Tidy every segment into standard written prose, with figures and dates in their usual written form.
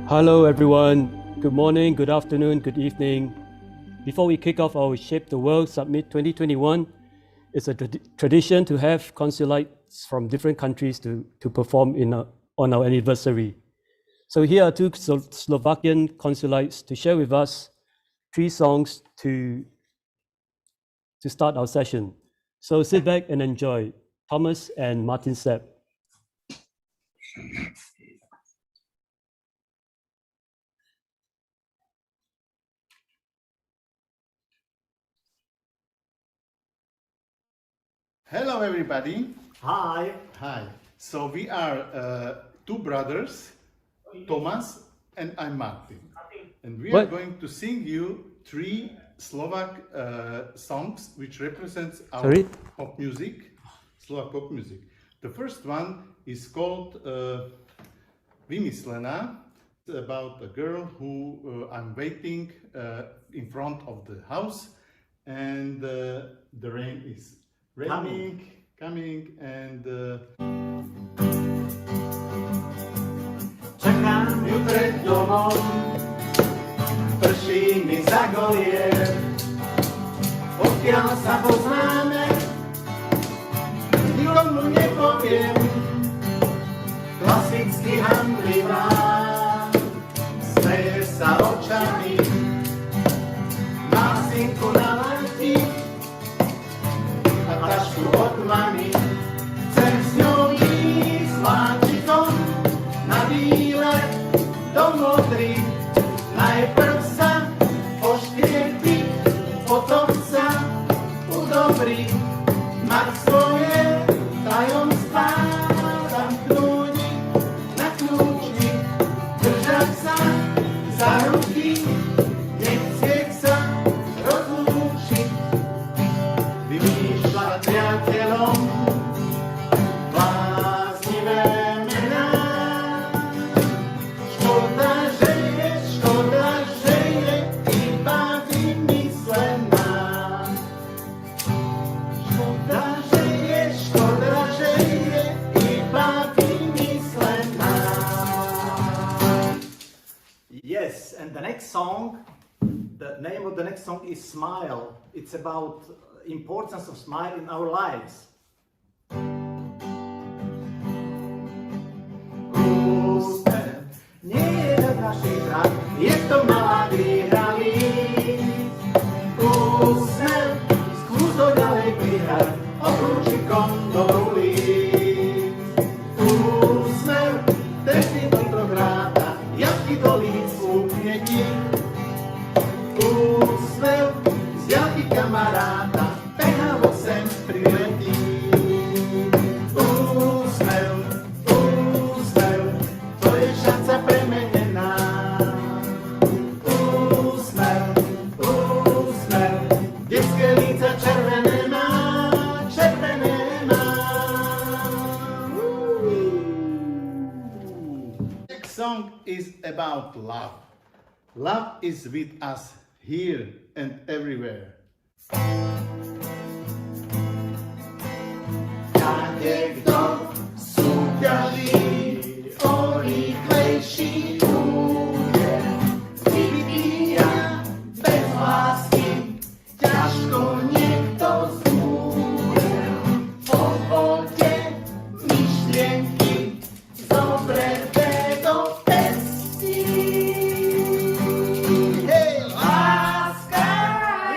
Hello everyone, good morning, good afternoon, good evening. Before we kick off our Shape the World Summit 2021, it's a tradition to have consulites from different countries to perform on our anniversary. So here are two Slovakian consulites to share with us 3 songs to start our session. So sit back and enjoy. Thomas and Martin Sepp. Hello everybody. Hi. Hi. So we are 2 brothers, Thomas and I'm Martin. And we are going to sing you 3 Slovak songs which represents our pop music, Slovak pop music. The first one is called Vymyslená. It's about a girl who I'm waiting in front of the house, and the rain is coming, and Čakám ju pred domom, prší mi za golier. Odkiaľ sa poznáme, nikomu nepoviem. Klasicky handlivá, smeje sa očami, má synku na lajti a tašku od mami. Chcem s ňou ísť vláčikom na výlet do Modry. Najprv sa oškriepiť, potom sa udobriť, mať svoje tajomstvá, zamknúť na kľúči, držať sa za ruky, nechcieť sa rozlúčiť, vymýšľať priateľom bláznivé mená. Škoda, že je iba vymyslená. Škoda, že je iba vymyslená. Yes, and the next song, the name of the next song is Smile. It's about importance of smile in our lives. Úsmev nie je najdražší trh, je to malá výhra líc. Úsmev, skús to ďalej prihrať, obrúčikom do ulic. Úsmev, ten tentokrát, jaky do líc úpne ti. Úsmev, z ďalky kamaráta, behavo sem priletí. Úsmev, to je šanca premenená. Úsmev, detské líca červené má. next song is about love. Love is with us here and everywhere. Kade kto súťaží o rýchlejší úder, vyvíja bez lásky, ťažko niekto zúrel. Po vode myšlienky zobrete do pestí. Hej, láska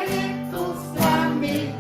je tu s nami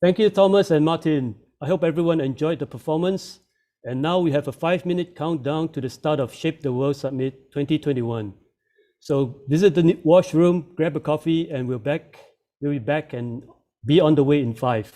Thank you, Thomas and Martin. I hope everyone enjoyed the performance. And now we have a 5-minute countdown to the start of Shape the World Summit 2021. So visit the washroom, grab a coffee, and we'll be back and be on the way in 5.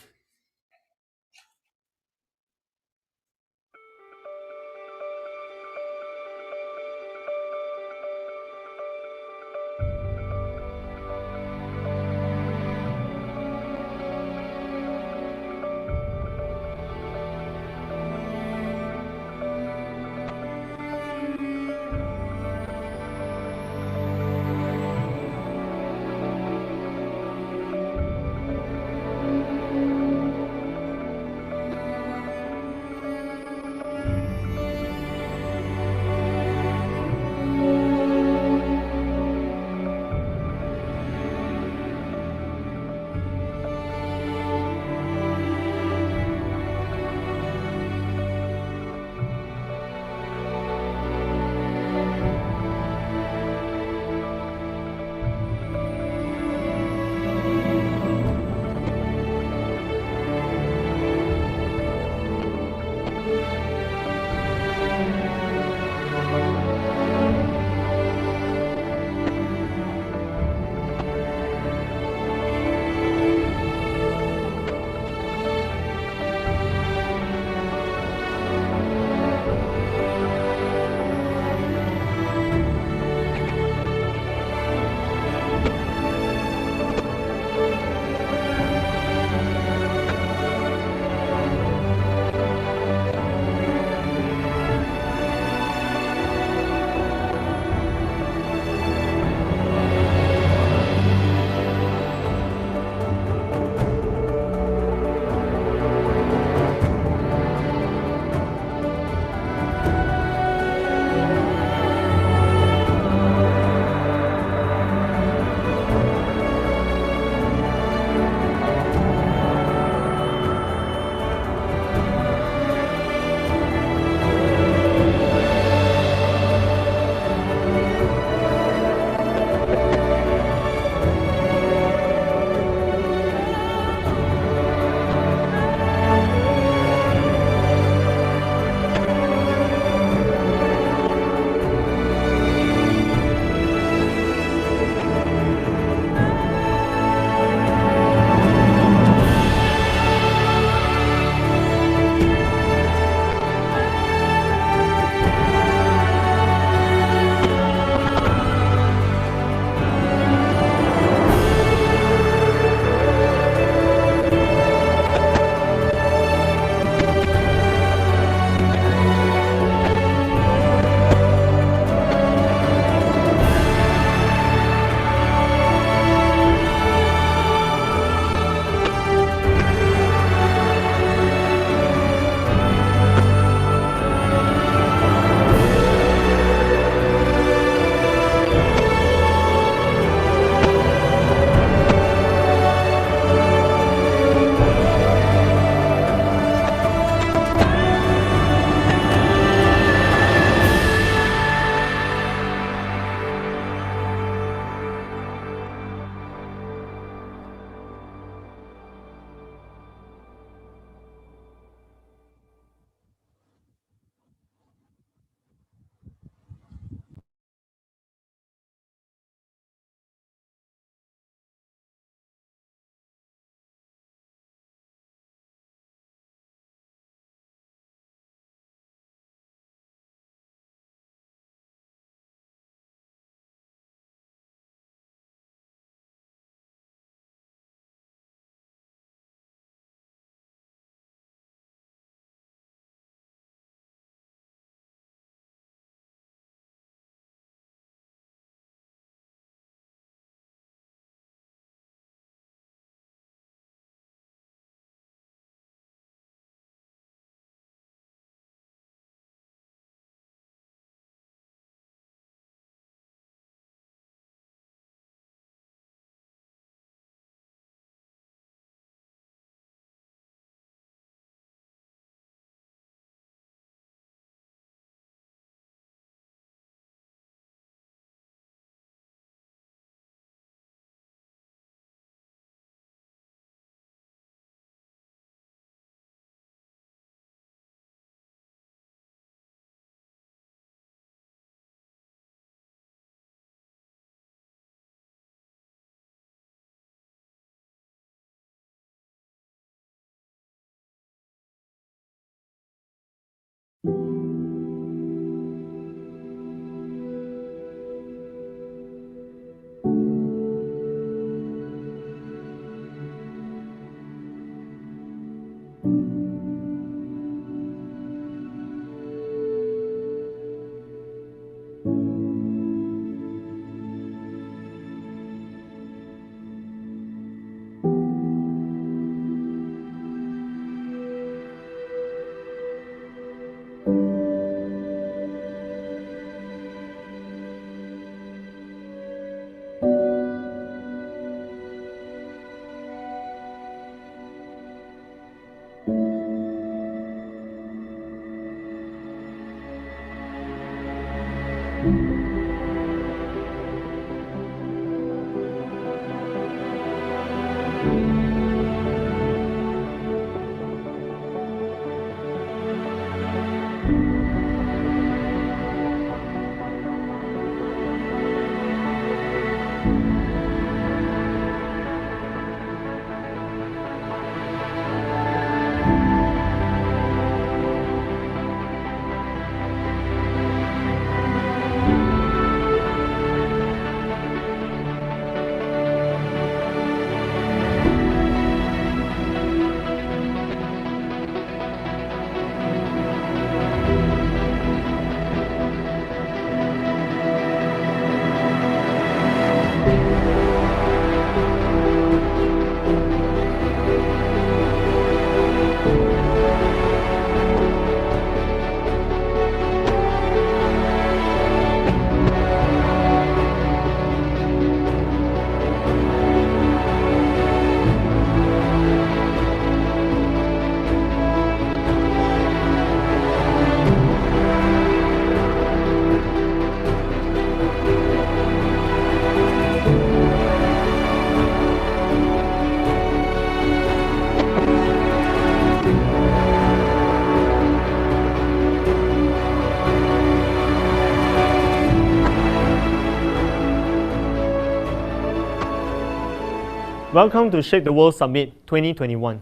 Welcome to Shape the World Summit 2021.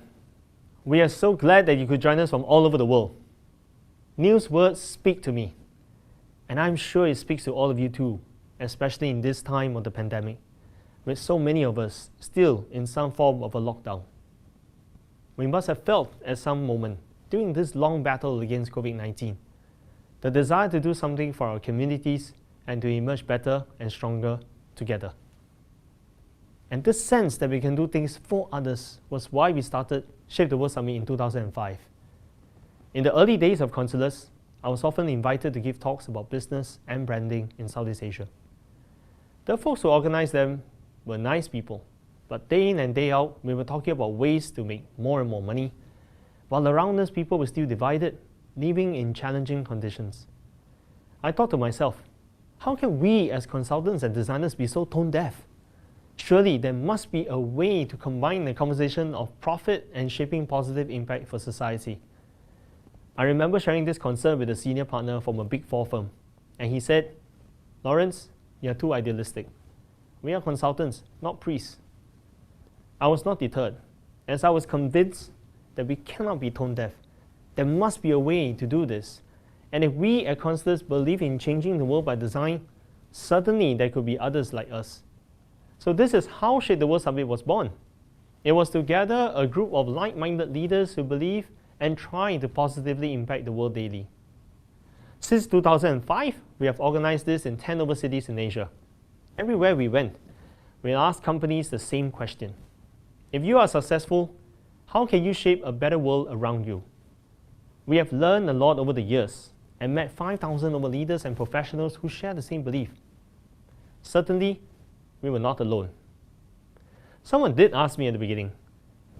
We are so glad that you could join us from all over the world. News words speak to me, and I'm sure it speaks to all of you too, especially in this time of the pandemic, with so many of us still in some form of a lockdown. We must have felt at some moment during this long battle against COVID-19, the desire to do something for our communities and to emerge better and stronger together. And this sense that we can do things for others was why we started Shape the World Summit in 2005. In the early days of Consulus, I was often invited to give talks about business and branding in Southeast Asia. The folks who organized them were nice people, but day in and day out, we were talking about ways to make more and more money, while around us people were still divided, living in challenging conditions. I thought to myself, how can we as consultants and designers be so tone deaf? Surely there must be a way to combine the conversation of profit and shaping positive impact for society. I remember sharing this concern with a senior partner from a Big Four firm, and he said, "Lawrence, you're too idealistic. We are consultants, not priests." I was not deterred, as I was convinced that we cannot be tone deaf. There must be a way to do this. And if we at Consulus believe in changing the world by design, certainly there could be others like us. So this is how Shape the World Summit was born. It was to gather a group of like-minded leaders who believe and try to positively impact the world daily. Since 2005, we have organized this in 10 over cities in Asia. Everywhere we went, we asked companies the same question. If you are successful, how can you shape a better world around you? We have learned a lot over the years and met 5,000 over leaders and professionals who share the same belief. Certainly, we were not alone. Someone did ask me at the beginning,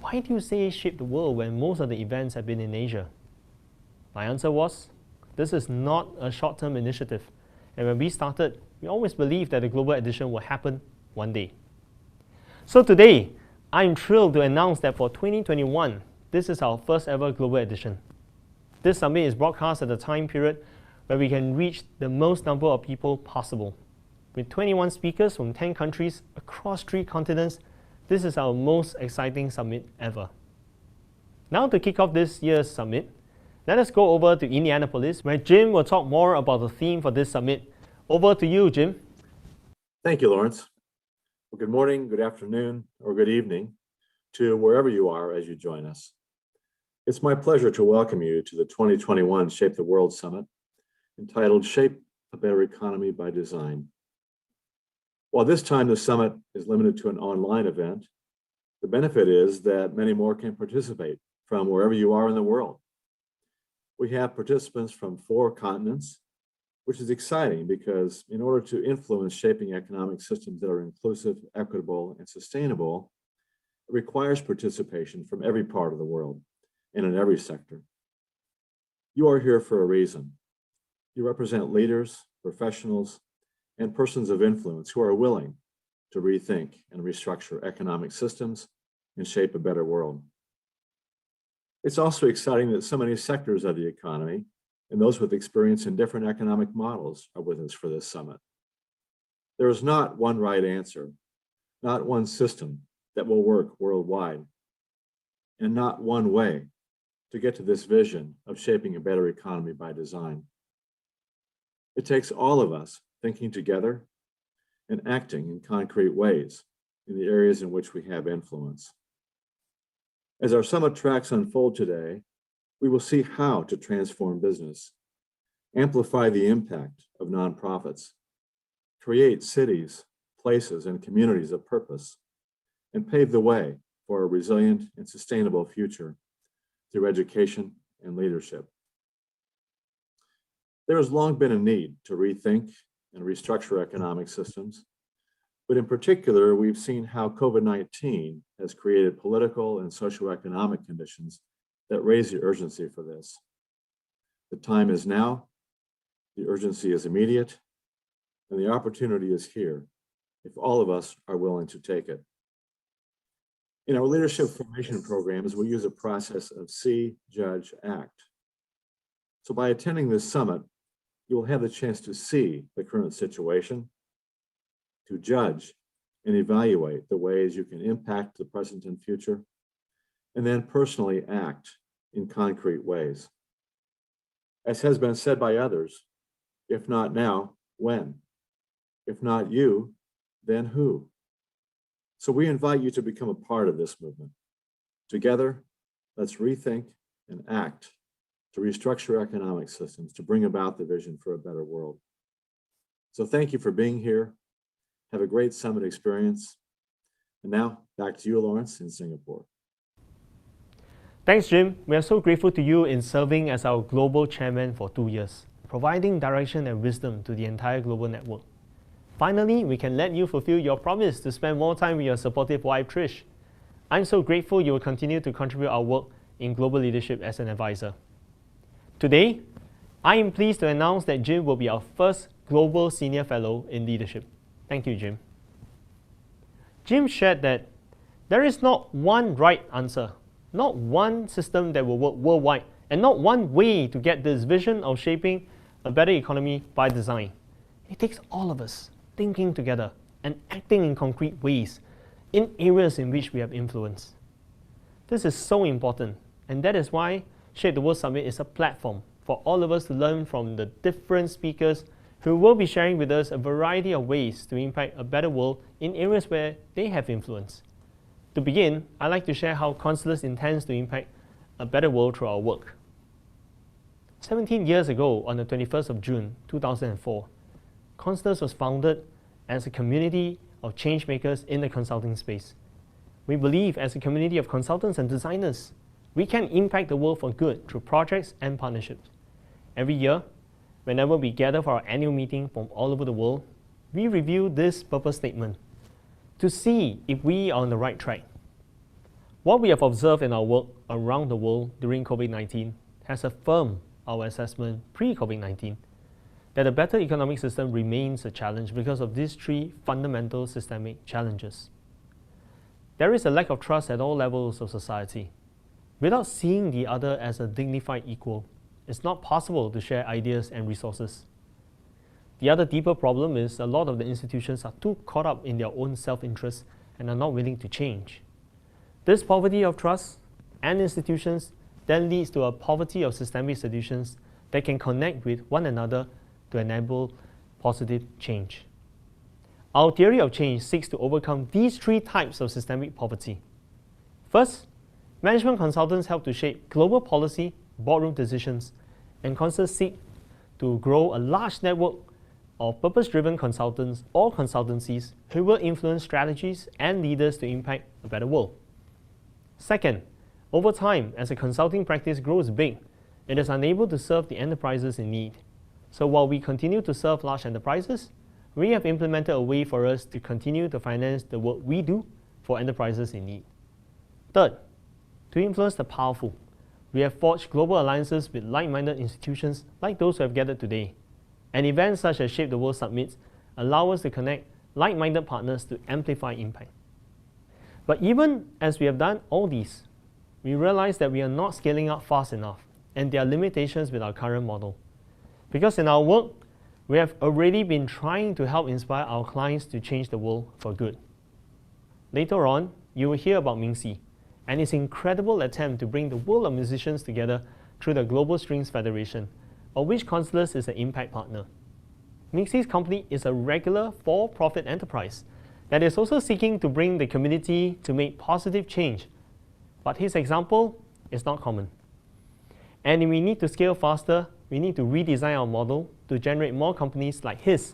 why do you say shape the world when most of the events have been in Asia? My answer was, this is not a short-term initiative. And when we started, we always believed that the global edition will happen one day. So today, I'm thrilled to announce that for 2021, this is our first ever global edition. This summit is broadcast at a time period where we can reach the most number of people possible. With 21 speakers from 10 countries across 3 continents, this is our most exciting summit ever. Now to kick off this year's summit, Let us go over to Indianapolis, where Jim will talk more about the theme for this summit. Over to you, Jim. Thank you, Lawrence. Well, good morning, good afternoon, or good evening to wherever you are as you join us. It's my pleasure to welcome you to the 2021 Shape the World Summit, entitled Shape a Better Economy by Design. While this time the summit is limited to an online event, the benefit is that many more can participate from wherever you are in the world. We have participants from 4 continents, which is exciting because in order to influence shaping economic systems that are inclusive, equitable, and sustainable, it requires participation from every part of the world and in every sector. You are here for a reason. You represent leaders, professionals, and persons of influence who are willing to rethink and restructure economic systems and shape a better world. It's also exciting that so many sectors of the economy and those with experience in different economic models are with us for this summit. There is not one right answer, not one system that will work worldwide, and not one way to get to this vision of shaping a better economy by design. It takes all of us thinking together and acting in concrete ways in the areas in which we have influence. As our summit tracks unfold today, we will see how to transform business, amplify the impact of nonprofits, create cities, places, and communities of purpose, and pave the way for a resilient and sustainable future through education and leadership. There has long been a need to rethink and restructure economic systems, but in particular, we've seen how COVID-19 has created political and socioeconomic conditions that raise the urgency for this. The time is now, the urgency is immediate, and the opportunity is here if all of us are willing to take it. In our leadership formation programs, we use a process of see, judge, act. So by attending this summit, you will have the chance to see the current situation, to judge and evaluate the ways you can impact the present and future, and then personally act in concrete ways. As has been said by others, if not now, when? If not you, then who? So we invite you to become a part of this movement. Together, let's rethink and act to restructure economic systems to bring about the vision for a better world. So thank you for being here. Have a great summit experience. And now back to you, Lawrence, in Singapore. Thanks, Jim. We are so grateful to you in serving as our global chairman for 2 years, providing direction and wisdom to the entire global network. Finally, we can let you fulfill your promise to spend more time with your supportive wife, Trish. I'm so grateful you will continue to contribute our work in global leadership as an advisor. Today, I am pleased to announce that Jim will be our first Global Senior Fellow in Leadership. Thank you, Jim. Jim shared that there is not one right answer, not one system that will work worldwide, and not one way to get this vision of shaping a better economy by design. It takes all of us thinking together and acting in concrete ways in areas in which we have influence. This is so important, and that is why Shape the World Summit is a platform for all of us to learn from the different speakers who will be sharing with us a variety of ways to impact a better world in areas where they have influence. To begin, I'd like to share how Consulus intends to impact a better world through our work. 17 years ago, on the 21st of June 2004, Consulus was founded as a community of change makers in the consulting space. We believe as a community of consultants and designers, we can impact the world for good through projects and partnerships. Every year, whenever we gather for our annual meeting from all over the world, we review this purpose statement to see if we are on the right track. What we have observed in our work around the world during COVID-19 has affirmed our assessment pre-COVID-19 that a better economic system remains a challenge because of these 3 fundamental systemic challenges. There is a lack of trust at all levels of society. Without seeing the other as a dignified equal, it's not possible to share ideas and resources. The other deeper problem is a lot of the institutions are too caught up in their own self-interest and are not willing to change. This poverty of trust and institutions then leads to a poverty of systemic solutions that can connect with one another to enable positive change. Our theory of change seeks to overcome these three types of systemic poverty. First, management consultants help to shape global policy, boardroom decisions, and constantly seek to grow a large network of purpose-driven consultants or consultancies who will influence strategies and leaders to impact a better world. Second, over time, as a consulting practice grows big, it is unable to serve the enterprises in need. So while we continue to serve large enterprises, we have implemented a way for us to continue to finance the work we do for enterprises in need. Third, to influence the powerful, we have forged global alliances with like-minded institutions like those who have gathered today. And events such as Shape the World Summits allow us to connect like-minded partners to amplify impact. But even as we have done all these, we realize that we are not scaling up fast enough, and there are limitations with our current model. Because in our work, we have already been trying to help inspire our clients to change the world for good. Later on, you will hear about Mingxi and his incredible attempt to bring the world of musicians together through the Global Strings Federation, of which Consulus is an impact partner. Mingxi's company is a regular for-profit enterprise that is also seeking to bring the community to make positive change. But his example is not common. And we need to scale faster, we need to redesign our model to generate more companies like his,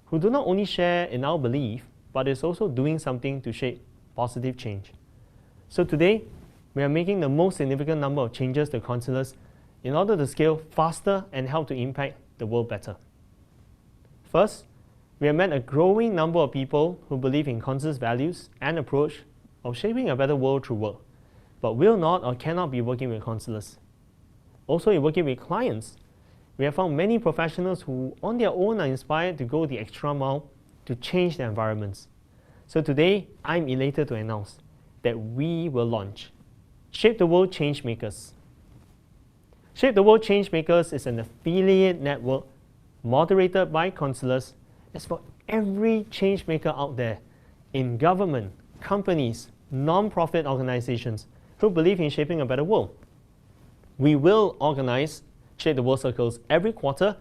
who do not only share in our belief, but is also doing something to shape positive change. So today, we are making the most significant number of changes to Consulus in order to scale faster and help to impact the world better. First, we have met a growing number of people who believe in Consulus' values and approach of shaping a better world through work, but will not or cannot be working with Consulus. Also, in working with clients, we have found many professionals who on their own are inspired to go the extra mile to change their environments. So today, I'm elated to announce that we will launch Shape the World Changemakers. Shape the World Changemakers is an affiliate network moderated by Consulus. It's for every changemaker out there in government, companies, non-profit organizations who believe in shaping a better world. We will organize Shape the World Circles every quarter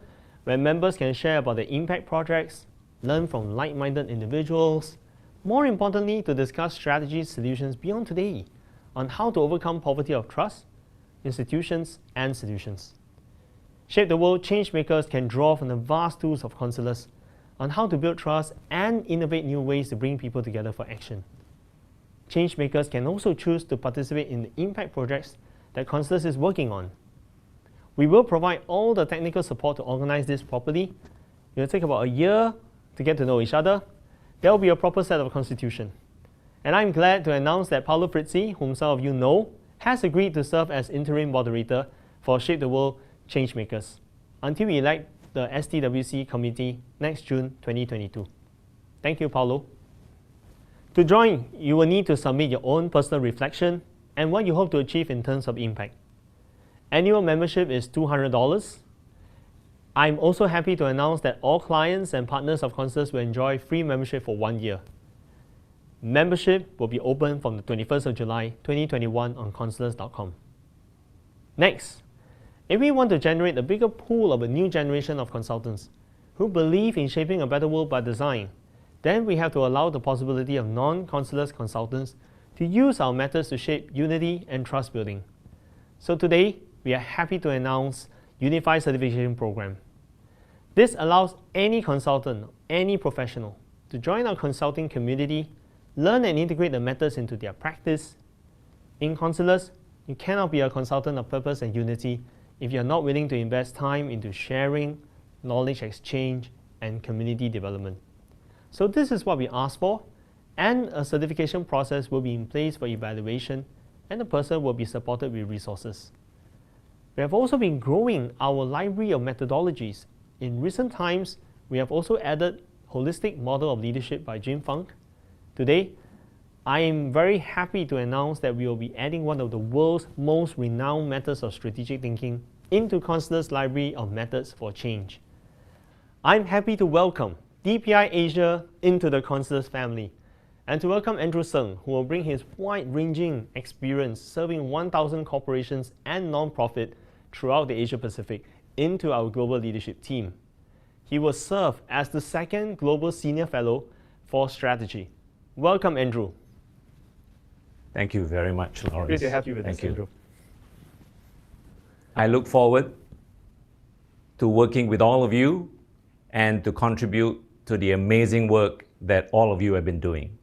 where members can share about their impact projects, learn from like-minded individuals, more importantly, to discuss strategies, solutions beyond today on how to overcome poverty of trust, institutions, and solutions. Shape the World Changemakers can draw from the vast tools of Consulus on how to build trust and innovate new ways to bring people together for action. Changemakers can also choose to participate in the impact projects that Consulus is working on. We will provide all the technical support to organize this properly. It will take about a year to get to know each other. There will be a proper set of constitution. And I'm glad to announce that Paolo Frizzi, whom some of you know, has agreed to serve as interim moderator for Shape the World Changemakers until we elect the STWC committee next June 2022. Thank you, Paolo. To join, you will need to submit your own personal reflection and what you hope to achieve in terms of impact. Annual membership is $200. I'm also happy to announce that all clients and partners of Consulus will enjoy free membership for 1 year. Membership will be open from the 21st of July 2021 on consulus.com. Next, if we want to generate a bigger pool of a new generation of consultants who believe in shaping a better world by design, then we have to allow the possibility of non-Consulus consultants to use our methods to shape unity and trust building. So today, we are happy to announce Unified Certification Program. This allows any consultant, any professional, to join our consulting community, learn and integrate the methods into their practice. In Consulus, you cannot be a consultant of purpose and unity if you are not willing to invest time into sharing, knowledge exchange, and community development. So this is what we ask for, and a certification process will be in place for evaluation, and the person will be supported with resources. We have also been growing our library of methodologies. In recent times, we have also added Holistic Model of Leadership by Jim Funk. Today, I am very happy to announce that we will be adding one of the world's most renowned methods of strategic thinking into Consulus' library of methods for change. I'm happy to welcome DPI Asia into the Consulus family. and to welcome Andrew Seng, who will bring his wide-ranging experience serving 1,000 corporations and non-profit throughout the Asia Pacific into our global leadership team. He will serve as the second Global Senior Fellow for Strategy. Welcome, Andrew. Thank you very much, Lawrence. Great to have you with Thank us, you. Andrew. I look forward to working with all of you and to contribute to the amazing work that all of you have been doing.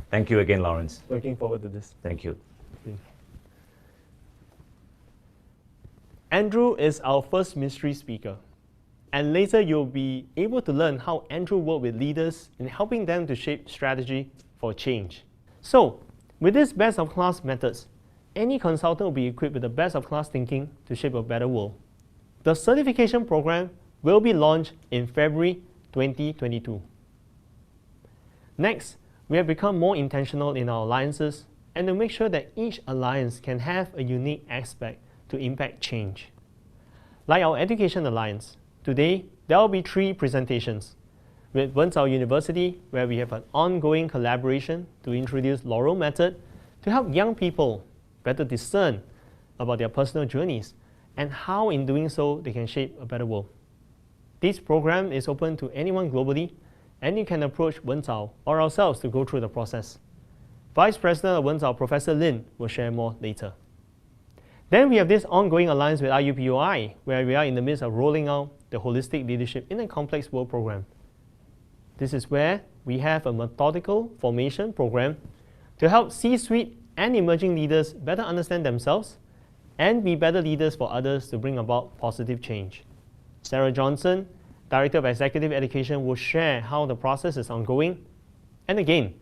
Thank you again, Lawrence. Looking forward to this. Thank you. Andrew is our first mystery speaker. And later you'll be able to learn how Andrew worked with leaders in helping them to shape strategy for change. So, with this best of class methods, any consultant will be equipped with the best of class thinking to shape a better world. The certification program will be launched in February 2022. Next, we have become more intentional in our alliances and to make sure that each alliance can have a unique aspect to impact change. Like our Education Alliance, today there will be 3 presentations. With Wenzhou University, where we have an ongoing collaboration to introduce Laurel Method to help young people better discern about their personal journeys and how in doing so they can shape a better world. This program is open to anyone globally, and you can approach Wenzhou or ourselves to go through the process. Vice President of Wenzhou, Professor Lin, will share more later. Then we have this ongoing alliance with IUPUI, where we are in the midst of rolling out the Holistic Leadership in a Complex World program. This is where we have a methodical formation program to help C-suite and emerging leaders better understand themselves and be better leaders for others to bring about positive change. Sarah Johnson, Director of Executive Education, will share how the process is ongoing. And again,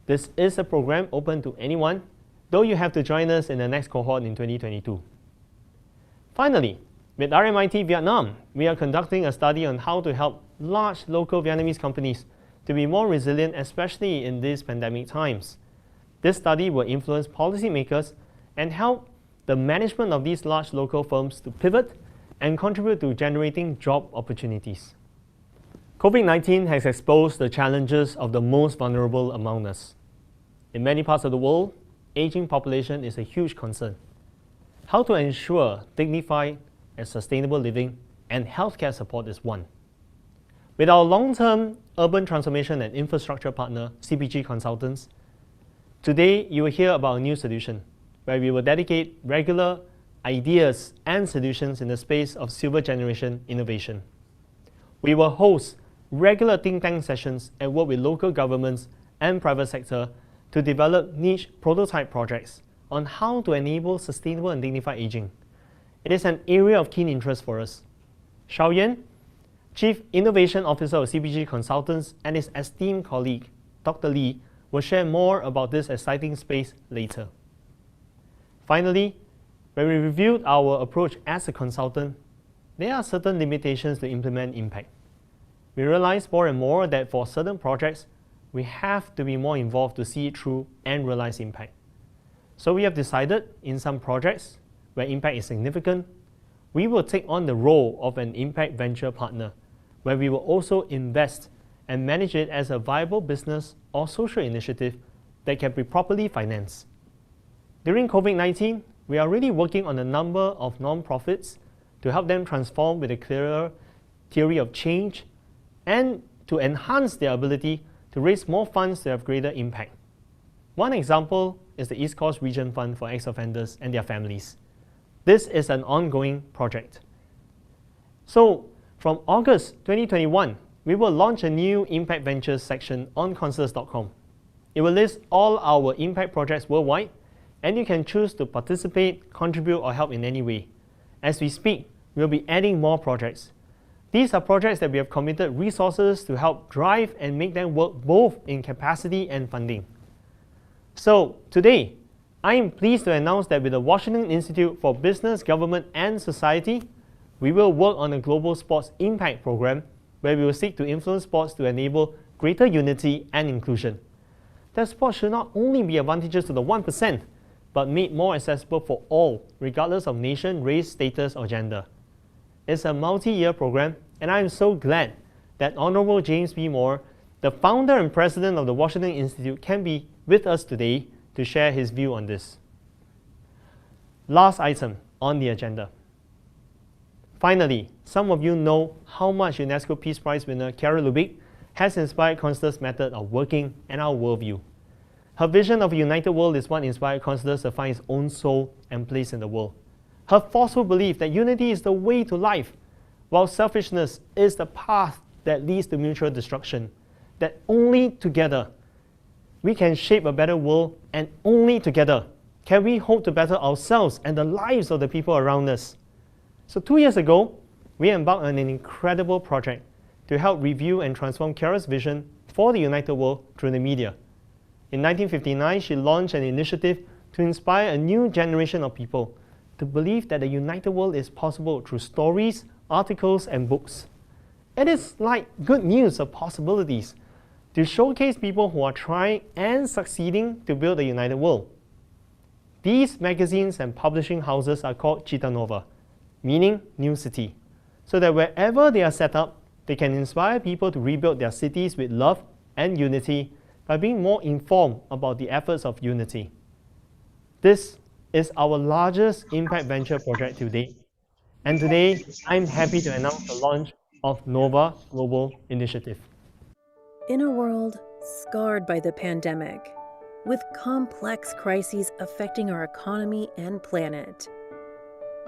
this is a program open to anyone, though you have to join us in the next cohort in 2022. Finally, with RMIT Vietnam, we are conducting a study on how to help large local Vietnamese companies to be more resilient, especially in these pandemic times. This study will influence policymakers and help the management of these large local firms to pivot and contribute to generating job opportunities. COVID-19 has exposed the challenges of the most vulnerable among us. In many parts of the world, aging population is a huge concern. How to ensure dignified and sustainable living and healthcare support is one. With our long-term urban transformation and infrastructure partner, CPG Consultants, today you will hear about a new solution where we will dedicate regular ideas and solutions in the space of silver generation innovation. We will host regular think tank sessions and work with local governments and private sector to develop niche prototype projects on how to enable sustainable and dignified aging. It is an area of keen interest for us. Xiaoyan, Chief Innovation Officer of CPG Consultants, and his esteemed colleague, Dr. Lee, will share more about this exciting space later. Finally, when we reviewed our approach as a consultant, there are certain limitations to implement impact. We realize more and more that for certain projects, we have to be more involved to see it through and realize impact. So we have decided in some projects where impact is significant, we will take on the role of an impact venture partner, where we will also invest and manage it as a viable business or social initiative that can be properly financed. During COVID-19, we are really working on a number of non-profits to help them transform with a clearer theory of change and to enhance their ability to raise more funds to have greater impact. One example is the East Coast Region Fund for Ex-Offenders and their families. This is an ongoing project. So, from August 2021, we will launch a new Impact Ventures section on Consulus.com. It will list all our impact projects worldwide, and you can choose to participate, contribute, or help in any way. As we speak, we'll be adding more projects. These are projects that we have committed resources to help drive and make them work both in capacity and funding. So today, I am pleased to announce that with the Washington Institute for Business, Government and Society, we will work on a global sports impact program where we will seek to influence sports to enable greater unity and inclusion. That sports should not only be advantageous to the 1%, but made more accessible for all, regardless of nation, race, status, or gender. It's a multi-year program, and I am so glad that Honorable James B. Moore, the founder and president of the Washington Institute, can be with us today to share his view on this. Last item on the agenda. Finally, some of you know how much UNESCO Peace Prize winner Chiara Lubich has inspired Consulus' method of working and our worldview. Her vision of a united world is what inspired Consulus to find its own soul and place in the world. Her forceful belief that unity is the way to life, while selfishness is the path that leads to mutual destruction, that only together we can shape a better world, and only together can we hope to better ourselves and the lives of the people around us. So 2 years ago, we embarked on an incredible project to help review and transform Chiara's vision for the united world through the media. In 1959, she launched an initiative to inspire a new generation of people to believe that a united world is possible through stories, articles, and books. It is like good news of possibilities to showcase people who are trying and succeeding to build a united world. These magazines and publishing houses are called Città Nuova, meaning new city, so that wherever they are set up, they can inspire people to rebuild their cities with love and unity by being more informed about the efforts of unity. This is our largest impact venture project to date, and today I'm happy to announce the launch of Nova Global Initiative. In a world scarred by the pandemic, with complex crises affecting our economy and planet,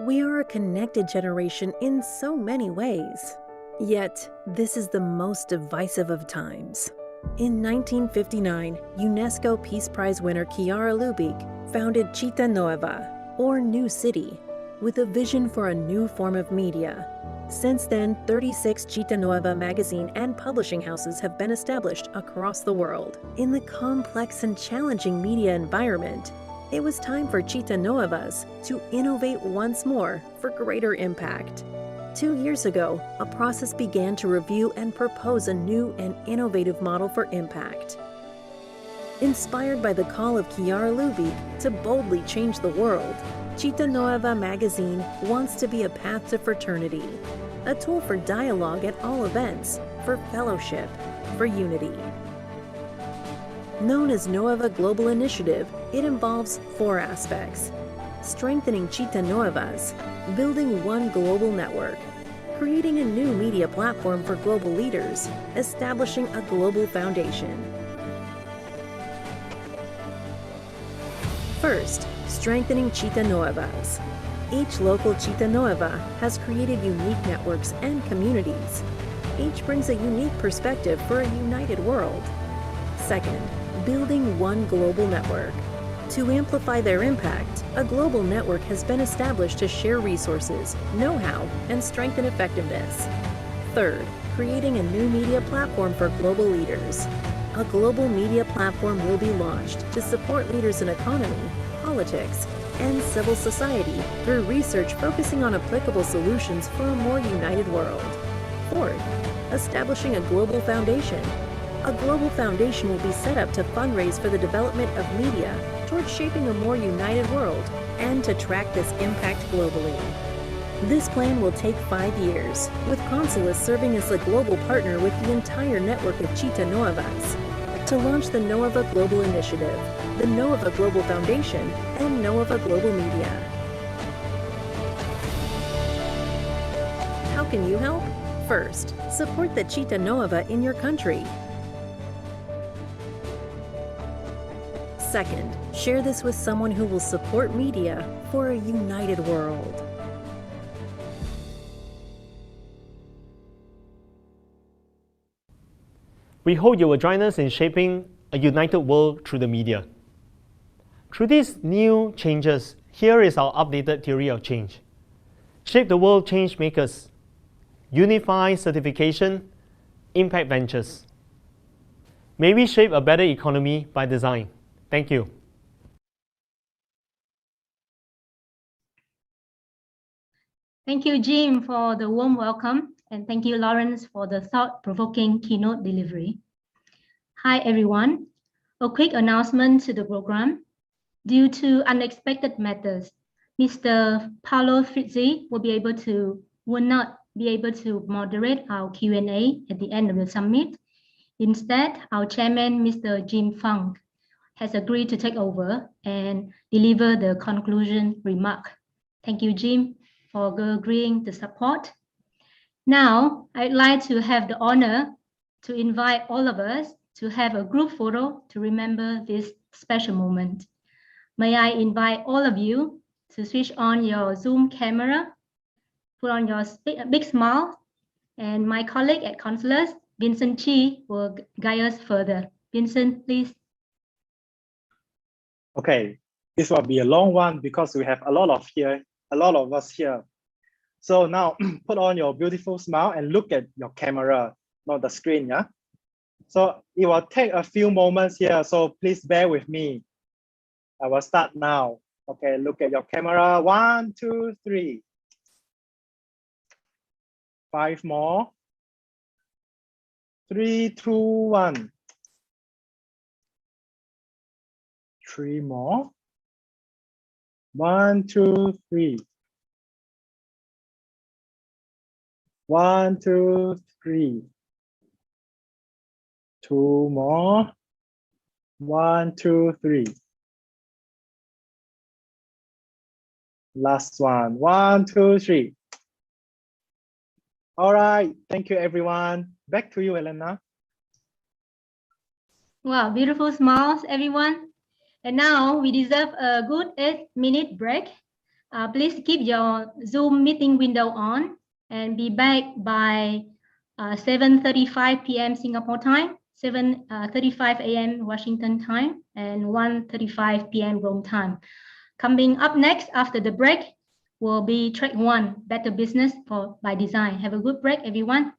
we are a connected generation in so many ways. Yet, this is the most divisive of times. In 1959, UNESCO Peace Prize winner Chiara Lubich founded Città Nuova, or New City, with a vision for a new form of media. Since then, 36 Città Nuova magazine and publishing houses have been established across the world. In the complex and challenging media environment, it was time for Città Nuovas to innovate once more for greater impact. 2 years ago, a process began to review and propose a new and innovative model for impact. Inspired by the call of Chiara Lubich to boldly change the world, Città Nuova magazine wants to be a path to fraternity, a tool for dialogue at all events, for fellowship, for unity. Known as Nova Global Initiative, it involves 4 aspects: strengthening Città Nuovas, building one global network, creating a new media platform for global leaders, establishing a global foundation. First, strengthening Città Nuovas. Each local Città Nuova has created unique networks and communities. Each brings a unique perspective for a united world. Second, building one global network. To amplify their impact, a global network has been established to share resources, know-how, and strengthen effectiveness. Third, creating a new media platform for global leaders. A global media platform will be launched to support leaders in economy, politics, and civil society through research focusing on applicable solutions for a more united world. Fourth, establishing a global foundation. A global foundation will be set up to fundraise for the development of media towards shaping a more united world and to track this impact globally. This plan will take 5 years, with Consulus serving as a global partner with the entire network of Città Nuovas, to launch the Nova Global Initiative, the Nova Global Foundation, and Nova Global Media. How can you help? First, support the Città Nuova in your country. Second, share this with someone who will support media for a united world. We hope you will join us in shaping a united world through the media. Through these new changes, here is our updated theory of change. Shape the world change makers. Unify certification, impact ventures. May we shape a better economy by design. Thank you. Thank you, Jim, for the warm welcome, and thank you, Lawrence, for the thought-provoking keynote delivery. Hi, everyone. A quick announcement to the program. Due to unexpected matters, Mr. Paolo Frizzi will not be able to moderate our Q&A at the end of the summit. Instead, our chairman, Mr. Jim Funk, has agreed to take over and deliver the conclusion remark. Thank you, Jim, for agreeing to support. Now, I'd like to have the honor to invite all of us to have a group photo to remember this special moment. May I invite all of you to switch on your Zoom camera, put on your big smile, and my colleague at Consulus, Vincent Chi, will guide us further. Vincent, please. Okay, this will be a long one because we have a lot of us here. So now put on your beautiful smile and look at your camera, not the screen, yeah? So it will take a few moments here, so please bear with me. I will start now. Okay, look at your camera. 1, 2, 3. 5 more. 3, 2, 1. 3 more. 1, 2, 3. 1, 2, 3. 2 more. 1, 2, 3. Last one. 1, 2, 3. All right. Thank you, everyone. Back to you, Elena. Wow, beautiful smiles, everyone. And now we deserve a good 8-minute break. Please keep your Zoom meeting window on and be back by 7:35 p.m. Singapore time, 7:35 a.m. Washington time, and 1:35 p.m. Rome time. Coming up next after the break will be track 1, Better Business by Design. Have a good break, everyone.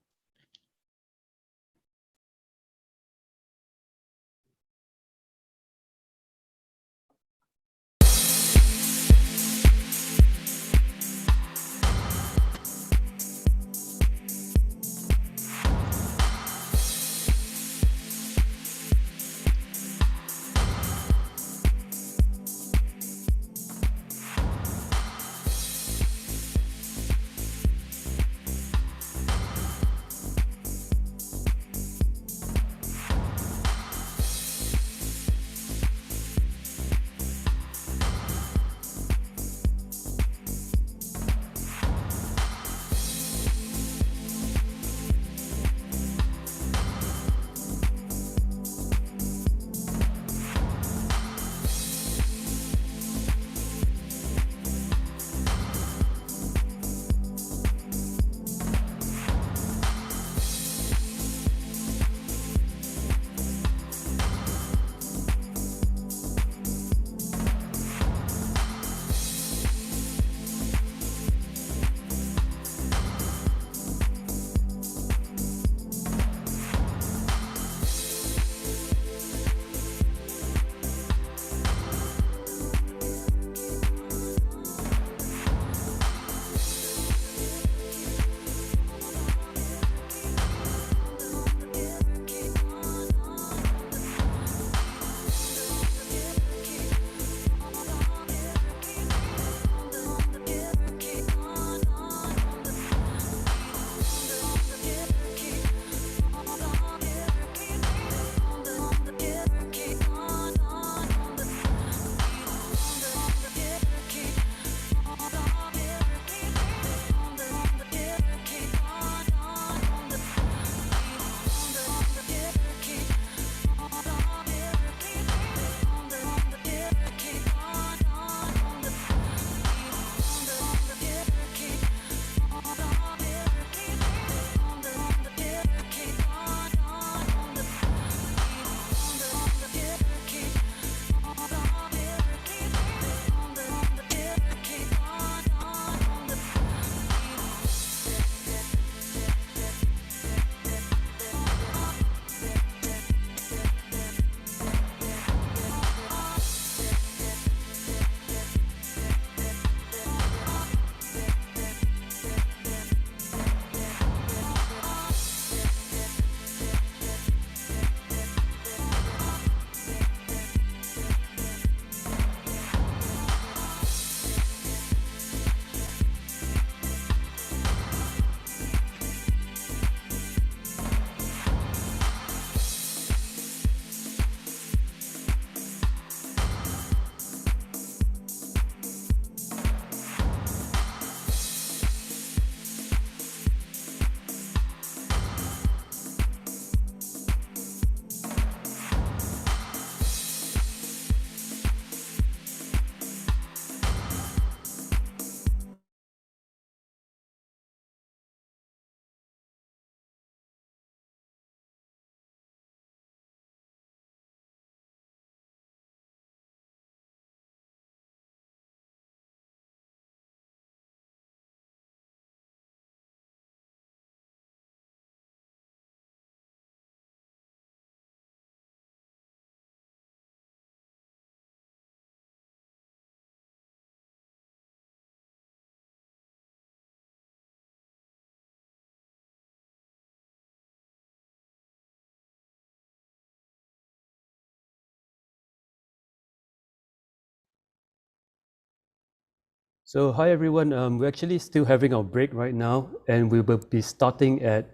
So hi everyone, we're actually still having our break right now, and we will be starting at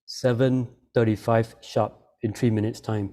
7:35 sharp in 3 minutes time.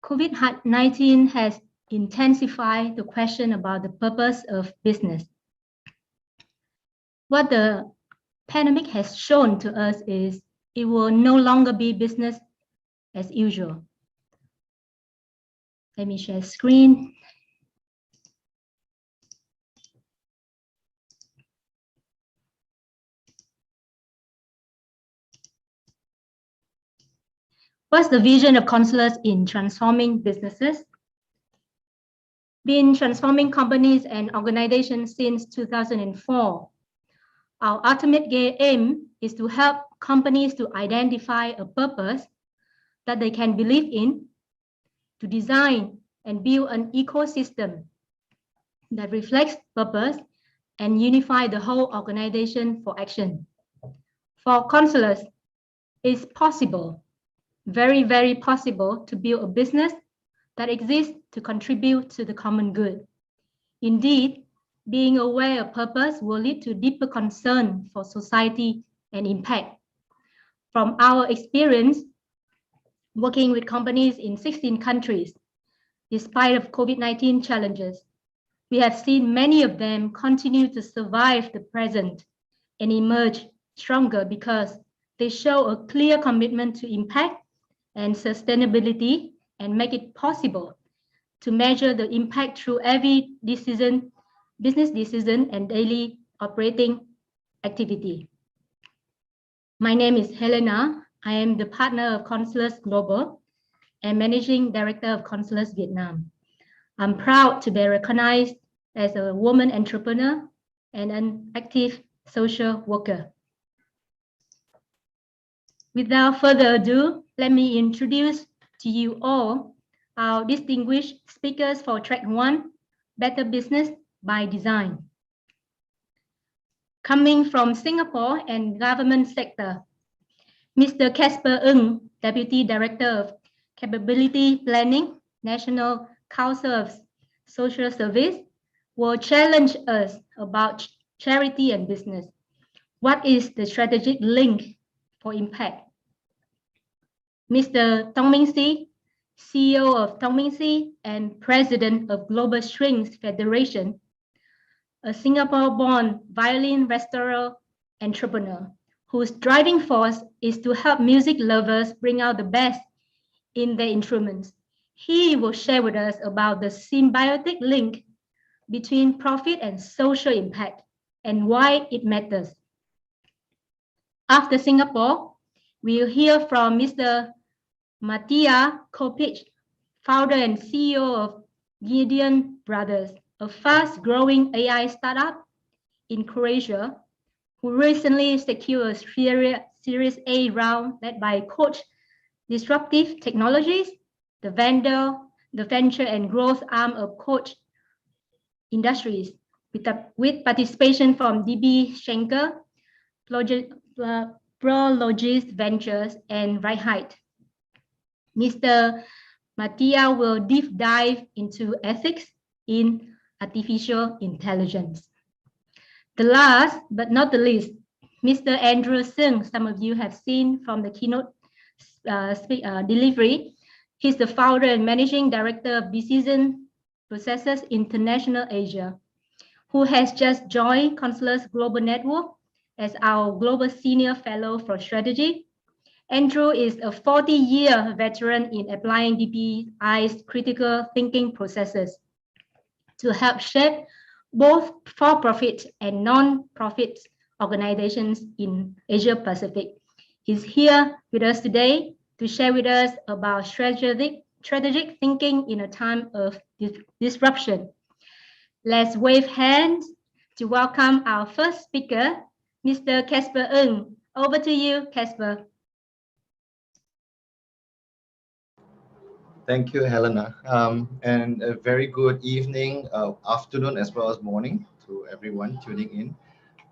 COVID-19 has intensified the question about the purpose of business. What the pandemic has shown to us is it will no longer be business as usual. Let me share screen. What's the vision of Consulus in transforming businesses? Been transforming companies and organizations since 2004. Our ultimate aim is to help companies to identify a purpose that they can believe in, to design and build an ecosystem that reflects purpose and unify the whole organization for action. For Consulus, it's possible, very, very possible to build a business that exists to contribute to the common good. Indeed, being aware of purpose will lead to deeper concern for society and impact. From our experience working with companies in 16 countries, despite of COVID-19 challenges, we have seen many of them continue to survive the present and emerge stronger because they show a clear commitment to impact and sustainability and make it possible to measure the impact through every decision, business decision, and daily operating activity. My name is Helena. I am the partner of Consulus Global and Managing Director of Consulus Vietnam. I'm proud to be recognized as a woman entrepreneur and an active social worker. Without further ado, let me introduce to you all our distinguished speakers for track 1, Better Business by Design. Coming from Singapore and government sector, Mr. Casper Ng, Deputy Director of Capability Planning, National Council of Social Service, will challenge us about charity and business. What is the strategic link for impact? Mr. Tong Ming Si, CEO of Tong Ming Si and President of Global Strings Federation, a Singapore-born violin restorer entrepreneur whose driving force is to help music lovers bring out the best in their instruments. He will share with us about the symbiotic link between profit and social impact and why it matters. After Singapore, we'll hear from Mr. Mattia Kopic, founder and CEO of Gideon Brothers, a fast-growing AI startup in Croatia, who recently secured a Series A round led by Coach Disruptive Technologies, the venture and growth arm of Coach Industries, with participation from DB Schenker, Prologis Ventures, and Rethink. Mr. Mattia will deep dive into ethics in artificial intelligence. The last but not the least, Mr. Andrew Singh, some of you have seen from the keynote delivery. He's the founder and managing director of Decision Processes International Asia, who has just joined Consulus Global Network as our Global Senior Fellow for Strategy. Andrew is a 40-year veteran in applying DPI's critical thinking processes to help shape both for-profit and non-profit organizations in Asia Pacific. He's here with us today to share with us about strategic thinking in a time of disruption. Let's wave hands to welcome our first speaker, Mr. Casper Ng. Over to you, Casper. Thank you, Helena. And a very good evening, afternoon, as well as morning to everyone tuning in.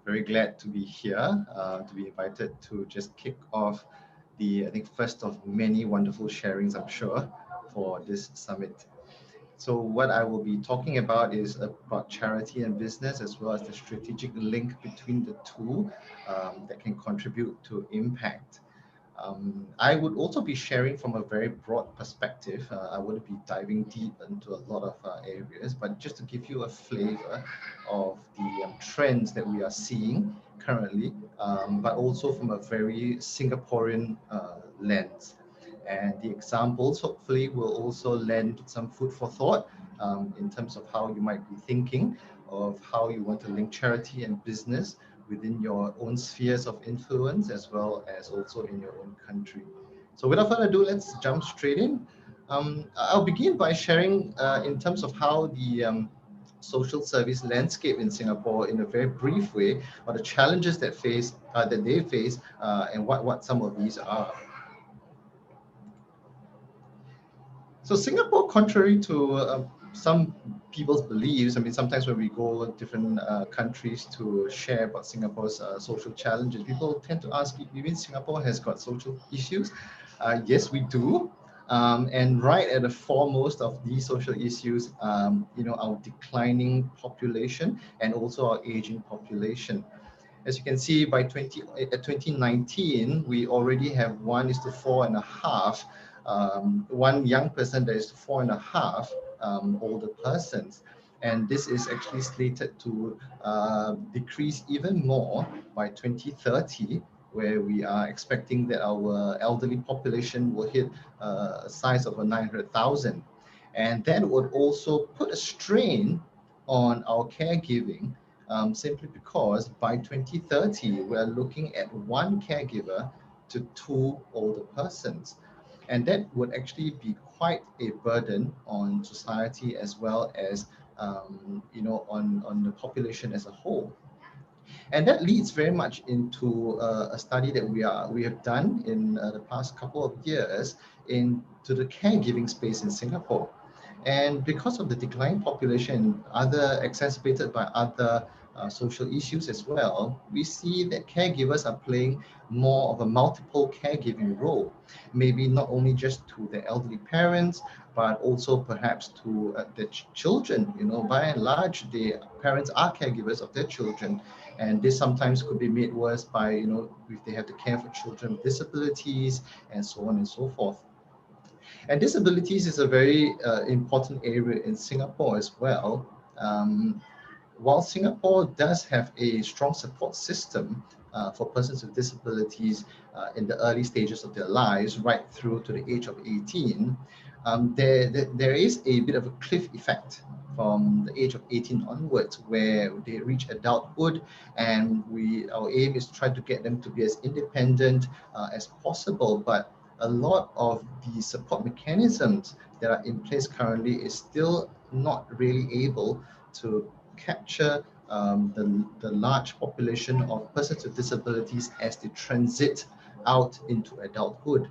Very glad to be here, to be invited to just kick off the, I think, first of many wonderful sharings, I'm sure, for this summit. So what I will be talking about is about charity and business, as well as the strategic link between the two that can contribute to impact. I would also be sharing from a very broad perspective. I wouldn't be diving deep into a lot of areas, but just to give you a flavor of the trends that we are seeing currently, but also from a very Singaporean lens. And the examples hopefully will also lend some food for thought in terms of how you might be thinking of how you want to link charity and business within your own spheres of influence, as well as also in your own country. So without further ado, let's jump straight in. I'll begin by sharing in terms of how the social service landscape in Singapore, in a very brief way, or the challenges that they face, and what some of these are. So Singapore, contrary to some people's beliefs, I mean, sometimes when we go to different countries to share about Singapore's social challenges, people tend to ask, you mean Singapore has got social issues? Yes, we do. And right at the foremost of these social issues, our declining population and also our aging population. As you can see, by 2019, we already have 1:4.5. One young person that is 4.5 older persons. And this is actually slated to decrease even more by 2030, where we are expecting that our elderly population will hit a size of 900,000. And that would also put a strain on our caregiving, simply because by 2030, we are looking at one caregiver to 2 older persons. And that would actually be quite a burden on society, as well as on the population as a whole. And that leads very much into a study that we have done in the past couple of years into the caregiving space in Singapore. And because of the declining population, exacerbated by other social issues as well, we see that caregivers are playing more of a multiple caregiving role, maybe not only just to the elderly parents, but also perhaps to the children. By and large, the parents are caregivers of their children, and this sometimes could be made worse by, if they have to care for children with disabilities and so on and so forth. And disabilities is a very important area in Singapore as well. While Singapore does have a strong support system for persons with disabilities in the early stages of their lives, right through to the age of 18, there is a bit of a cliff effect from the age of 18 onwards, where they reach adulthood, and our aim is to try to get them to be as independent as possible. But a lot of the support mechanisms that are in place currently is still not really able to capture the large population of persons with disabilities as they transit out into adulthood.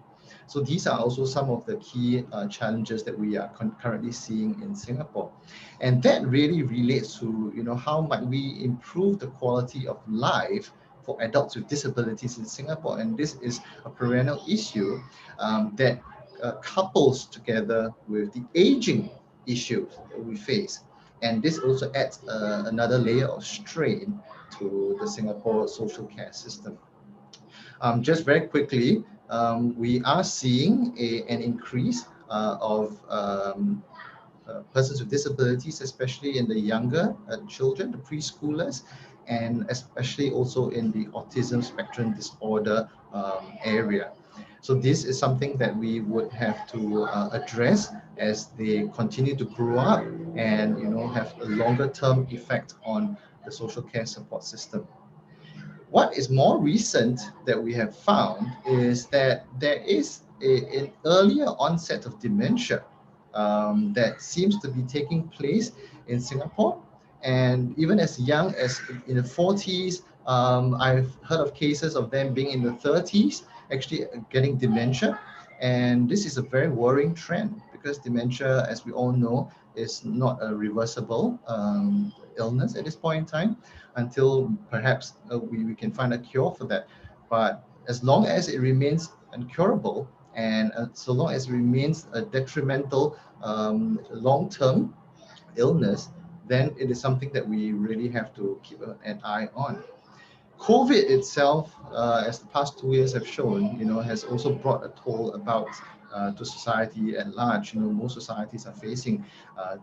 So these are also some of the key challenges that we are currently seeing in Singapore. And that really relates to, how might we improve the quality of life for adults with disabilities in Singapore. And this is a perennial issue that couples together with the aging issues that we face. And this also adds another layer of strain to the Singapore social care system. Just very quickly, we are seeing an increase of persons with disabilities, especially in the younger children, the preschoolers, and especially also in the autism spectrum disorder area. So this is something that we would have to address as they continue to grow up and have a longer term effect on the social care support system. What is more recent that we have found is that there is an earlier onset of dementia that seems to be taking place in Singapore. And even as young as in the 40s, I've heard of cases of them being in the 30s, actually getting dementia. And this is a very worrying trend, because dementia, as we all know, is not a reversible illness at this point in time, until perhaps we can find a cure for that. But as long as it remains incurable, and so long as it remains a detrimental long-term illness, then it is something that we really have to keep an eye on. COVID itself, as the past 2 years have shown, has also brought a toll about to society at large. Most societies are facing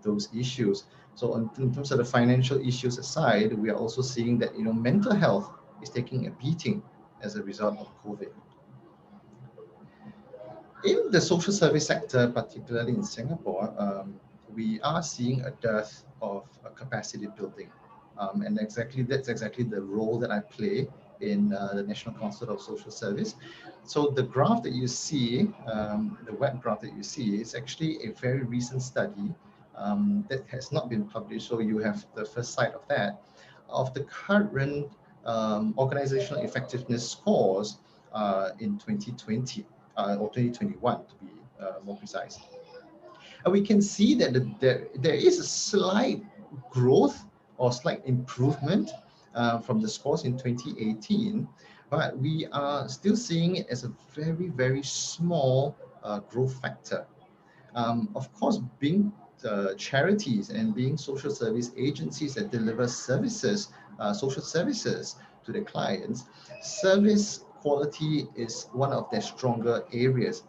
those issues. So in terms of the financial issues aside, we are also seeing that mental health is taking a beating as a result of COVID. In the social service sector, particularly in Singapore, we are seeing a dearth of capacity building. And that's exactly the role that I play in the National Council of Social Service. So the graph that you see, the web graph that you see, is actually a very recent study that has not been published. So you have the first sight of that, of the current organizational effectiveness scores in 2020 or 2021 to be more precise. And we can see that there is a slight growth or slight improvement from the scores in 2018, but we are still seeing it as a very, very small growth factor. Of course, being charities and being social service agencies that deliver services, social services to their clients, service quality is one of their stronger areas.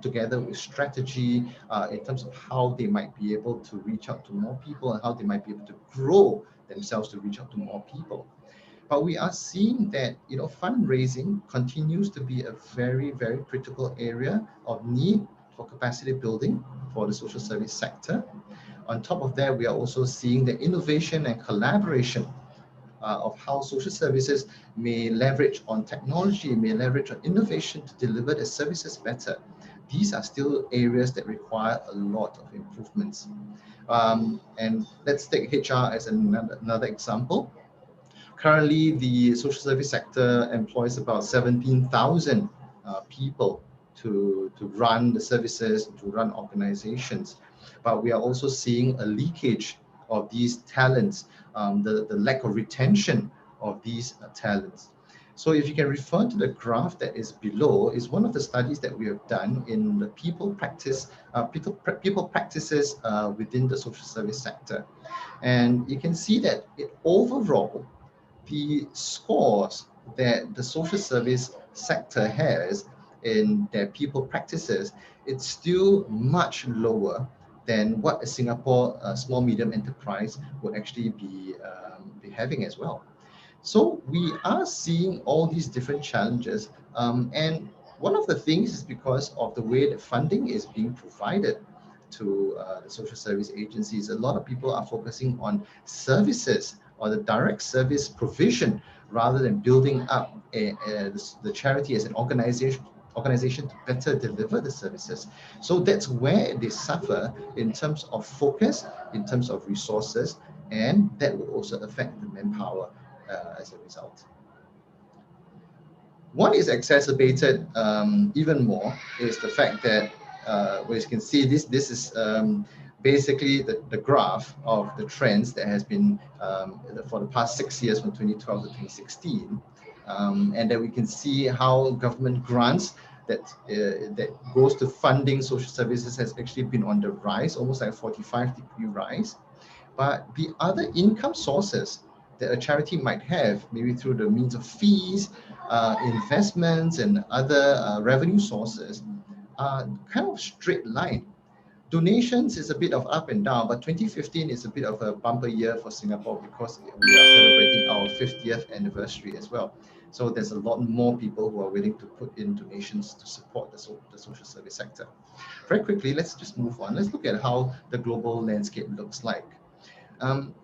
Together with strategy in terms of how they might be able to reach out to more people and how they might be able to grow themselves to reach out to more people. But we are seeing that fundraising continues to be a very, very critical area of need for capacity building for the social service sector. On top of that, we are also seeing the innovation and collaboration of how social services may leverage on technology, may leverage on innovation to deliver their services better. These are still areas that require a lot of improvements. And let's take HR as another example. Currently, the social service sector employs about 17,000 people to run the services, to run organizations. But we are also seeing a leakage of these talents, the lack of retention of these talents. So if you can refer to the graph that is below, is one of the studies that we have done in the people practices within the social service sector. And you can see that overall, the scores that the social service sector has in their people practices, it's still much lower than what a Singapore small medium enterprise would actually be having as well. So we are seeing all these different challenges, and one of the things is because of the way that funding is being provided to the social service agencies. A lot of people are focusing on services or the direct service provision rather than building up the charity as an organization to better deliver the services. So that's where they suffer in terms of focus, in terms of resources, and that will also affect the manpower as a result. What is exacerbated even more is the fact that, as you can see, this is basically the graph of the trends that has been for the past 6 years, from 2012 to 2016, and that we can see how government grants that goes to funding social services has actually been on the rise, almost like a 45-degree rise. But the other income sources that a charity might have, maybe through the means of fees, investments, and other revenue sources, are kind of straight line. Donations is a bit of up and down, but 2015 is a bit of a bumper year for Singapore because we are celebrating our 50th anniversary as well. So there's a lot more people who are willing to put in donations to support the social service sector. Very quickly, let's just move on. Let's look at how the global landscape looks like.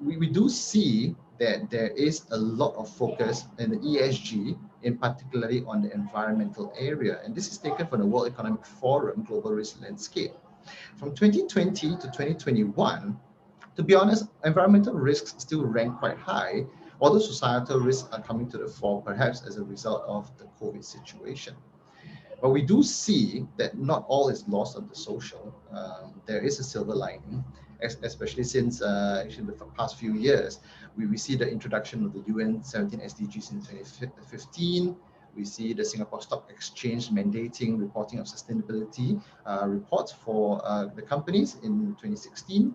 We do see that there is a lot of focus in the ESG, in particularly on the environmental area. And this is taken from the World Economic Forum Global Risk Landscape. From 2020 to 2021, to be honest, environmental risks still rank quite high, although societal risks are coming to the fore, perhaps as a result of the COVID situation. But we do see that not all is lost on the social. There is a silver lining, especially since actually the past few years. We see the introduction of the UN 17 SDGs in 2015. We see the Singapore Stock Exchange mandating reporting of sustainability reports for the companies in 2016.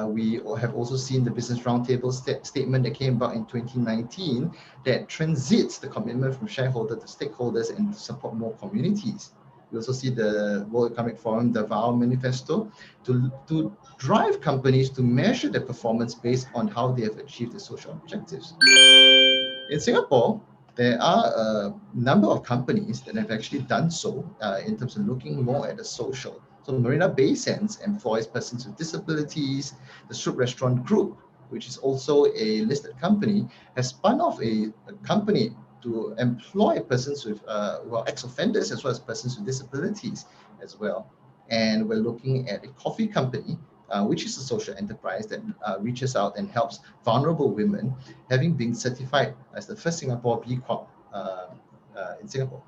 We have also seen the Business Roundtable statement that came about in 2019 that transits the commitment from shareholders to stakeholders and to support more communities. We also see the World Economic Forum Davao Manifesto to drive companies to measure their performance based on how they have achieved their social objectives. In Singapore, there are a number of companies that have actually done so in terms of looking more at the social. So Marina Bay Sands employs persons with disabilities. The Soup Restaurant Group, which is also a listed company, has spun off a company to employ persons with who are ex-offenders as well as persons with disabilities as well. And we're looking at a coffee company, which is a social enterprise that reaches out and helps vulnerable women, having been certified as the first Singapore B Corp in Singapore.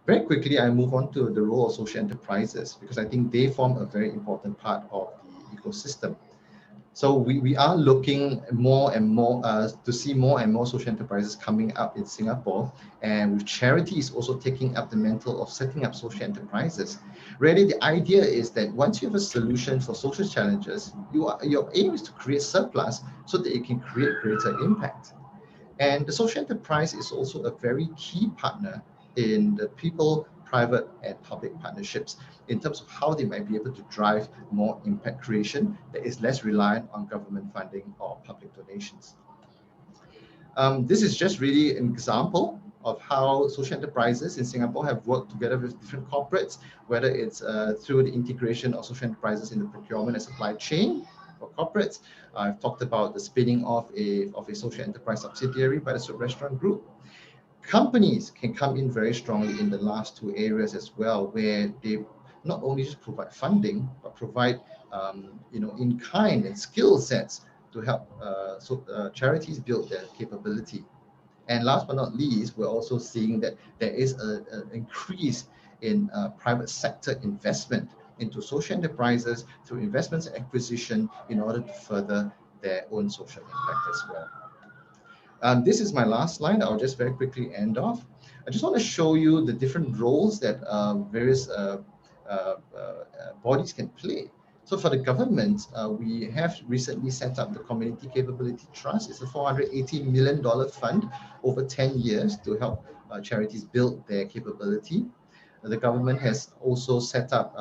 Very quickly, I move on to the role of social enterprises because I think they form a very important part of the ecosystem. So we are looking more and more to see more and more social enterprises coming up in Singapore, and with charities also taking up the mantle of setting up social enterprises. Really, the idea is that once you have a solution for social challenges, your aim is to create surplus so that it can create greater impact. And the social enterprise is also a very key partner in the people, private and public partnerships in terms of how they might be able to drive more impact creation that is less reliant on government funding or public donations. This is just really an example of how social enterprises in Singapore have worked together with different corporates, whether it's through the integration of social enterprises in the procurement and supply chain for corporates. I've talked about the spinning off of a social enterprise subsidiary by the Soup Restaurant Group. Companies can come in very strongly in the last two areas as well, where they not only just provide funding, but provide in-kind and skill sets to help charities build their capability. And last but not least, we're also seeing that there is an increase in private sector investment into social enterprises through investments and acquisition in order to further their own social impact as well. This is my last slide. I'll just very quickly end off. I just want to show you the different roles that various bodies can play. So for the government, we have recently set up the Community Capability Trust. It's a $480 million fund over 10 years to help charities build their capability. The government has also set up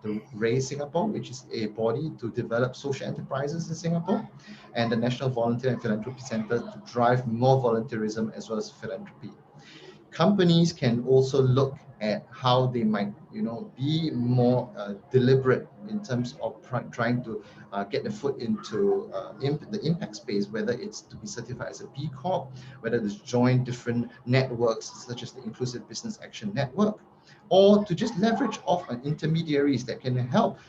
the RAISE Singapore, which is a body to develop social enterprises in Singapore, and the National Volunteer and Philanthropy Center to drive more volunteerism as well as philanthropy. Companies can also look at how they might, be more deliberate in terms of trying to get the foot into the impact space, whether it's to be certified as a B Corp, whether it's join different networks such as the Inclusive Business Action Network, or to just leverage off on intermediaries that can help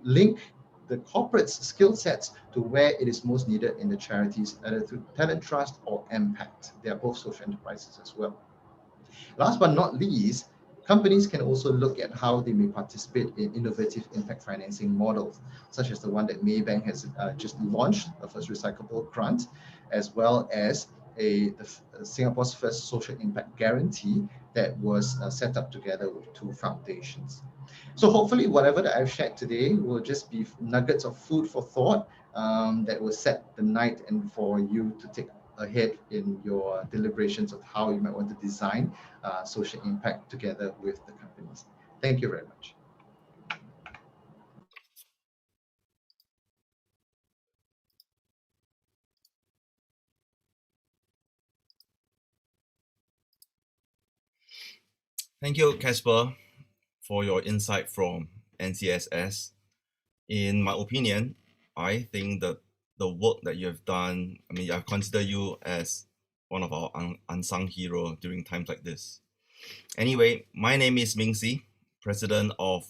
link the corporate's skill sets to where it is most needed in the charities, either through Talent Trust or Impact. They are both social enterprises as well. Last but not least, companies can also look at how they may participate in innovative impact financing models, such as the one that Maybank has just launched, the first recyclable grant, as well as Singapore's first social impact guarantee that was set up together with two foundations. So hopefully whatever that I've shared today will just be nuggets of food for thought that will set the night and for you to take ahead in your deliberations of how you might want to design social impact together with the companies. Thank you very much. Thank you, Casper, for your insight from NCSS. In my opinion, I think that the work that you have done, I consider you as one of our unsung heroes during times like this. Anyway, my name is Ming Si, President of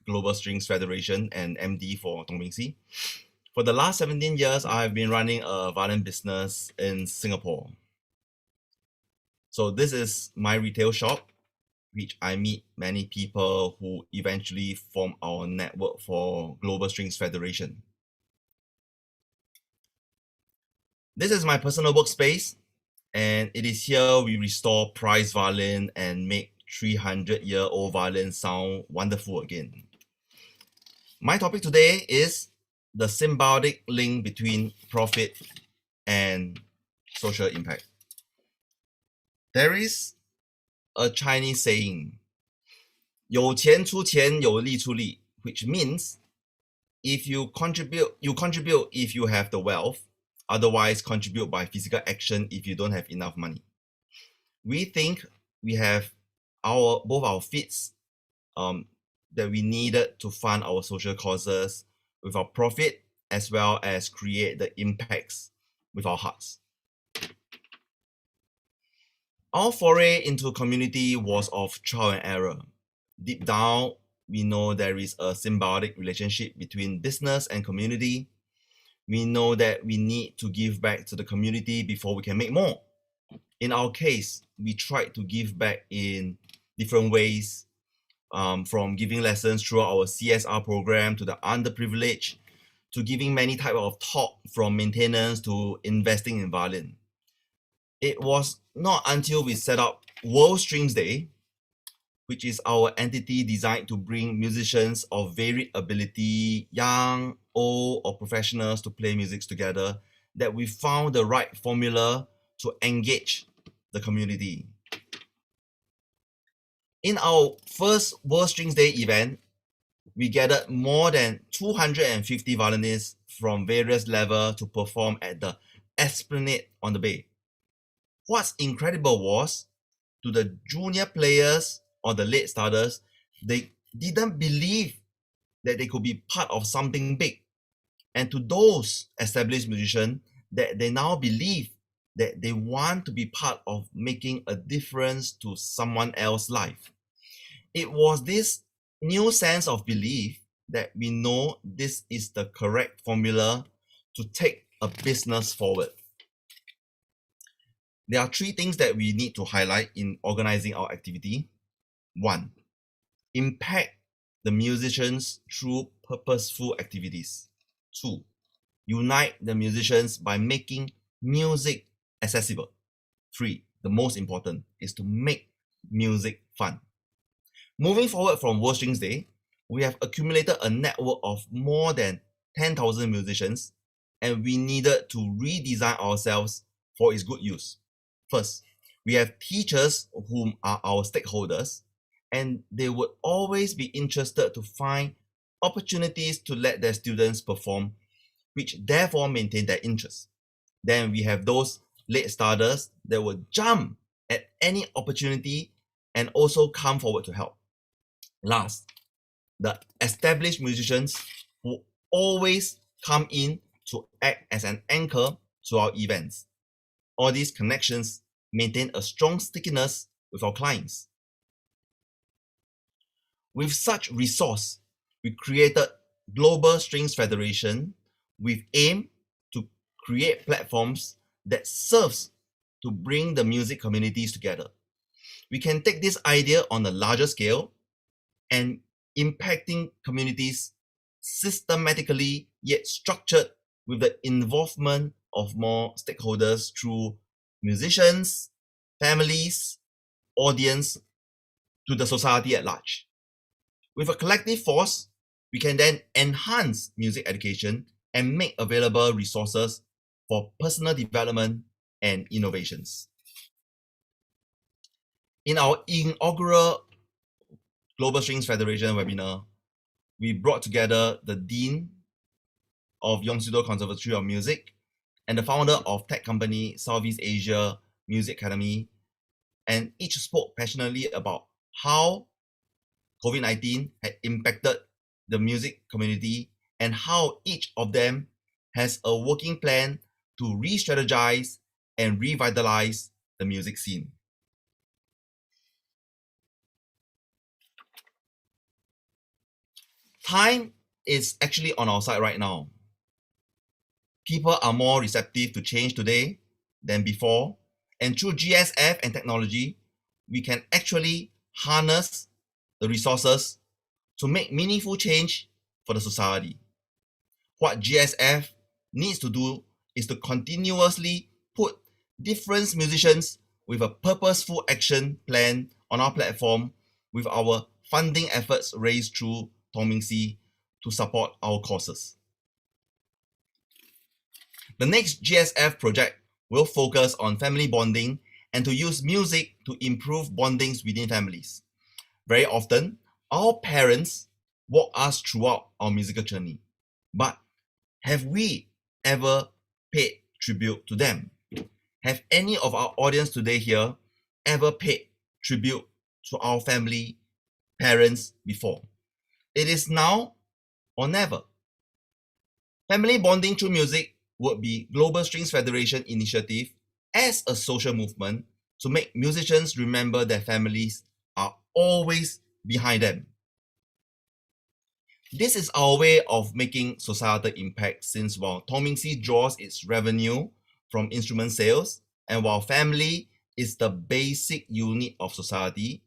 Global Strings Federation and MD for Tong Ming Si. For the last 17 years, I've been running a violin business in Singapore. So this is my retail shop, which I meet many people who eventually form our network for Global Strings Federation. This is my personal workspace, and it is here we restore prized violin and make 300-year-old violin sound wonderful again. My topic today is the symbiotic link between profit and social impact. There is a Chinese saying, 有钱出钱，有力出力, which means if you contribute if you have the wealth, otherwise contribute by physical action if you don't have enough money. We think we have both our feet that we needed to fund our social causes with our profit, as well as create the impacts with our hearts. Our foray into community was of trial and error. Deep down, we know there is a symbiotic relationship between business and community. We know that we need to give back to the community before we can make more. In our case, we tried to give back in different ways, from giving lessons through our CSR program to the underprivileged, to giving many types of talk, from maintenance to investing in violin. It was not until we set up World Strings Day, which is our entity designed to bring musicians of varied ability, young, old, or professionals to play music together, that we found the right formula to engage the community. In our first World Strings Day event, we gathered more than 250 violinists from various levels to perform at the Esplanade on the Bay. What's incredible was, to the junior players or the late starters, they didn't believe that they could be part of something big. And to those established musicians, that they now believe that they want to be part of making a difference to someone else's life. It was this new sense of belief that we know this is the correct formula to take a business forward. There are three things that we need to highlight in organizing our activity. 1. Impact the musicians through purposeful activities. 2. Unite the musicians by making music accessible. 3. The most important is to make music fun. Moving forward from World Strings Day, we have accumulated a network of more than 10,000 musicians, and we needed to redesign ourselves for its good use. First, we have teachers whom are our stakeholders, and they would always be interested to find opportunities to let their students perform, which therefore maintain their interest. Then we have those late starters that will jump at any opportunity and also come forward to help. Last, the established musicians who always come in to act as an anchor to our events. All these connections maintain a strong stickiness with our clients. With such resource, we created Global Strings Federation with aim to create platforms that serves to bring the music communities together. We can take this idea on a larger scale and impacting communities systematically yet structured with the involvement of more stakeholders through musicians, families, audience, to the society at large. With a collective force, we can then enhance music education and make available resources for personal development and innovations. In our inaugural Global Strings Federation webinar, we brought together the Dean of Yongsu-Do Conservatory of Music and the founder of tech company Southeast Asia Music Academy, and each spoke passionately about how COVID-19 had impacted the music community and how each of them has a working plan to re-strategize and revitalize the music scene. Time is actually on our side right now. People are more receptive to change today than before, and through GSF and technology, we can actually harness the resources to make meaningful change for the society. What GSF needs to do is to continuously put different musicians with a purposeful action plan on our platform with our funding efforts raised through Tong Ming Si to support our causes. The next GSF project will focus on family bonding and to use music to improve bondings within families. Very often, our parents walk us throughout our musical journey, but have we ever paid tribute to them? Have any of our audience today here ever paid tribute to our family, parents before? It is now or never. Family bonding through music would be Global Strings Federation initiative as a social movement to make musicians remember their families are always behind them. This is our way of making societal impact, since while Tong Ming Si draws its revenue from instrument sales, and while family is the basic unit of society,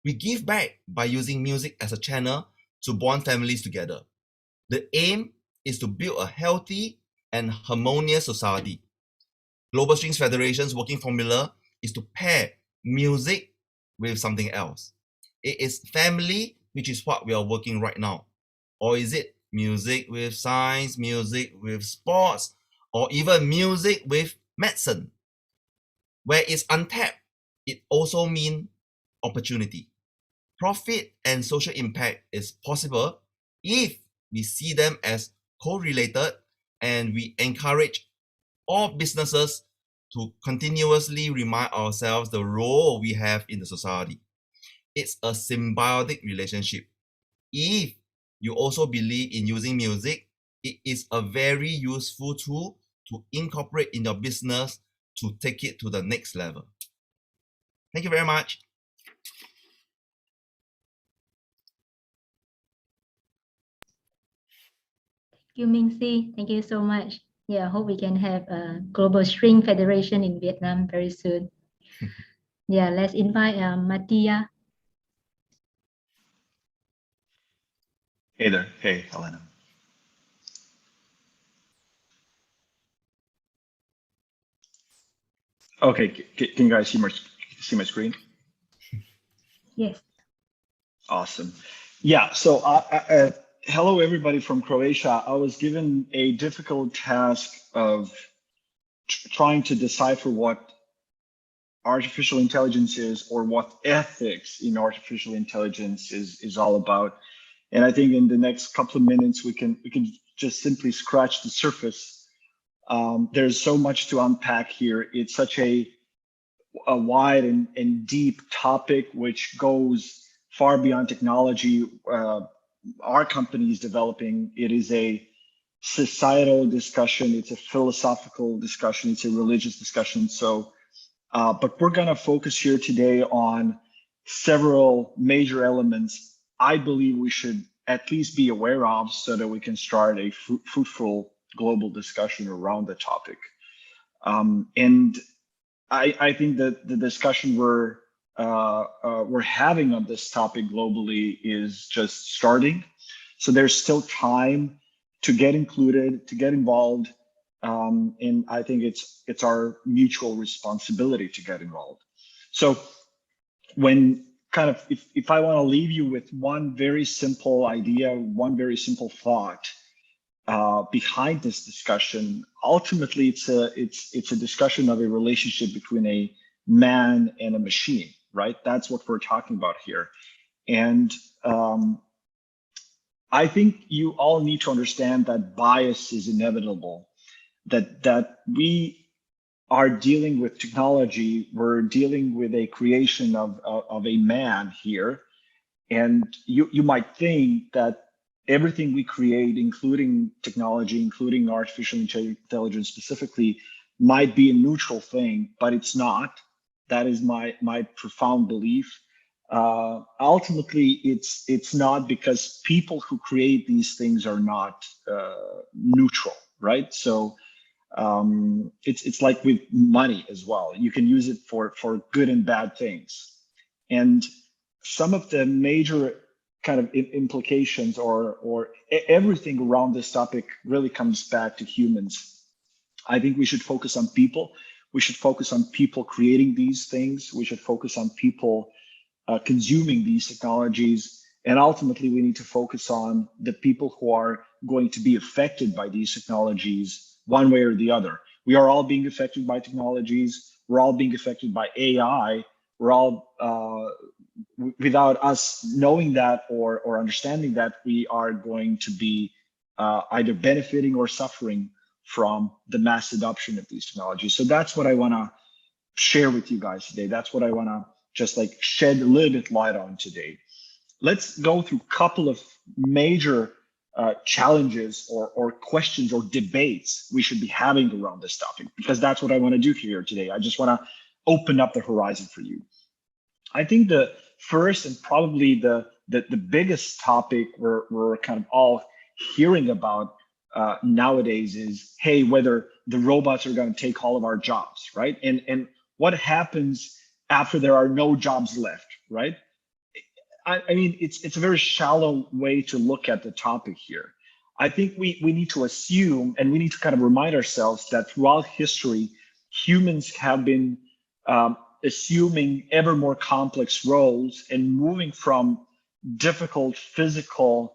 we give back by using music as a channel to bond families together. The aim is to build a healthy and harmonious society. Global Strings Federation's working formula is to pair music with something else. It is family, which is what we are working right now. Or is it music with science, music with sports, or even music with medicine? Where it's untapped, it also means opportunity. Profit and social impact is possible if we see them as correlated and we encourage all businesses to continuously remind ourselves the role we have in the society. It's a symbiotic relationship. If you also believe in using music, it is a very useful tool to incorporate in your business to take it to the next level. Thank you very much. Thank you, Ming Si. Thank you so much. Yeah, I hope we can have a global string federation in Vietnam very soon. Yeah, let's invite Mattia. Hey there. Hey, Helena. Okay, can you guys see my screen? Yes. Awesome. Yeah, so hello everybody from Croatia. I was given a difficult task of trying to decipher what artificial intelligence is, or what ethics in artificial intelligence is all about. And I think in the next couple of minutes we can just simply scratch the surface. There's so much to unpack here. It's such a wide and deep topic which goes far beyond technology. Our company is developing. It is a societal discussion. It's a philosophical discussion. It's a religious discussion. So, but we're going to focus here today on several major elements I believe we should at least be aware of, so that we can start a fruitful global discussion around the topic. And I think that the discussion we're having on this topic globally is just starting. So there's still time to get included, to get involved, and I think it's our mutual responsibility to get involved. So when kind of if I want to leave you with one very simple idea, one very simple thought behind this discussion, ultimately it's a discussion of a relationship between a man and a machine, right? That's what we're talking about here. And I think you all need to understand that bias is inevitable, that we are dealing with technology. We're dealing with a creation of a man here. And you might think that everything we create, including technology, including artificial intelligence specifically, might be a neutral thing, but it's not. That is my profound belief. Ultimately, it's not, because people who create these things are not neutral, right? So it's like with money as well. You can use it for good and bad things. And some of the major kind of implications or everything around this topic really comes back to humans. I think we should focus on people. We should focus on people creating these things. We should focus on people consuming these technologies. And ultimately, we need to focus on the people who are going to be affected by these technologies one way or the other. We are all being affected by technologies. We're all being affected by AI. We're all, without us knowing that or understanding that, we are going to be either benefiting or suffering from the mass adoption of these technologies. So that's what I want to share with you guys today. That's what I want to just like shed a little bit light on today. Let's go through a couple of major challenges or questions or debates we should be having around this topic, because that's what I want to do here today. I just want to open up the horizon for you. I think the first and probably the biggest topic we're kind of all hearing about nowadays is, hey, whether the robots are going to take all of our jobs, right? And what happens after there are no jobs left, right? I mean, it's a very shallow way to look at the topic here. I think we need to assume, and we need to kind of remind ourselves that throughout history, humans have been assuming ever more complex roles and moving from difficult physical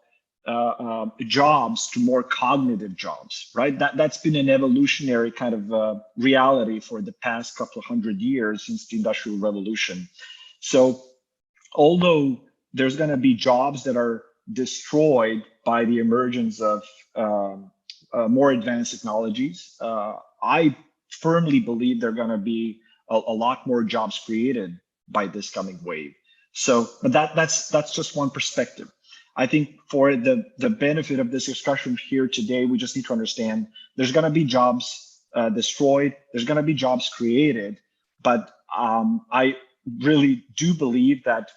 jobs to more cognitive jobs, right? That's been an evolutionary kind of reality for the past couple of hundred years since the Industrial Revolution. So although there's going to be jobs that are destroyed by the emergence of more advanced technologies, I firmly believe there are going to be a lot more jobs created by this coming wave. So, but that's just one perspective. I think for the benefit of this discussion here today, we just need to understand there's going to be jobs destroyed, there's going to be jobs created, but I really do believe that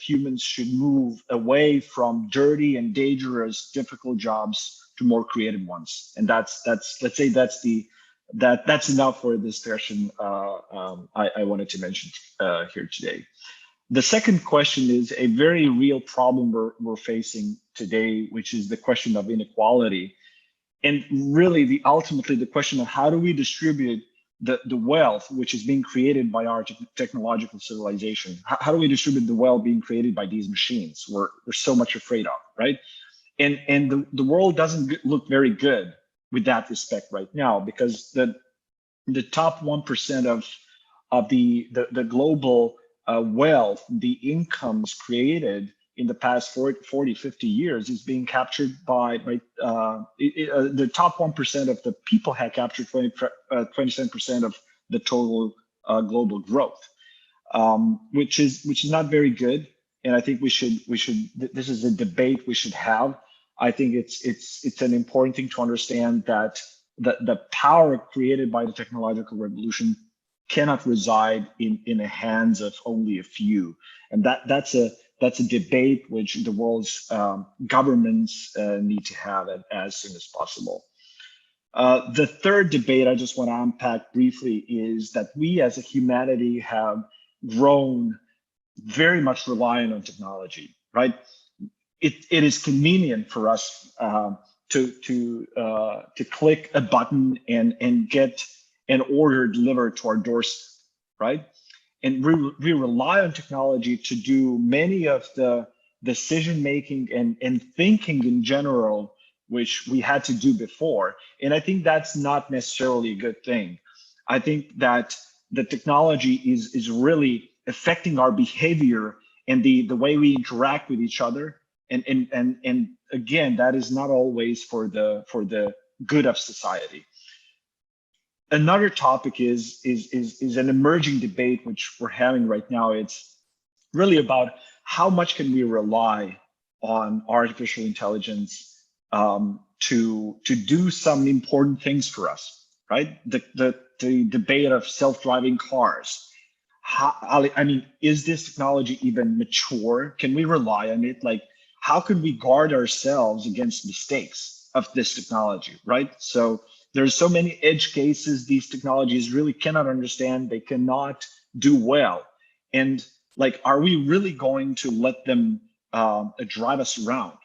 humans should move away from dirty and dangerous, difficult jobs more creative ones. And that's let's say that's enough for this discussion I wanted to mention here today. The second question is a very real problem we're facing today, which is the question of inequality. And really ultimately the question of how do we distribute the wealth which is being created by our technological civilization? How do we distribute the wealth being created by these machines we're so much afraid of, right? And the world doesn't look very good with that respect right now, because the top 1% of the global wealth, the incomes created in the past 40, 50 years is being captured by the top 1% of the people have captured 27% of the total global growth, which is not very good. And I think we should this is a debate we should have. I think it's an important thing to understand that the power created by the technological revolution cannot reside in the hands of only a few, and that's a debate which the world's governments need to have as soon as possible. The third debate I just want to unpack briefly is that we as a humanity have grown very much reliant on technology, right? It is convenient for us to click a button and get an order delivered to our doorstep, right? And we rely on technology to do many of the decision making and thinking in general, which we had to do before. And I think that's not necessarily a good thing. I think that the technology is really affecting our behavior and the way we interact with each other. And again, that is not always for the good of society. Another topic is an emerging debate which we're having right now. It's really about how much can we rely on artificial intelligence to do some important things for us, right? The debate of self-driving cars. I mean, is this technology even mature? Can we rely on it? Like, how can we guard ourselves against mistakes of this technology, right? So there's so many edge cases these technologies really cannot understand, they cannot do well. And like, are we really going to let them drive us around?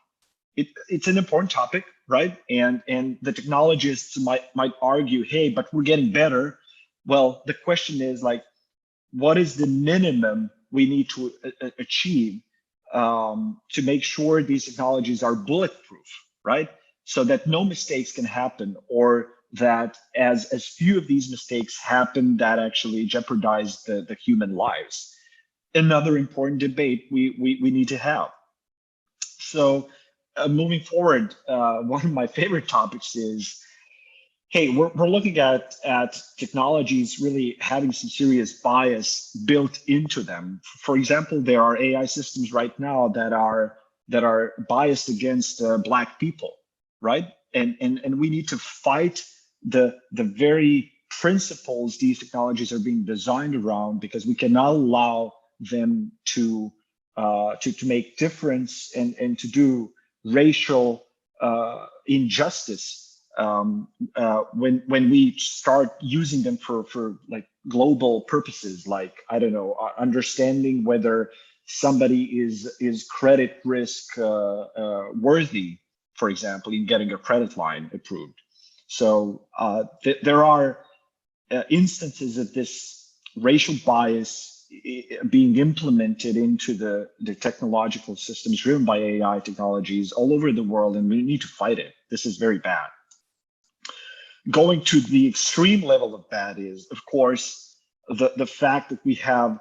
It's an important topic, right? And the technologists might argue, hey, but we're getting better. Well, the question is like, what is the minimum we need to achieve to make sure these technologies are bulletproof, right? So that no mistakes can happen, or that as few of these mistakes happen that actually jeopardize the human lives. Another important debate we need to have. So moving forward, one of my favorite topics is, hey, we're looking at technologies really having some serious bias built into them. For example, there are AI systems right now that are biased against Black people, right? And we need to fight the very principles these technologies are being designed around, because we cannot allow them to make difference and to do racial injustice when we start using them for like global purposes, like, I don't know, understanding whether somebody is credit risk worthy, for example, in getting a credit line approved. So there are instances of this racial bias being implemented into the technological systems driven by AI technologies all over the world, and we need to fight it. This is very bad. Going to the extreme level of bad is, of course, the fact that we have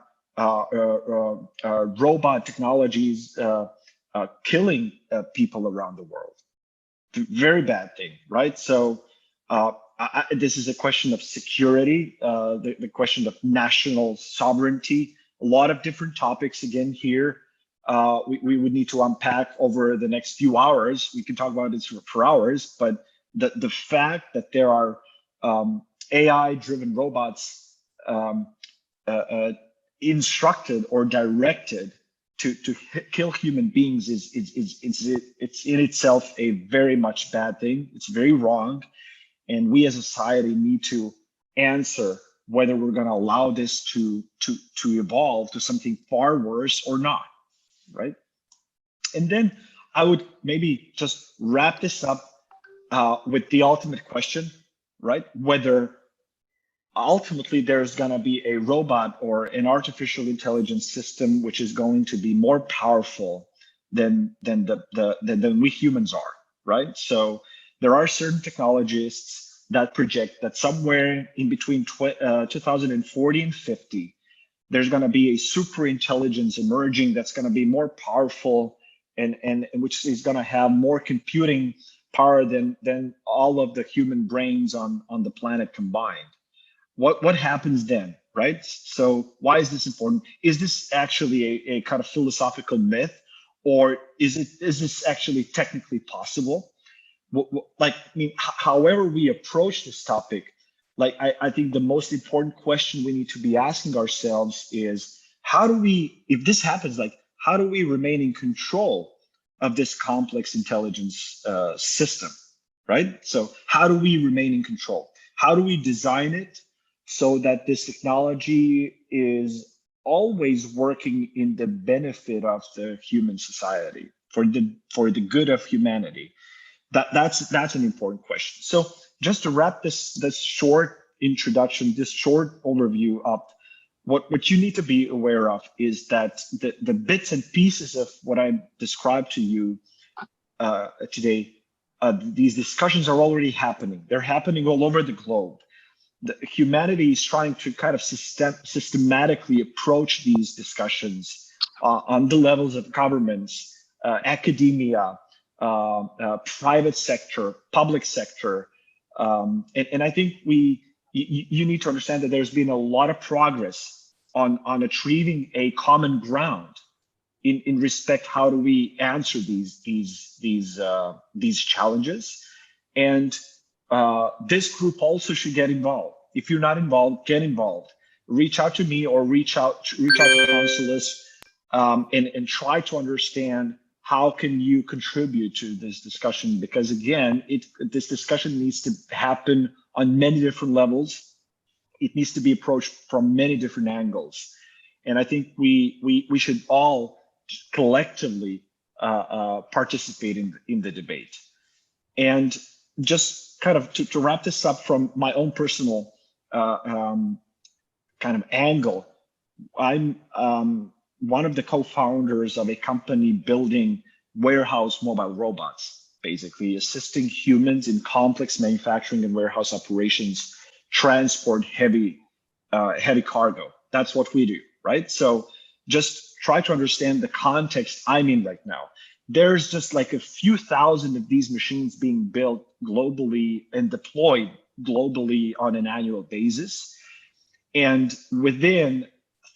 robot technologies killing people around the world. Very bad thing, right? So this is a question of security, the question of national sovereignty, a lot of different topics again here. We would need to unpack over the next few hours. We can talk about this for hours, but the fact that there are AI-driven robots instructed or directed kill human beings is it's in itself a very much bad thing. It's very wrong, and we as a society need to answer whether we're going to allow this to evolve to something far worse or not, right? And then I would maybe just wrap this up with the ultimate question, right? Whether ultimately there's going to be a robot or an artificial intelligence system which is going to be more powerful than we humans are, right? So there are certain technologists that project that somewhere in between 2040 and 50, there's going to be a super intelligence emerging that's going to be more powerful and which is going to have more computing power than all of the human brains on the planet combined. What happens then, right? So why is this important? Is this actually a kind of philosophical myth, or is this actually technically possible? Like, I mean, however we approach this topic, like I think the most important question we need to be asking ourselves is, how do we, if this happens, like, how do we remain in control of this complex intelligence system, right? So how do we remain in control? How do we design it so that this technology is always working in the benefit of the human society, for the good of humanity? That's an important question. So just to wrap this short introduction, this short overview up, what you need to be aware of is that the bits and pieces of what I described to you today, these discussions are already happening. They're happening all over the globe. Humanity is trying to kind of systematically approach these discussions on the levels of governments, academia, private sector, public sector. And I think you need to understand that there's been a lot of progress on achieving a common ground in respect how do we answer these challenges. And this group also should get involved. If you're not involved, get involved. Reach out to me or reach out to Consulus and try to understand how can you contribute to this discussion, because again, this discussion needs to happen on many different levels. It needs to be approached from many different angles. And I think we should all collectively participate in the debate. And just kind of to wrap this up from my own personal kind of angle, I'm one of the co-founders of a company building warehouse mobile robots, basically assisting humans in complex manufacturing and warehouse operations, transport heavy cargo. That's what we do, right? So just try to understand the context I'm in right now. There's just like a few thousand of these machines being built globally and deployed globally on an annual basis. And within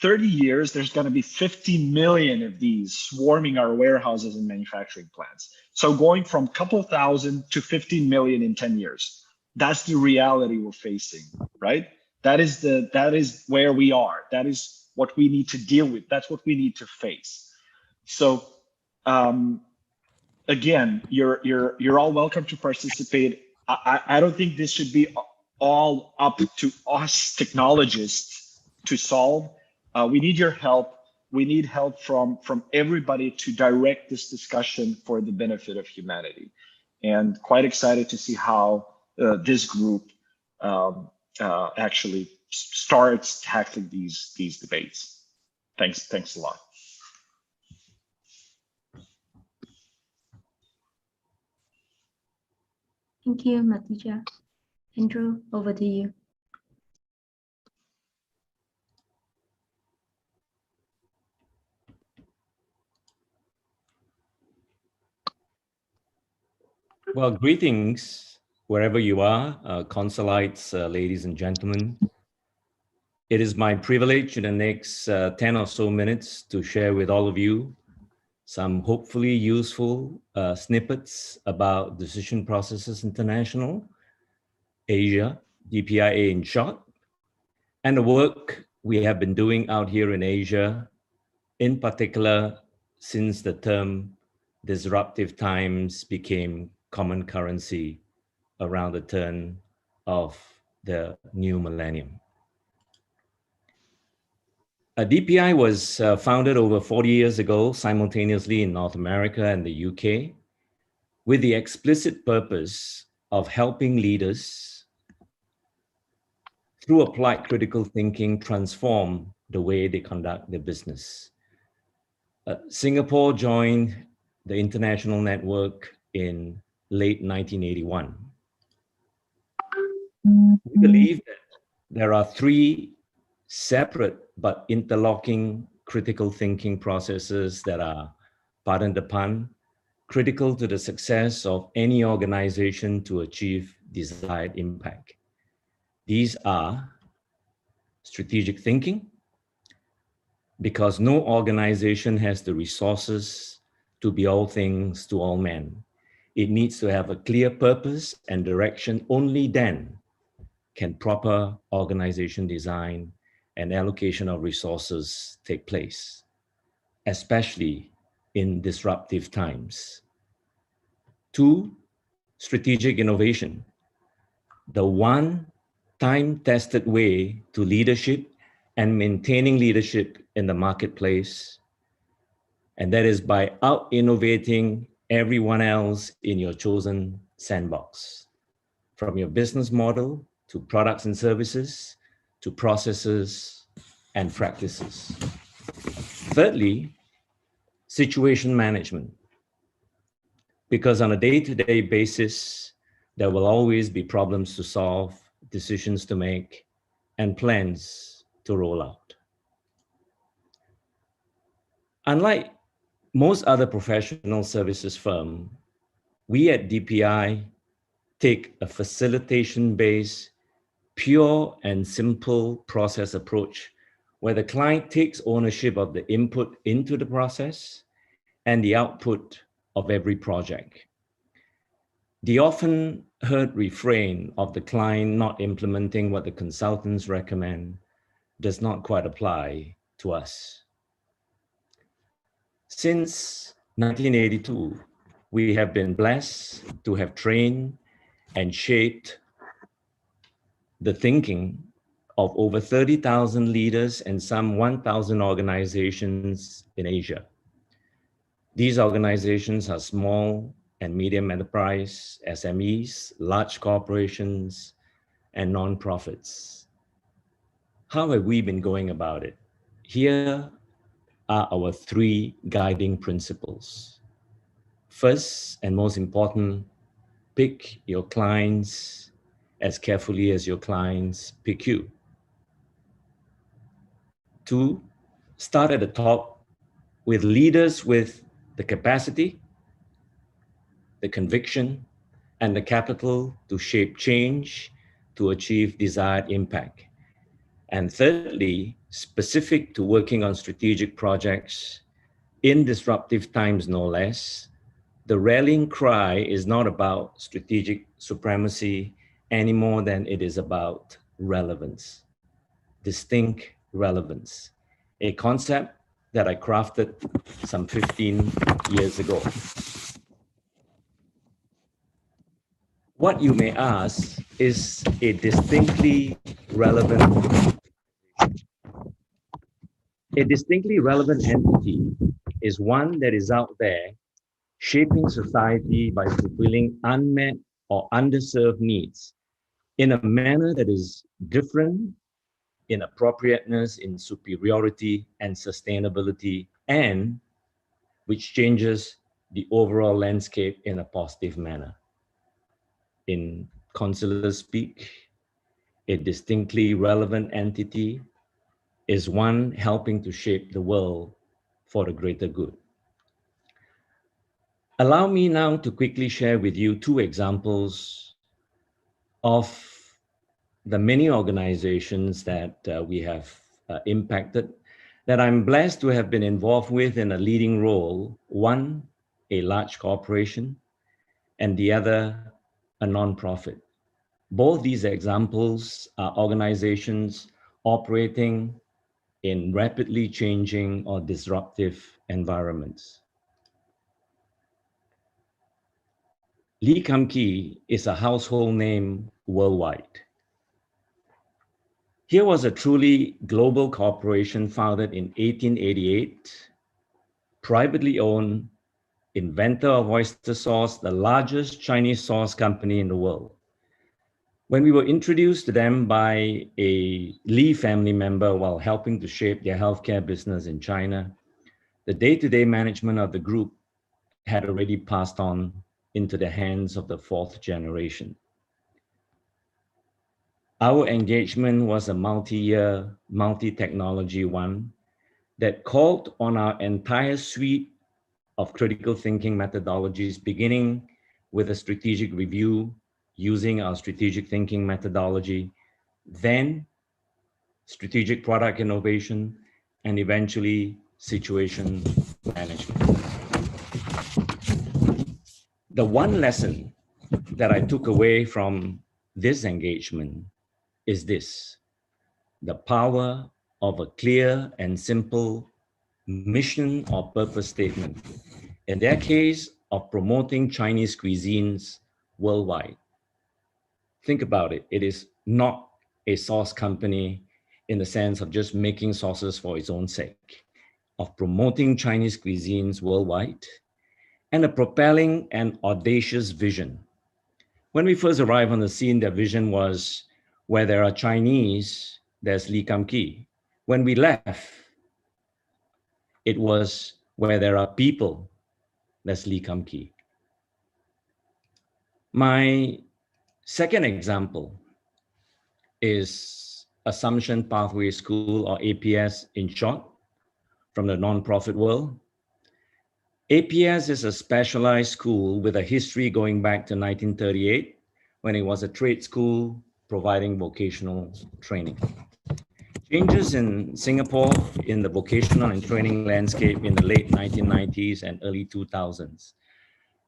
30 years, there's going to be 50 million of these swarming our warehouses and manufacturing plants. So going from a couple thousand to 15 million in 10 years, that's the reality we're facing, right? That is where we are. That is what we need to deal with. That's what we need to face. So again, you're all welcome to participate. I don't think this should be all up to us technologists to solve. We need your help. We need help from everybody to direct this discussion for the benefit of humanity. And quite excited to see how this group actually starts tackling these debates. Thanks a lot. Thank you, Matija. Andrew, over to you. Well, greetings wherever you are, Consulites, ladies and gentlemen. It is my privilege in the next 10 or so minutes to share with all of you some hopefully useful snippets about Decision Processes International, Asia, DPIA in short, and the work we have been doing out here in Asia, in particular since the term disruptive times became common currency around the turn of the new millennium. DPI was founded over 40 years ago, simultaneously in North America and the UK, with the explicit purpose of helping leaders through applied critical thinking transform the way they conduct their business. Singapore joined the international network in late 1981. We believe that there are three separate but interlocking critical thinking processes that are, pardon the pun, critical to the success of any organization to achieve desired impact. These are strategic thinking, because no organization has the resources to be all things to all men. It needs to have a clear purpose and direction. Only then can proper organization design and allocation of resources take place, especially in disruptive times. 2, strategic innovation. The one time-tested way to leadership and maintaining leadership in the marketplace, and that is by out-innovating everyone else in your chosen sandbox, from your business model to products and services, to processes and practices. Thirdly, situation management, because on a day-to-day basis, there will always be problems to solve, decisions to make, and plans to roll out. Unlike most other professional services firms, we at DPI take a facilitation-based, pure and simple process approach where the client takes ownership of the input into the process and the output of every project. The often heard refrain of the client not implementing what the consultants recommend does not quite apply to us. Since 1982, we have been blessed to have trained and shaped the thinking of over 30,000 leaders and some 1,000 organizations in Asia. These organizations are small and medium enterprise, SMEs, large corporations, and nonprofits. How have we been going about it? Here are our 3 guiding principles. First and most important, pick your clients as carefully as your clients pick you. 2, start at the top with leaders with the capacity, the conviction, and the capital to shape change to achieve desired impact. And thirdly, specific to working on strategic projects in disruptive times, no less, the rallying cry is not about strategic supremacy any more than it is about relevance, distinct relevance, a concept that I crafted some 15 years ago. What you may ask is a distinctly relevant entity is one that is out there shaping society by fulfilling unmet or underserved needs in a manner that is different in appropriateness, in superiority and sustainability, and which changes the overall landscape in a positive manner. In Consulus speak, a distinctly relevant entity is one helping to shape the world for the greater good. Allow me now to quickly share with you 2 examples of the many organizations that we have impacted, that I'm blessed to have been involved with in a leading role, one, a large corporation, and the other, a nonprofit. Both these examples are organizations operating in rapidly changing or disruptive environments. Lee Kum-kee is a household name worldwide. Here was a truly global corporation founded in 1888, privately owned, inventor of oyster sauce, the largest Chinese sauce company in the world. When we were introduced to them by a Lee family member while helping to shape their healthcare business in China, the day-to-day management of the group had already passed on into the hands of the fourth generation. Our engagement was a multi-year, multi-technology one that called on our entire suite of critical thinking methodologies, beginning with a strategic review using our strategic thinking methodology, then strategic product innovation, and eventually situation management. The one lesson that I took away from this engagement is this: the power of a clear and simple mission or purpose statement. In their case, of promoting Chinese cuisines worldwide. Think about it. It is not a sauce company in the sense of just making sauces for its own sake, of promoting Chinese cuisines worldwide, and a propelling and audacious vision. When we first arrived on the scene, their vision was, where there are Chinese, there's Lee Kum-kee. When we left, it was, where there are people, there's Lee Kum-kee. My second example is Assumption Pathway School, or APS in short, from the nonprofit world. APS is a specialized school with a history going back to 1938, when it was a trade school providing vocational training. Changes in Singapore in the vocational and training landscape in the late 1990s and early 2000s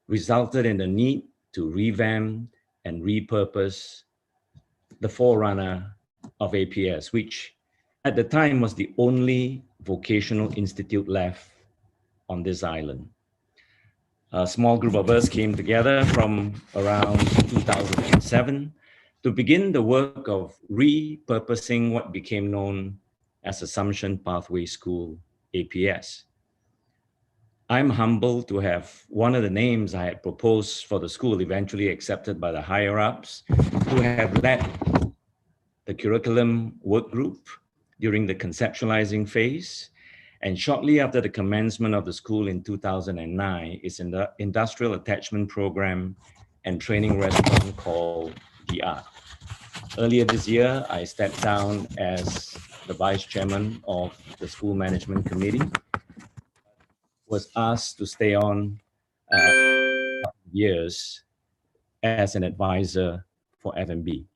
resulted in the need to revamp and repurpose the forerunner of APS, which at the time was the only vocational institute left on this island. A small group of us came together from around 2007 to begin the work of repurposing what became known as Assumption Pathway School, APS. I'm humbled to have one of the names I had proposed for the school eventually accepted by the higher-ups, who have led the curriculum work group during the conceptualizing phase. And shortly after the commencement of the school in 2009, it's in the industrial attachment program and training restaurant called The Art. Earlier this year, I stepped down as the vice chairman of the school management committee, was asked to stay on years as an advisor for F&B.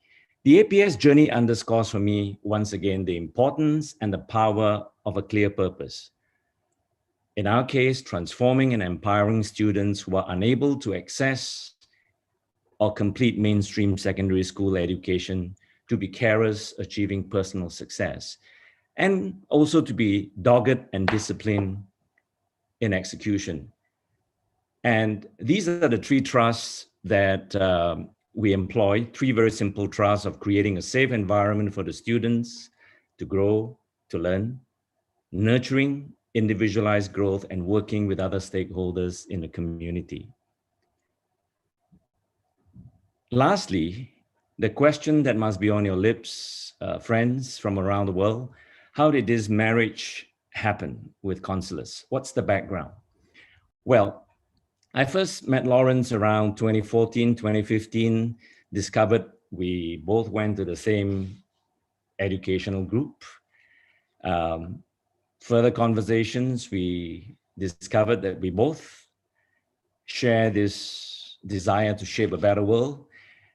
The APS journey underscores for me, once again, the importance and the power of a clear purpose. In our case, transforming and empowering students who are unable to access or complete mainstream secondary school education to be carers achieving personal success, and also to be dogged and disciplined in execution. And these are the three trusts that we employ, three very simple trusts of creating a safe environment for the students to grow, to learn, nurturing individualized growth, and working with other stakeholders in the community. Lastly, the question that must be on your lips, friends from around the world: how did this marriage happen with Consulus? What's the background? Well, I first met Lawrence around 2014, 2015, discovered we both went to the same educational group. Further conversations, we discovered that we both share this desire to shape a better world.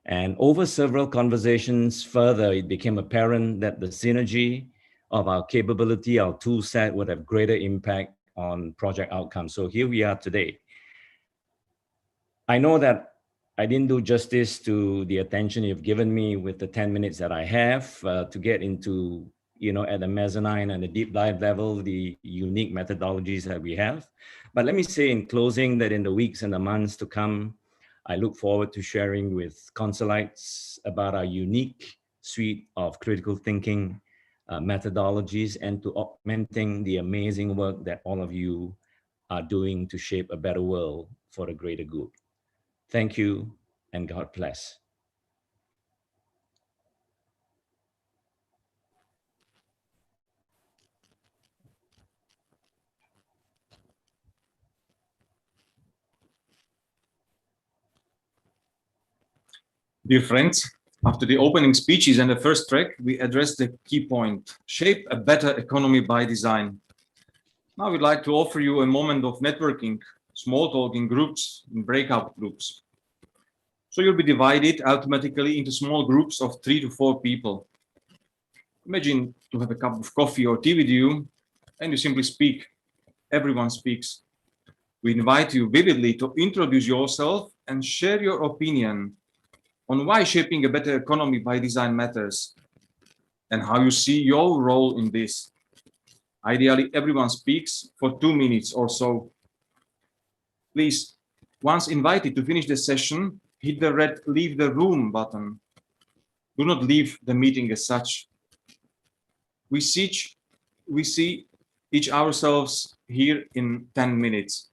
And over several conversations further, it became apparent that the synergy of our capability, our tool set, would have greater impact on project outcomes. So here we are today. I know that I didn't do justice to the attention you've given me with the 10 minutes that I have to get into at the mezzanine and the deep dive level, the unique methodologies that we have. But let me say in closing that in the weeks and the months to come, I look forward to sharing with Consulites about our unique suite of critical thinking methodologies and to augmenting the amazing work that all of you are doing to shape a better world for the greater good. Thank you and God bless. Dear friends, after the opening speeches and the first track, we addressed the key point: shape a better economy by design. Now we'd like to offer you a moment of networking, small talk in groups, in breakout groups. So you'll be divided automatically into small groups of 3 to 4 people. Imagine to have a cup of coffee or tea with you, and you simply speak. Everyone speaks. We invite you vividly to introduce yourself and share your opinion on why shaping a better economy by design matters and how you see your role in this. Ideally, everyone speaks for 2 minutes or so. Please, once invited to finish the session, hit the red "Leave the room" button. Do not leave the meeting as such. We see each ourselves here in 10 minutes.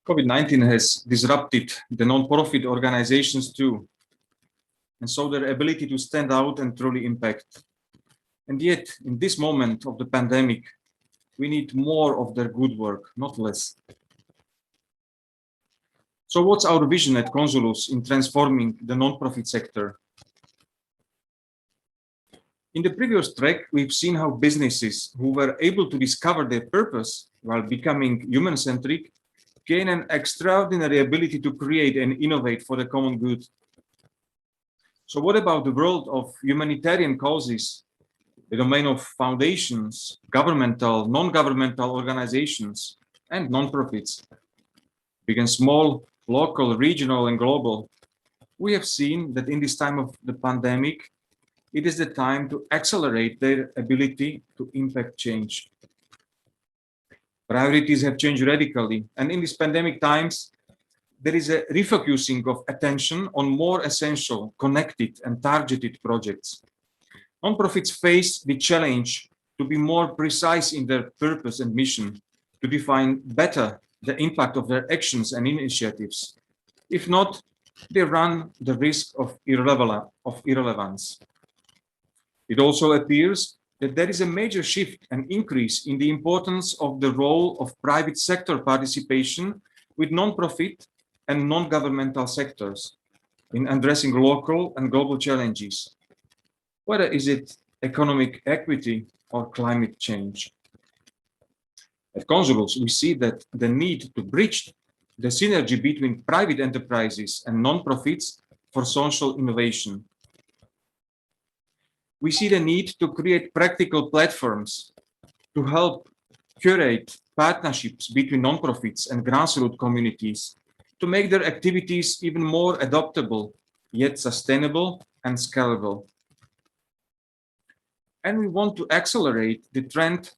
COVID-19 has disrupted the non-profit organizations too, and so their ability to stand out and truly impact. And yet, in this moment of the pandemic, we need more of their good work, not less. So what's our vision at Consulus in transforming the non-profit sector? In the previous track, we've seen how businesses who were able to discover their purpose while becoming human-centric gain an extraordinary ability to create and innovate for the common good. So what about the world of humanitarian causes, the domain of foundations, governmental, non-governmental organizations, and non-profits, big and small, local, regional, and global? We have seen that in this time of the pandemic, it is the time to accelerate their ability to impact change. Priorities have changed radically, and in these pandemic times, there is a refocusing of attention on more essential, connected, and targeted projects. Nonprofits face the challenge to be more precise in their purpose and mission, to define better the impact of their actions and initiatives. If not, they run the risk of irrelevance. It also appears that there is a major shift and increase in the importance of the role of private sector participation with non-profit and non-governmental sectors in addressing local and global challenges, whether is it economic equity or climate change. At Consulus, we see that the need to bridge the synergy between private enterprises and non-profits for social innovation. We see the need to create practical platforms to help curate partnerships between non-profits and grassroots communities to make their activities even more adaptable, yet sustainable and scalable. And we want to accelerate the trend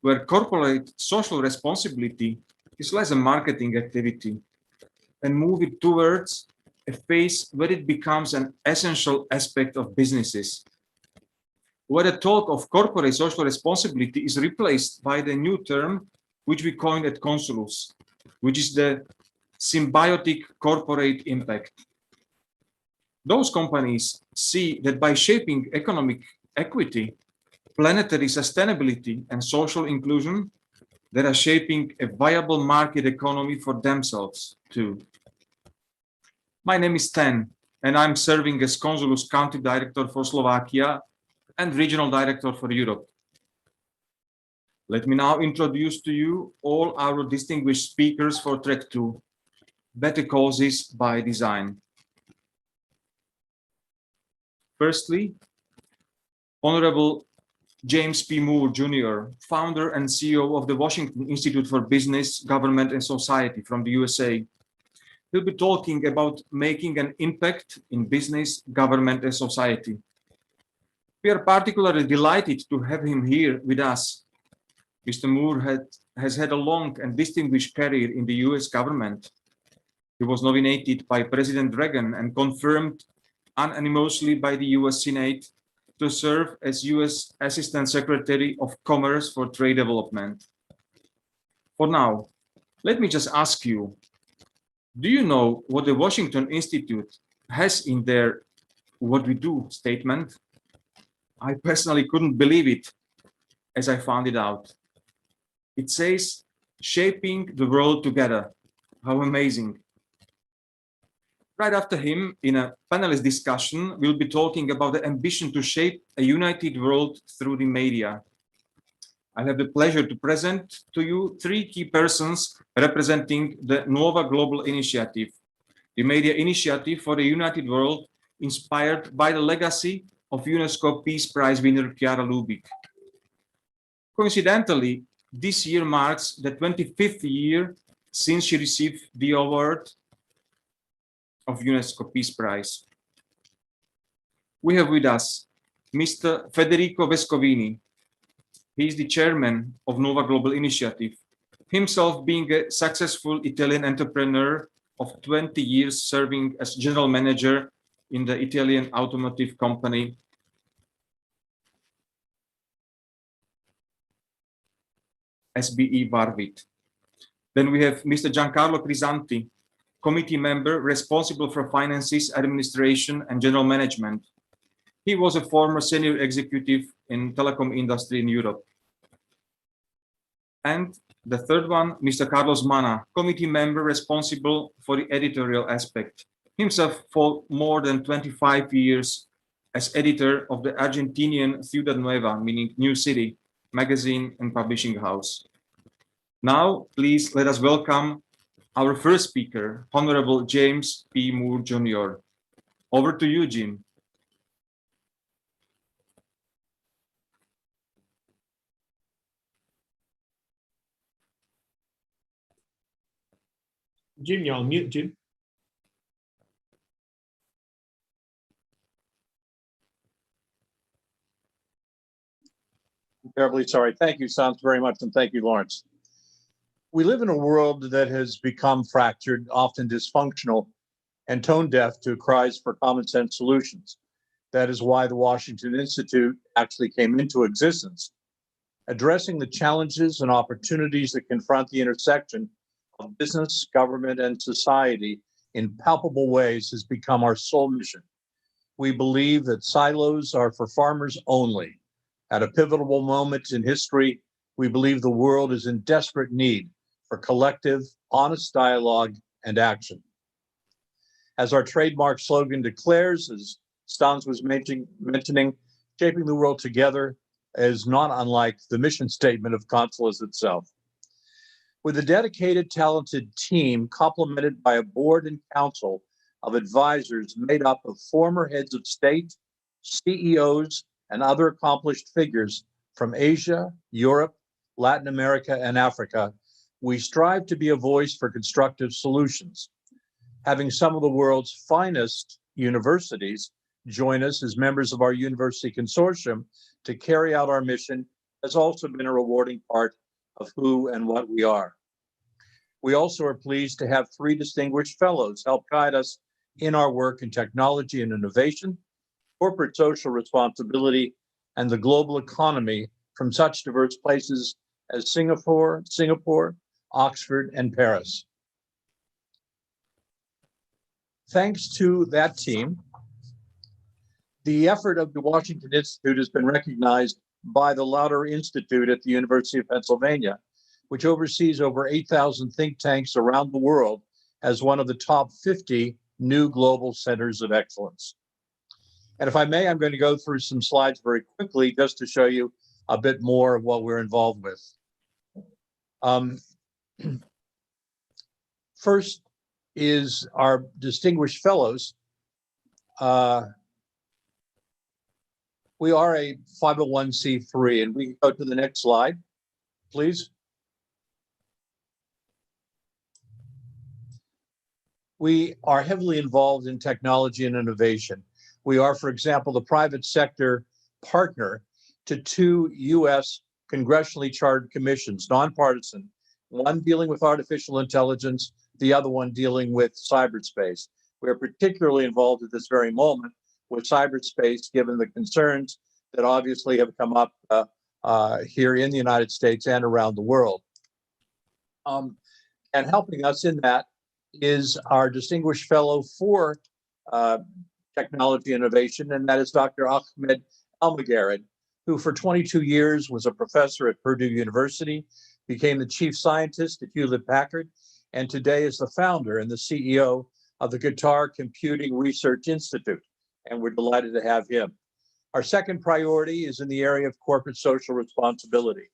where corporate social responsibility is less a marketing activity and move it towards a phase where it becomes an essential aspect of businesses, where the talk of corporate social responsibility is replaced by the new term which we coined at Consulus, which is the symbiotic corporate impact. Those companies see that by shaping economic equity, planetary sustainability, and social inclusion, they are shaping a viable market economy for themselves too. My name is Ten, and I'm serving as Consulus Country Director for Slovakia and Regional Director for Europe. Let me now introduce to you all our distinguished speakers for Track 2, Better Causes by Design. Firstly, Honorable James P. Moore, Jr., founder and CEO of the Washington Institute for Business, Government, and Society from the USA. He'll be talking about making an impact in business, government, and society. We are particularly delighted to have him here with us. Mr. Moore has had a long and distinguished career in the US government. He was nominated by President Reagan and confirmed unanimously by the US Senate to serve as US Assistant Secretary of Commerce for Trade Development. For now, let me just ask you, do you know what the Washington Institute has in their "What We Do" statement? I personally couldn't believe it as I found it out. It says, shaping the world together. How amazing. Right after him, in a panelist discussion, we'll be talking about the ambition to shape a united world through the media. I have the pleasure to present to you three key persons representing the Nova Global Initiative, the media initiative for a united world inspired by the legacy of UNESCO Peace Prize winner Chiara Lubich. Coincidentally, this year marks the 25th year since she received the award of UNESCO Peace Prize. We have with us Mr. Federico Vescovini. He is the chairman of Nova Global Initiative, himself being a successful Italian entrepreneur of 20 years serving as general manager in the Italian automotive company SBE Varvit. Then we have Mr. Giancarlo Crisanti, committee member responsible for finances, administration, and general management. He was a former senior executive in telecom industry in Europe. And the third one, Mr. Carlos Mana, committee member responsible for the editorial aspect, himself for more than 25 years as editor of the Argentinian Ciudad Nueva, meaning New City, magazine and publishing house. Now, please let us welcome our first speaker, Honorable James P. Moore Jr. Over to you, Jim. Jim, you're on mute, Jim. I'm terribly sorry. Thank you, Sans, very much, and thank you, Lawrence. We live in a world that has become fractured, often dysfunctional, and tone deaf to cries for common sense solutions. That is why the Washington Institute actually came into existence. Addressing the challenges and opportunities that confront the intersection of business, government, and society in palpable ways has become our sole mission. We believe that silos are for farmers only. At a pivotal moment in history, we believe the world is in desperate need for collective, honest dialogue and action. As our trademark slogan declares, as Stans was mentioning, shaping the world together is not unlike the mission statement of Consulus itself. With a dedicated, talented team complemented by a board and council of advisors made up of former heads of state, CEOs, and other accomplished figures from Asia, Europe, Latin America, and Africa, we strive to be a voice for constructive solutions. Having some of the world's finest universities join us as members of our university consortium to carry out our mission has also been a rewarding part of who and what we are. We also are pleased to have 3 distinguished fellows help guide us in our work in technology and innovation, corporate social responsibility, and the global economy from such diverse places as Singapore, Oxford, and Paris. Thanks to that team, the effort of the Washington Institute has been recognized by the Lauder Institute at the University of Pennsylvania, which oversees over 8,000 think tanks around the world as one of the top 50 new global centers of excellence. And if I may, I'm going to go through some slides very quickly just to show you a bit more of what we're involved with. First is our distinguished fellows. We are a 501c3, and we can go to the next slide, please. We are heavily involved in technology and innovation. We are, for example, the private sector partner to 2 US congressionally chartered commissions, nonpartisan, one dealing with artificial intelligence, the other one dealing with cyberspace. We are particularly involved at this very moment with cyberspace, given the concerns that obviously have come up here in the United States and around the world. And helping us in that is our distinguished fellow for technology innovation, and that is Dr. Ahmed Almogarad, who for 22 years was a professor at Purdue University, became the chief scientist at Hewlett-Packard, and today is the founder and the CEO of the Qatar Computing Research Institute, and we're delighted to have him. Our second priority is in the area of corporate social responsibility.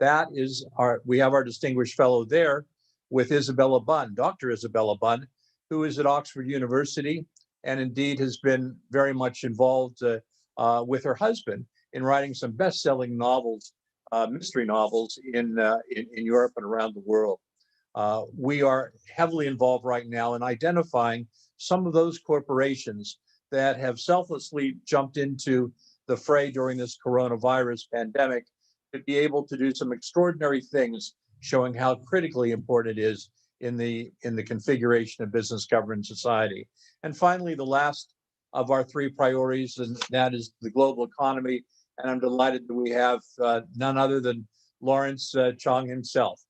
That is we have our distinguished fellow there with Isabella Bunn, Dr. Isabella Bunn, who is at Oxford University and indeed has been very much involved with her husband in writing some best-selling novels, mystery novels in Europe and around the world. We are heavily involved right now in identifying some of those corporations that have selflessly jumped into the fray during this coronavirus pandemic to be able to do some extraordinary things, showing how critically important it is in the configuration of business, government, society. And finally, the last of our 3 priorities, and that is the global economy. And I'm delighted that we have none other than Lawrence Chong himself,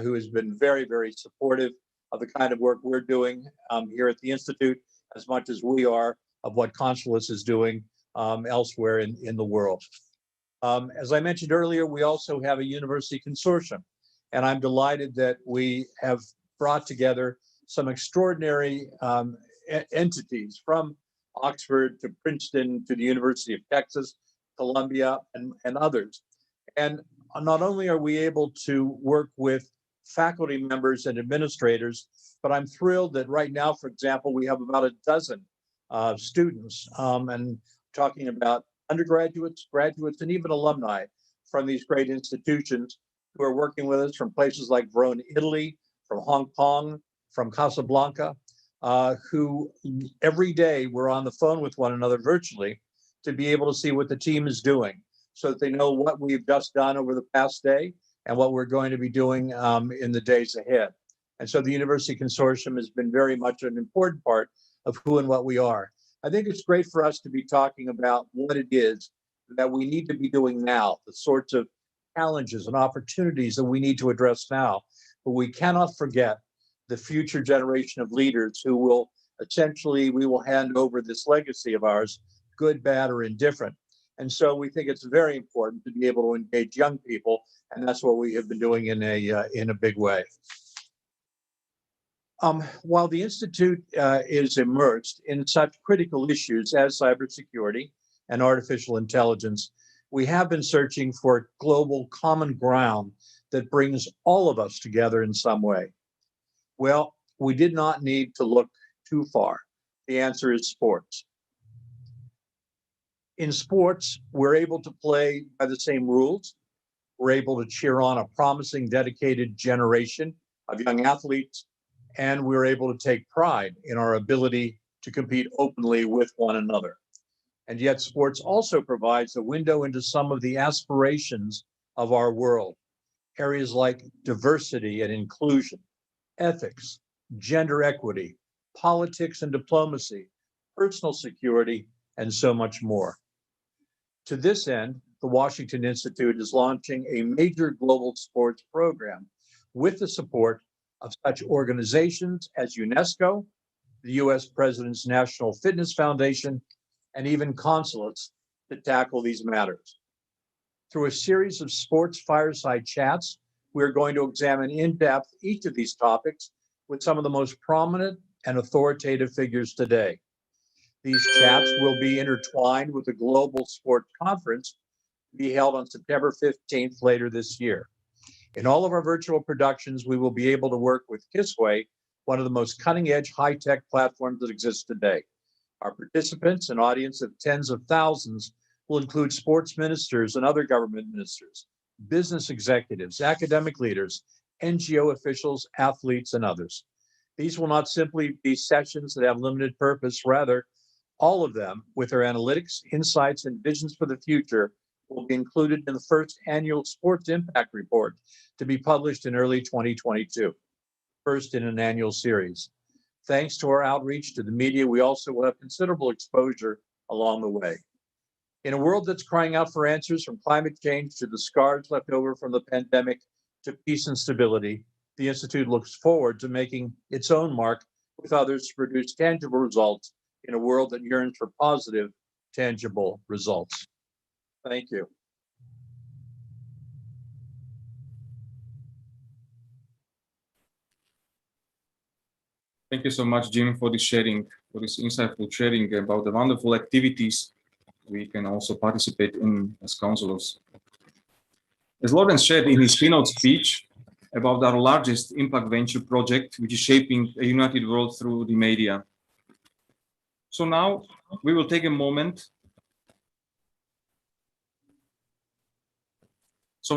who has been very, very supportive of the kind of work we're doing here at the Institute, as much as we are of what Consulus is doing elsewhere in the world. As I mentioned earlier, we also have a university consortium, and I'm delighted that we have brought together some extraordinary entities from Oxford to Princeton to the University of Texas, Columbia, and others. And not only are we able to work with faculty members and administrators, but I'm thrilled that right now, for example, we have about a dozen students and talking about undergraduates, graduates, and even alumni from these great institutions who are working with us from places like Verona, Italy, from Hong Kong, from Casablanca, who every day we're on the phone with one another virtually to be able to see what the team is doing so that they know what we've just done over the past day and what we're going to be doing in the days ahead. And so the University Consortium has been very much an important part of who and what we are. I think it's great for us to be talking about what it is that we need to be doing now, the sorts of challenges and opportunities that we need to address now. But we cannot forget the future generation of leaders who will essentially, we will hand over this legacy of ours, good, bad, or indifferent. And so we think it's very important to be able to engage young people, and that's what we have been doing in a big way. While the Institute is immersed in such critical issues as cybersecurity and artificial intelligence, we have been searching for global common ground that brings all of us together in some way. Well, we did not need to look too far. The answer is sports. In sports, we're able to play by the same rules. We're able to cheer on a promising, dedicated generation of young athletes, and we're able to take pride in our ability to compete openly with one another. And yet sports also provides a window into some of the aspirations of our world, areas like diversity and inclusion, ethics, gender equity, politics and diplomacy, personal security, and so much more. To this end, the Washington Institute is launching a major global sports program with the support of such organizations as UNESCO, the US President's National Fitness Foundation, and even Consulus to tackle these matters. Through a series of sports fireside chats, we're going to examine in depth each of these topics with some of the most prominent and authoritative figures today. These chats will be intertwined with the Global Sports Conference to be held on September 15th later this year. In all of our virtual productions, we will be able to work with Kisway, one of the most cutting-edge high-tech platforms that exists today. Our participants, an audience of tens of thousands, will include sports ministers and other government ministers, business executives, academic leaders, NGO officials, athletes, and others. These will not simply be sessions that have limited purpose, rather, all of them, with their analytics, insights, and visions for the future, will be included in the first annual Sports Impact Report to be published in early 2022, first in an annual series. Thanks to our outreach to the media, we also will have considerable exposure along the way. In a world that's crying out for answers, from climate change to the scars left over from the pandemic to peace and stability, the Institute looks forward to making its own mark with others to produce tangible results in a world that yearns for positive, tangible results. Thank you. Thank you so much, Jim, for this sharing, for this insightful sharing about the wonderful activities we can also participate in as counselors. As Lawrence shared in his keynote speech about our largest impact venture project, which is shaping a united world through the media. So now we will take a moment. To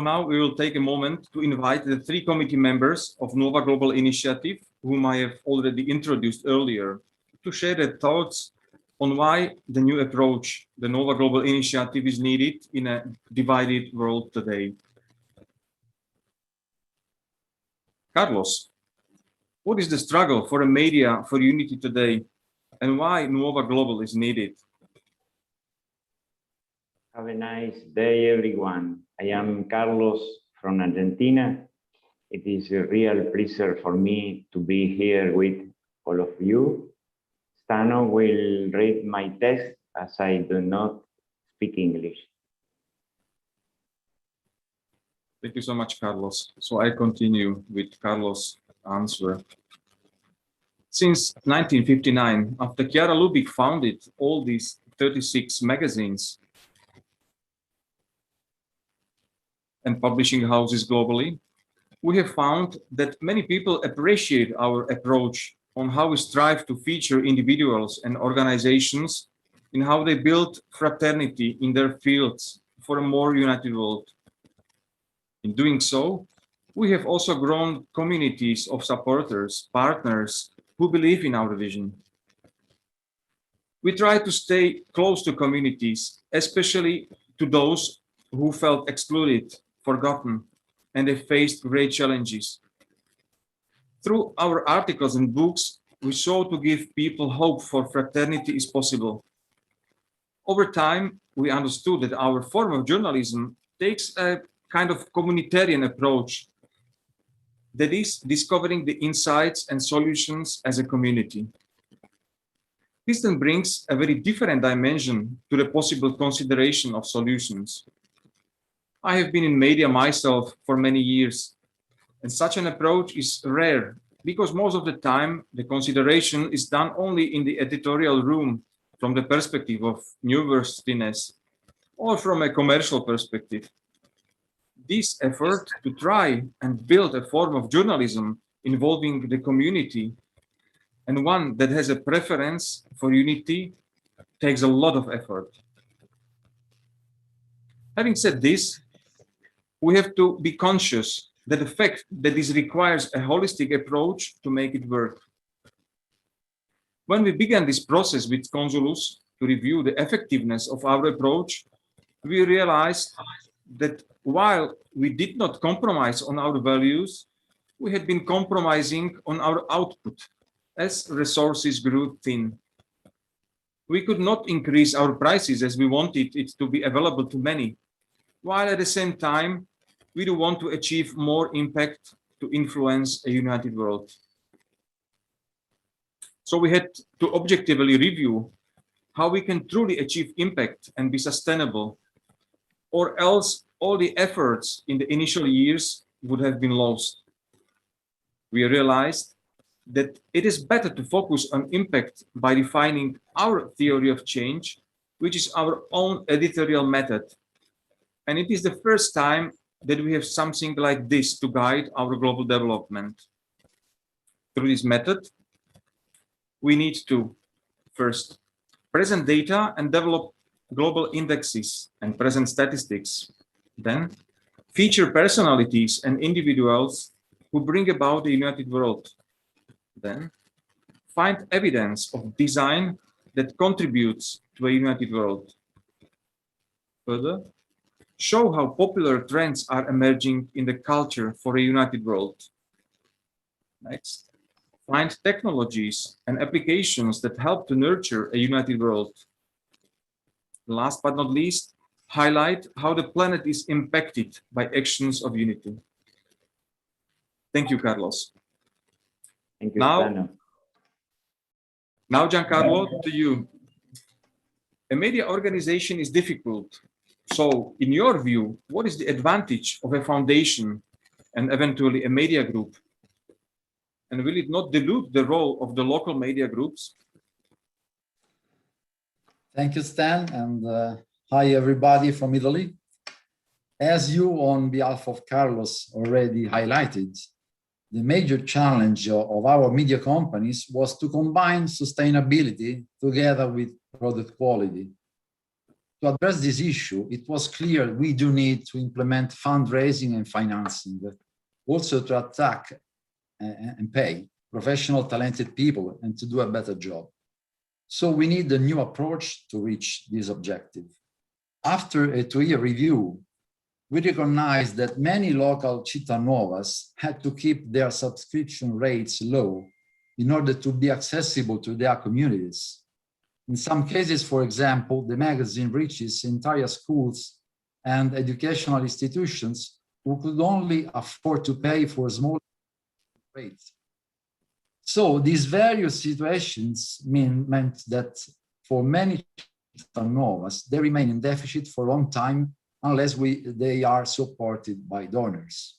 invite the 3 committee members of Nova Global Initiative, whom I have already introduced earlier, to share their thoughts on why the new approach, the Nova Global Initiative, is needed in a divided world today. Carlos, what is the struggle for a media for unity today, and why Nova Global is needed? Have a nice day, everyone. I am Carlos from Argentina. It is a real pleasure for me to be here with all of you. Stano will read my text as I do not speak English. Thank you so much, Carlos. So I continue with Carlos' answer. Since 1959, after Chiara Lubich founded all these 36 magazines and publishing houses globally, we have found that many people appreciate our approach on how we strive to feature individuals and organizations in how they build fraternity in their fields for a more united world. In doing so, we have also grown communities of supporters, partners who believe in our vision. We try to stay close to communities, especially to those who felt excluded, forgotten, and they faced great challenges. Through our articles and books, we sought to give people hope for fraternity is possible. Over time, we understood that our form of journalism takes a kind of communitarian approach, that is, discovering the insights and solutions as a community. This then brings a very different dimension to the possible consideration of solutions. I have been in media myself for many years, and such an approach is rare because most of the time the consideration is done only in the editorial room from the perspective of newsworthiness or from a commercial perspective. This effort to try and build a form of journalism involving the community and one that has a preference for unity takes a lot of effort. Having said this, we have to be conscious that the fact that this requires a holistic approach to make it work. When we began this process with Consulus to review the effectiveness of our approach, we realized that while we did not compromise on our values, we had been compromising on our output as resources grew thin. We could not increase our prices as we wanted it to be available to many, while at the same time, we do want to achieve more impact to influence a united world. So we had to objectively review how we can truly achieve impact and be sustainable, or else all the efforts in the initial years would have been lost. We realized that it is better to focus on impact by defining our theory of change, which is our own editorial method. And it is the first time that we have something like this to guide our global development. Through this method, we need to first present data and develop global indexes and present statistics. Then feature personalities and individuals who bring about the united world. Then find evidence of design that contributes to a united world. Further, show how popular trends are emerging in the culture for a united world. Next, find technologies and applications that help to nurture a united world. Last but not least, highlight how the planet is impacted by actions of unity. Thank you, Carlos. Thank you, Now, Giancarlo, to you. A media organization is difficult. So, in your view, what is the advantage of a foundation and eventually a media group? And will it not dilute the role of the local media groups? Thank you, Stan, and hi, everybody from Italy. As you, on behalf of Carlos, already highlighted, the major challenge of our media companies was to combine sustainability together with product quality. To address this issue, it was clear we do need to implement fundraising and financing, also to attract and pay professional, talented people and to do a better job. So we need a new approach to reach this objective. After a 2-year review, we recognized that many local Città Nuovas had to keep their subscription rates low in order to be accessible to their communities. In some cases, for example, the magazine reaches entire schools and educational institutions who could only afford to pay for small rates. So these various situations meant that for many novas, they remain in deficit for a long time unless they are supported by donors.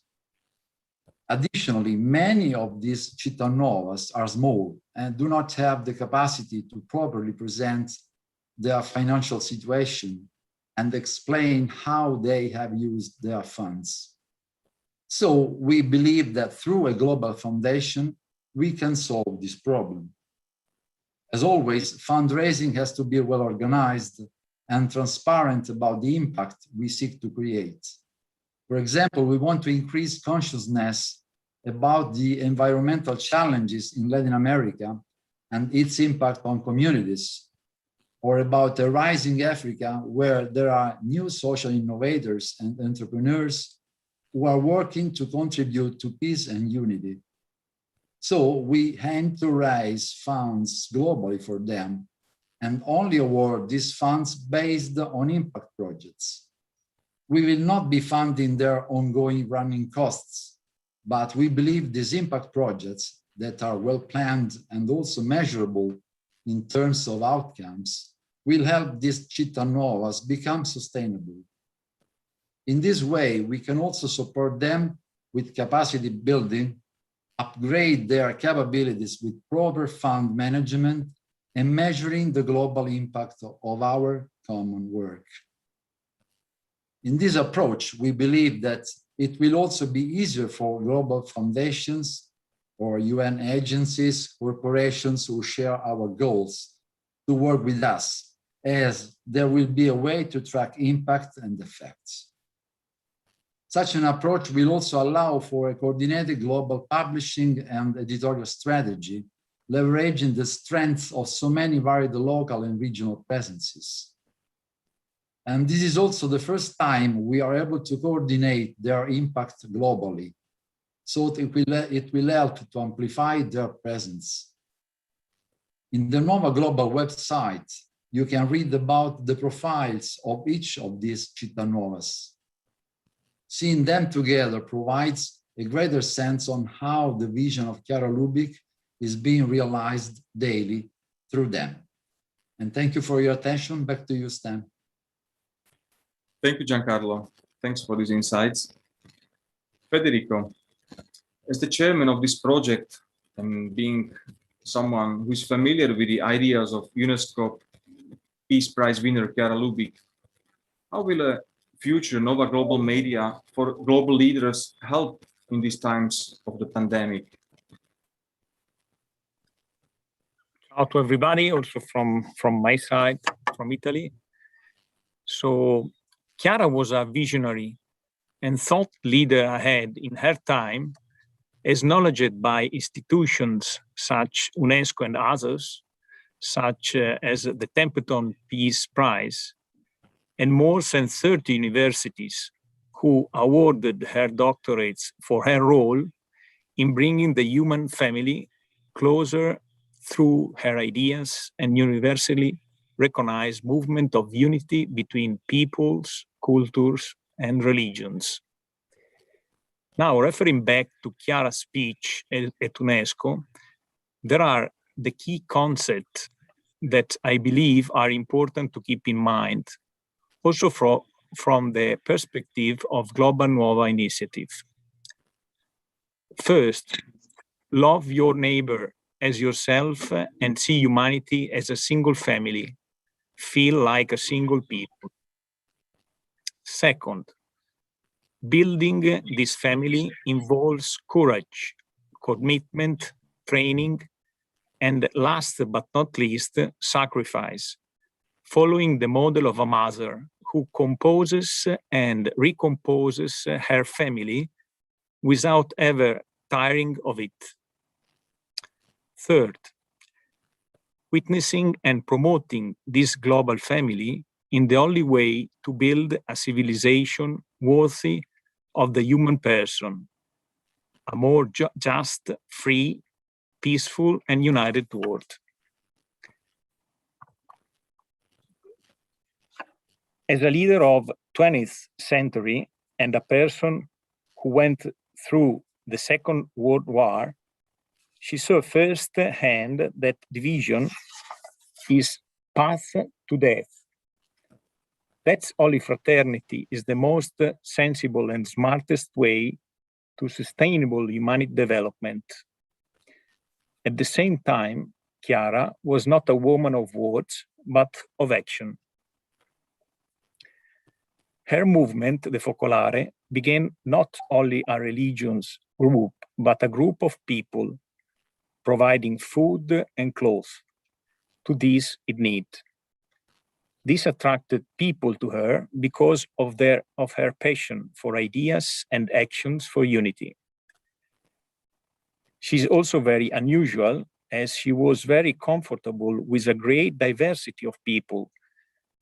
Additionally, many of these novas are small and do not have the capacity to properly present their financial situation and explain how they have used their funds. So we believe that through a global foundation, we can solve this problem. As always, fundraising has to be well organized and transparent about the impact we seek to create. For example, we want to increase consciousness about the environmental challenges in Latin America and its impact on communities, or about a rising Africa where there are new social innovators and entrepreneurs who are working to contribute to peace and unity. So we aim to raise funds globally for them and only award these funds based on impact projects. We will not be funding their ongoing running costs, but we believe these impact projects that are well planned and also measurable in terms of outcomes will help these novas become sustainable. In this way, we can also support them with capacity building, upgrade their capabilities with proper fund management, and measuring the global impact of our common work. In this approach, we believe that it will also be easier for global foundations or UN agencies, corporations who share our goals to work with us, as there will be a way to track impact and effects. Such an approach will also allow for a coordinated global publishing and editorial strategy, leveraging the strengths of so many varied local and regional presences. And this is also the first time we are able to coordinate their impact globally, so it will help to amplify their presence. In the Nova Global website, you can read about the profiles of each of these novas. Seeing them together provides a greater sense on how the vision of Chiara Lubich is being realized daily through them. And thank you for your attention. Back to you, Stan. Thank you, Giancarlo. Thanks for these insights. Federico, as the chairman of this project and being someone who is familiar with the ideas of UNESCO Peace Prize winner Chiara Lubich, how will a future Nova Global media for global leaders help in these times of the pandemic? Ciao to everybody, also from my side, from Italy. So Chiara was a visionary and thought leader ahead in her time, acknowledged by institutions such UNESCO and others, such as the Templeton Peace Prize, and more than 30 universities who awarded her doctorates for her role in bringing the human family closer through her ideas and universally recognized movement of unity between peoples, cultures, and religions. Now, referring back to Chiara's speech at UNESCO, there are the key concepts that I believe are important to keep in mind, also from the perspective of Global Nuova Initiative. First, love your neighbor as yourself and see humanity as a single family. Feel like a single people. Second, building this family involves courage, commitment, training, and last but not least, sacrifice, following the model of a mother who composes and recomposes her family without ever tiring of it. Third, witnessing and promoting this global family in the only way to build a civilization worthy of the human person, a more just, free, peaceful, and united world. As a leader of 20th century and a person who went through the Second World War, she saw firsthand that division is path to death. That's only fraternity is the most sensible and smartest way to sustainable humanity development. At the same time, Chiara was not a woman of words, but of action. Her movement, the Focolare, began not only a religious group, but a group of people providing food and clothes to these in need. This attracted people to her because of her passion for ideas and actions for unity. She's also very unusual, as she was very comfortable with a great diversity of people.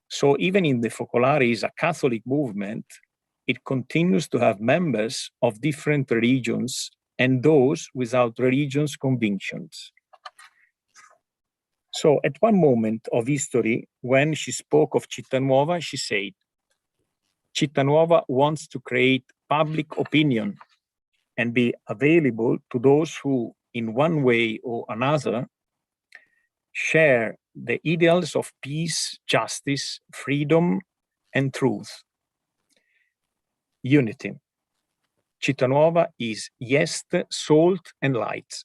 So even in the Focolare is a Catholic movement, it continues to have members of different religions and those without religious convictions. So at one moment of history, when she spoke of Città Nuova, she said, Città Nuova wants to create public opinion and be available to those who, in one way or another, share the ideals of peace, justice, freedom, and truth. Unity. Città Nuova is yes, salt, and light.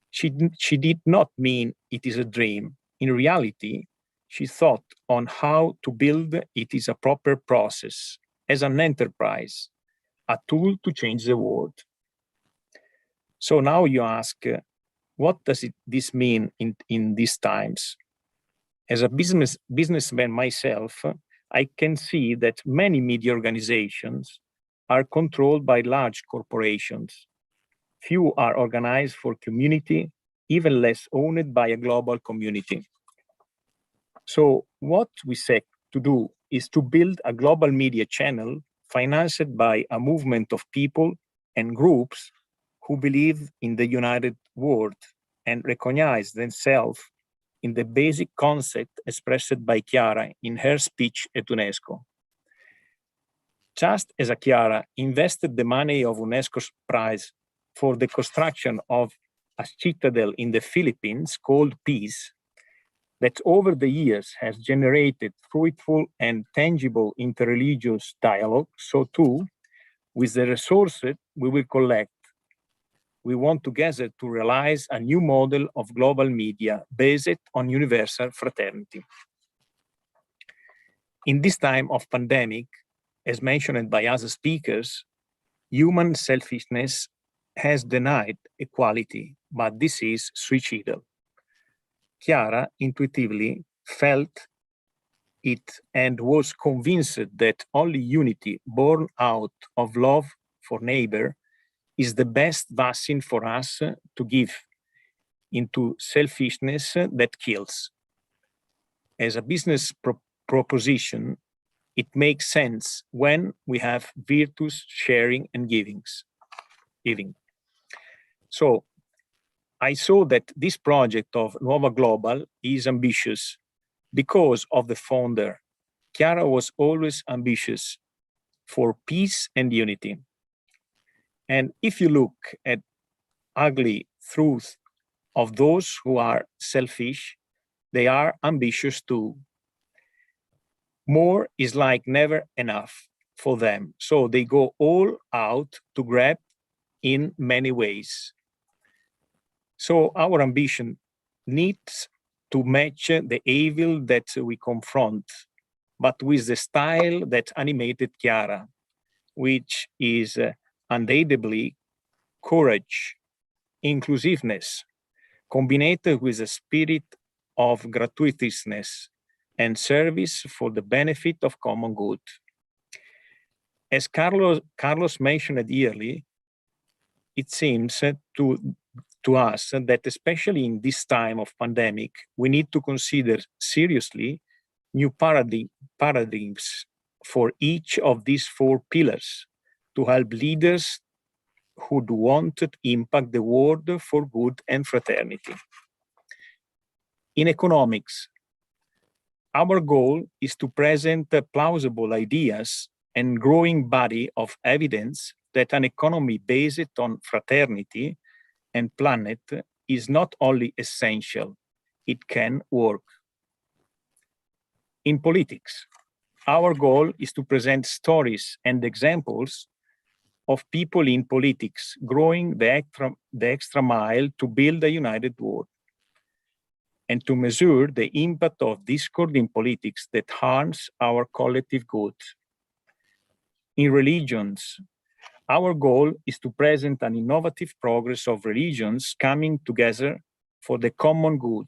She did not mean it is a dream. In reality, she thought on how to build it is a proper process, as an enterprise, a tool to change the world. So now you ask, what does this mean in these times? As a businessman myself, I can see that many media organizations are controlled by large corporations. Few are organized for community, even less owned by a global community. So what we seek to do is to build a global media channel financed by a movement of people and groups who believe in the united world and recognize themselves in the basic concept expressed by Chiara in her speech at UNESCO. Just as Chiara invested the money of UNESCO's prize for the construction of a citadel in the Philippines called Peace, that over the years has generated fruitful and tangible interreligious dialogue, so too, with the resources we will collect, we want together to realize a new model of global media based on universal fraternity. In this time of pandemic, as mentioned by other speakers, human selfishness has denied equality, but this is suicidal. Chiara intuitively felt it and was convinced that only unity born out of love for neighbor is the best vaccine for us to give into selfishness that kills. As a business proposition, it makes sense when we have virtues, sharing, and giving. So I saw that this project of Nuova Global is ambitious because of the founder. Chiara was always ambitious for peace and unity. And if you look at ugly truth of those who are selfish, they are ambitious too. More is like never enough for them. So they go all out to grab in many ways. So our ambition needs to match the evil that we confront, but with the style that animated Chiara, which is undoubtedly courage, inclusiveness, combined with a spirit of gratuitousness and service for the benefit of common good. As Carlos mentioned earlier, it seems to us that especially in this time of pandemic, we need to consider seriously new paradigms for each of these four pillars to help leaders who want to impact the world for good and fraternity. In economics, our goal is to present plausible ideas and growing body of evidence that an economy based on fraternity and planet is not only essential, it can work. In politics, our goal is to present stories and examples of people in politics growing the extra mile to build a united world, and to measure the impact of discord in politics that harms our collective good. In religions, our goal is to present an innovative progress of religions coming together for the common good,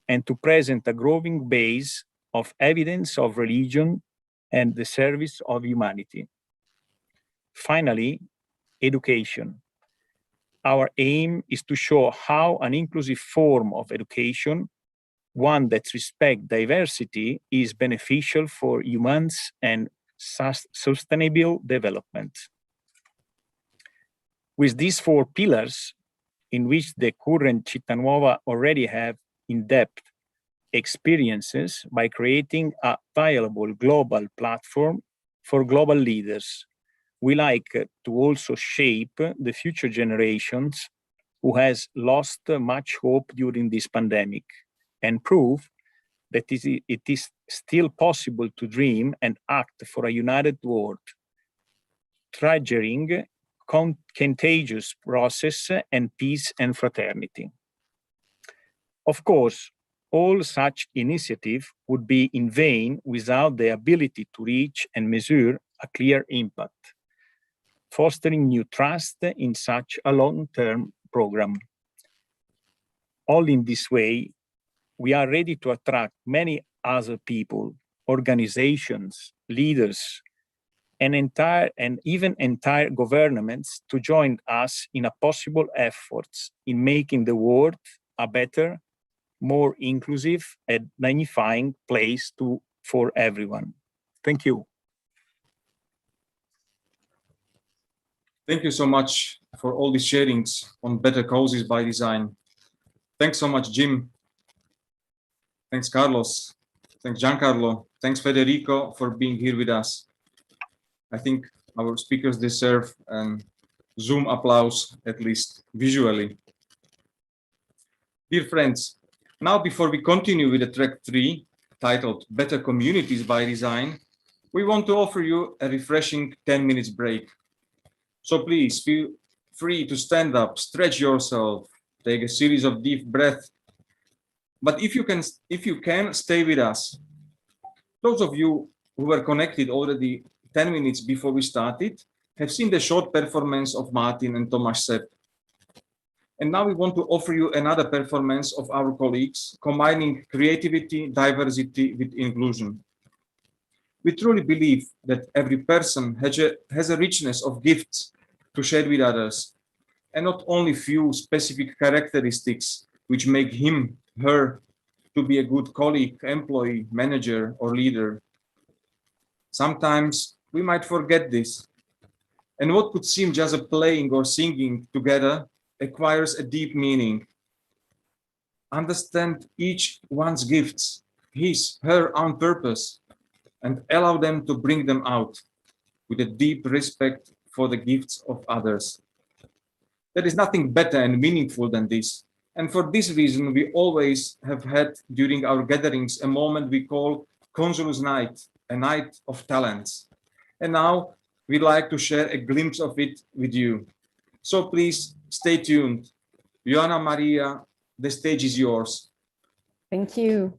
and to present a growing base of evidence of religion and the service of humanity. Finally, education. Our aim is to show how an inclusive form of education, one that respects diversity, is beneficial for humans and sustainable development. With these 4 pillars, in which the current Città Nuova already have in-depth experiences by creating a viable global platform for global leaders, we like to also shape the future generations who has lost much hope during this pandemic, and prove that it is still possible to dream and act for a united world, triggering contagious process and peace and fraternity. Of course, all such initiative would be in vain without the ability to reach and measure a clear impact, fostering new trust in such a long-term program. All in this way, we are ready to attract many other people, organizations, leaders, and even entire governments to join us in a possible efforts in making the world a better, more inclusive and dignifying place for everyone. Thank you. Thank you so much for all these sharings on better causes by design. Thanks so much, Jim. Thanks, Carlos. Thanks, Giancarlo. Thanks, Federico, for being here with us. I think our speakers deserve a Zoom applause, at least visually. Dear friends, now before we continue with the track 3, titled Better Communities by Design, we want to offer you a refreshing 10 minutes break. So please feel free to stand up, stretch yourself, take a series of deep breaths. But if you can, stay with us. Those of you who were connected already 10 minutes before we started have seen the short performance of Martin and Tomáš Sepp. And now we want to offer you another performance of our colleagues, combining creativity, diversity with inclusion. We truly believe that every person has a richness of gifts to share with others, and not only few specific characteristics which make him, her, to be a good colleague, employee, manager, or leader. Sometimes we might forget this, and what could seem just a playing or singing together acquires a deep meaning. Understand each one's gifts, his, her own purpose, and allow them to bring them out with a deep respect for the gifts of others. There is nothing better and meaningful than this. And for this reason, we always have had during our gatherings a moment we call Consulus Night, a night of talents. And now we'd like to share a glimpse of it with you. So please stay tuned. Joanna Maria, the stage is yours. Thank you.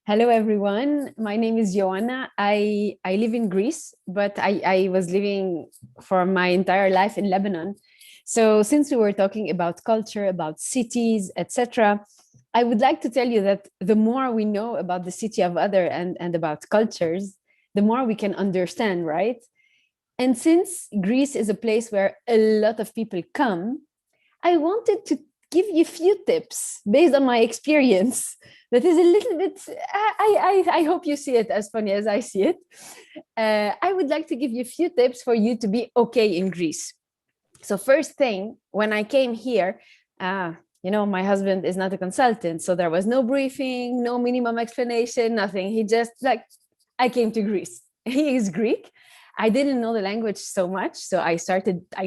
Hello, everyone. My name is Joanna. I live in Greece, but I was living for my entire life in Lebanon. So since we were talking about culture, about cities, etc., I would like to tell you that the more we know about the city of other and about cultures, the more we can understand, right? And since Greece is a place where a lot of people come, I wanted to give you a few tips based on my experience that is a little bit, I hope you see it as funny as I see it. I would like to give you a few tips for you to be okay in Greece. So first thing, when I came here, you know, my husband is not a consultant, so there was no briefing, no minimum explanation, nothing. He just like, I came to Greece. He is Greek. I didn't know the language so much, so I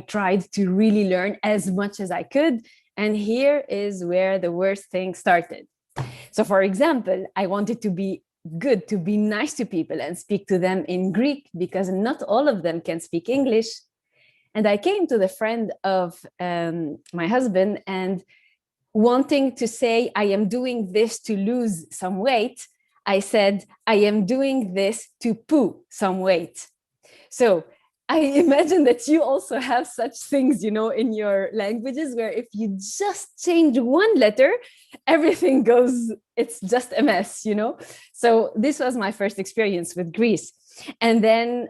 tried to really learn as much as I could. And here is where the worst thing started. So for example, I wanted to be good, to be nice to people and speak to them in Greek, because not all of them can speak English. And I came to the friend of my husband and wanting to say, I am doing this to lose some weight, I said, I am doing this to poo some weight. So I imagine that you also have such things, you know, in your languages, where if you just change one letter, everything goes, it's just a mess, you know? So this was my first experience with Greece. And then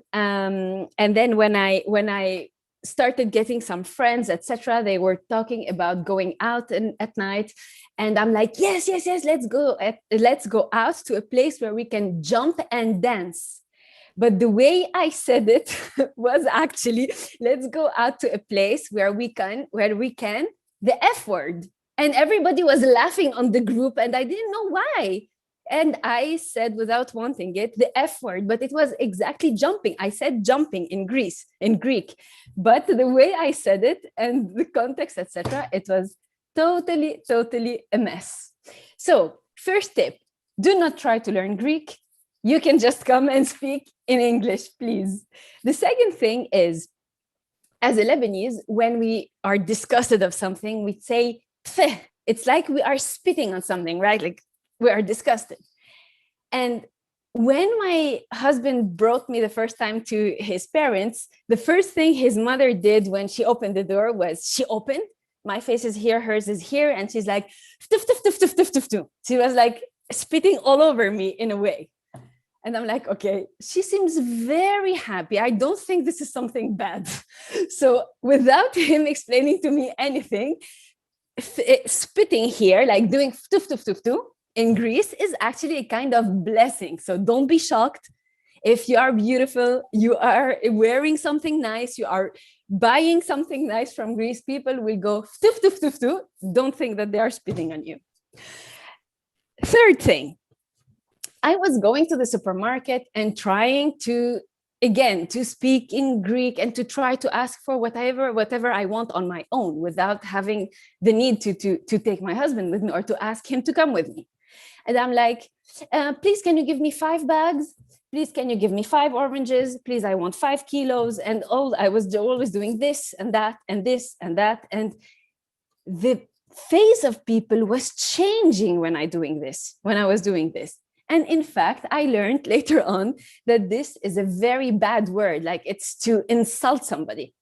when I started getting some friends, etc., they were talking about going out at night, and I'm like, yes, let's go out to a place where we can jump and dance. But the way I said it was actually, let's go out to a place where we can the F word. And everybody was laughing on the group, and I didn't know why. And I said, without wanting it, the F word, but it was exactly jumping. I said jumping in Greek, but the way I said it and the context, etc., it was totally a mess. So first tip, do not try to learn Greek. You can just come and speak in English, please. The second thing is, as a Lebanese, when we are disgusted of something, we say, pfeh. It's like we are spitting on something, right? Like, we are disgusted. And when my husband brought me the first time to his parents, the first thing his mother did when she opened the door was she opened, my face is here, hers is here, and she's like, tuff, tuff, tuff, tuff, tuff, tuff, tuff. She was like spitting all over me in a way. And I'm like, okay, she seems very happy. I don't think this is something bad. So without him explaining to me anything, spitting here, like doing tuff, tuff, tuff, tuff, in Greece is actually a kind of blessing. So don't be shocked. If you are beautiful, you are wearing something nice, you are buying something nice from Greece, people will go tuff, tuff, tuff, tuff. Don't think that they are spitting on you. Third thing, I was going to the supermarket and trying to, again, to speak in Greek and to try to ask for whatever I want on my own without having the need to take my husband with me or to ask him to come with me. And I'm like, please, can you give me 5 bags? Please, can you give me 5 oranges? Please, I want 5 kilos. And I was always doing this and that and this and that. And the face of people was changing when I was doing this. And in fact, I learned later on that this is a very bad word, like it's to insult somebody.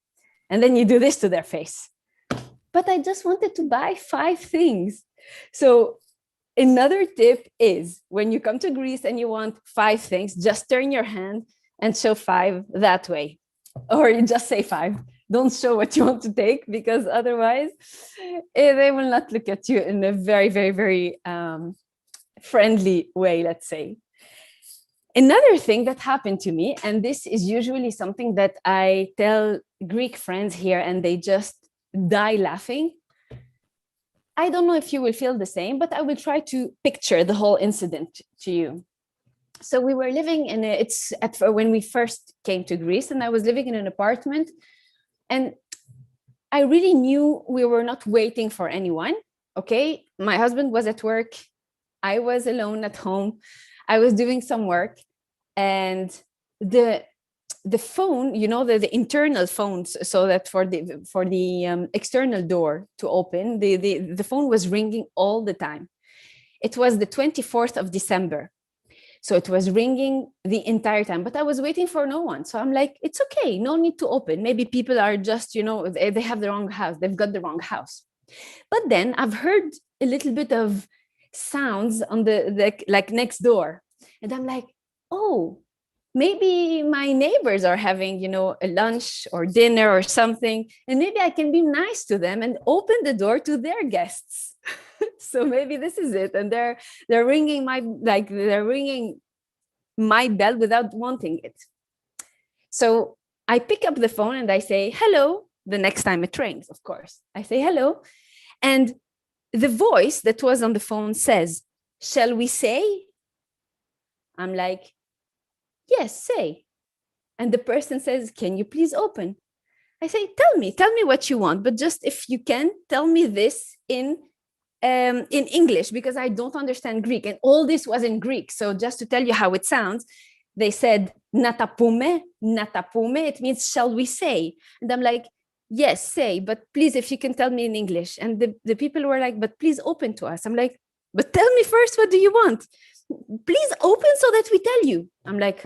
And then you do this to their face. But I just wanted to buy 5 things. So another tip is, when you come to Greece and you want 5 things, just turn your hand and show 5 that way. Or you just say 5. Don't show what you want to take, because otherwise they will not look at you in a very, very, very friendly way, let's say. Another thing that happened to me, and this is usually something that I tell Greek friends here and they just die laughing. I don't know if you will feel the same, but I will try to picture the whole incident to you. So we were living in when we first came to Greece, and I was living in an apartment, and I really knew we were not waiting for anyone. Okay, my husband was at work. I was alone at home. I was doing some work, and the phone, you know, the internal phones, so that for the external door to open, the phone was ringing all the time. It was the 24th of December. So it was ringing the entire time, but I was waiting for no one. So I'm like, it's okay, no need to open. Maybe people are just, you know, they have the wrong house. They've got the wrong house. But then I've heard a little bit of sounds on the like next door. And I'm like, oh, maybe my neighbors are having, you know, a lunch or dinner or something, and maybe I can be nice to them and open the door to their guests. So maybe this is it. And they're ringing my bell without wanting it. So I pick up the phone and I say, hello, the next time it rings, of course. I say hello. And the voice that was on the phone says, shall we say? I'm like, yes, say. And the person says, can you please open? I say, tell me what you want, but just if you can, tell me this in English, because I don't understand Greek. And all this was in Greek. So just to tell you how it sounds, they said, natapume, natapume, it means, shall we say? And I'm like, yes, say, but please, if you can tell me in English. And the people were like, but please open to us. I'm like, but tell me first, what do you want? Please open so that we tell you. I'm like,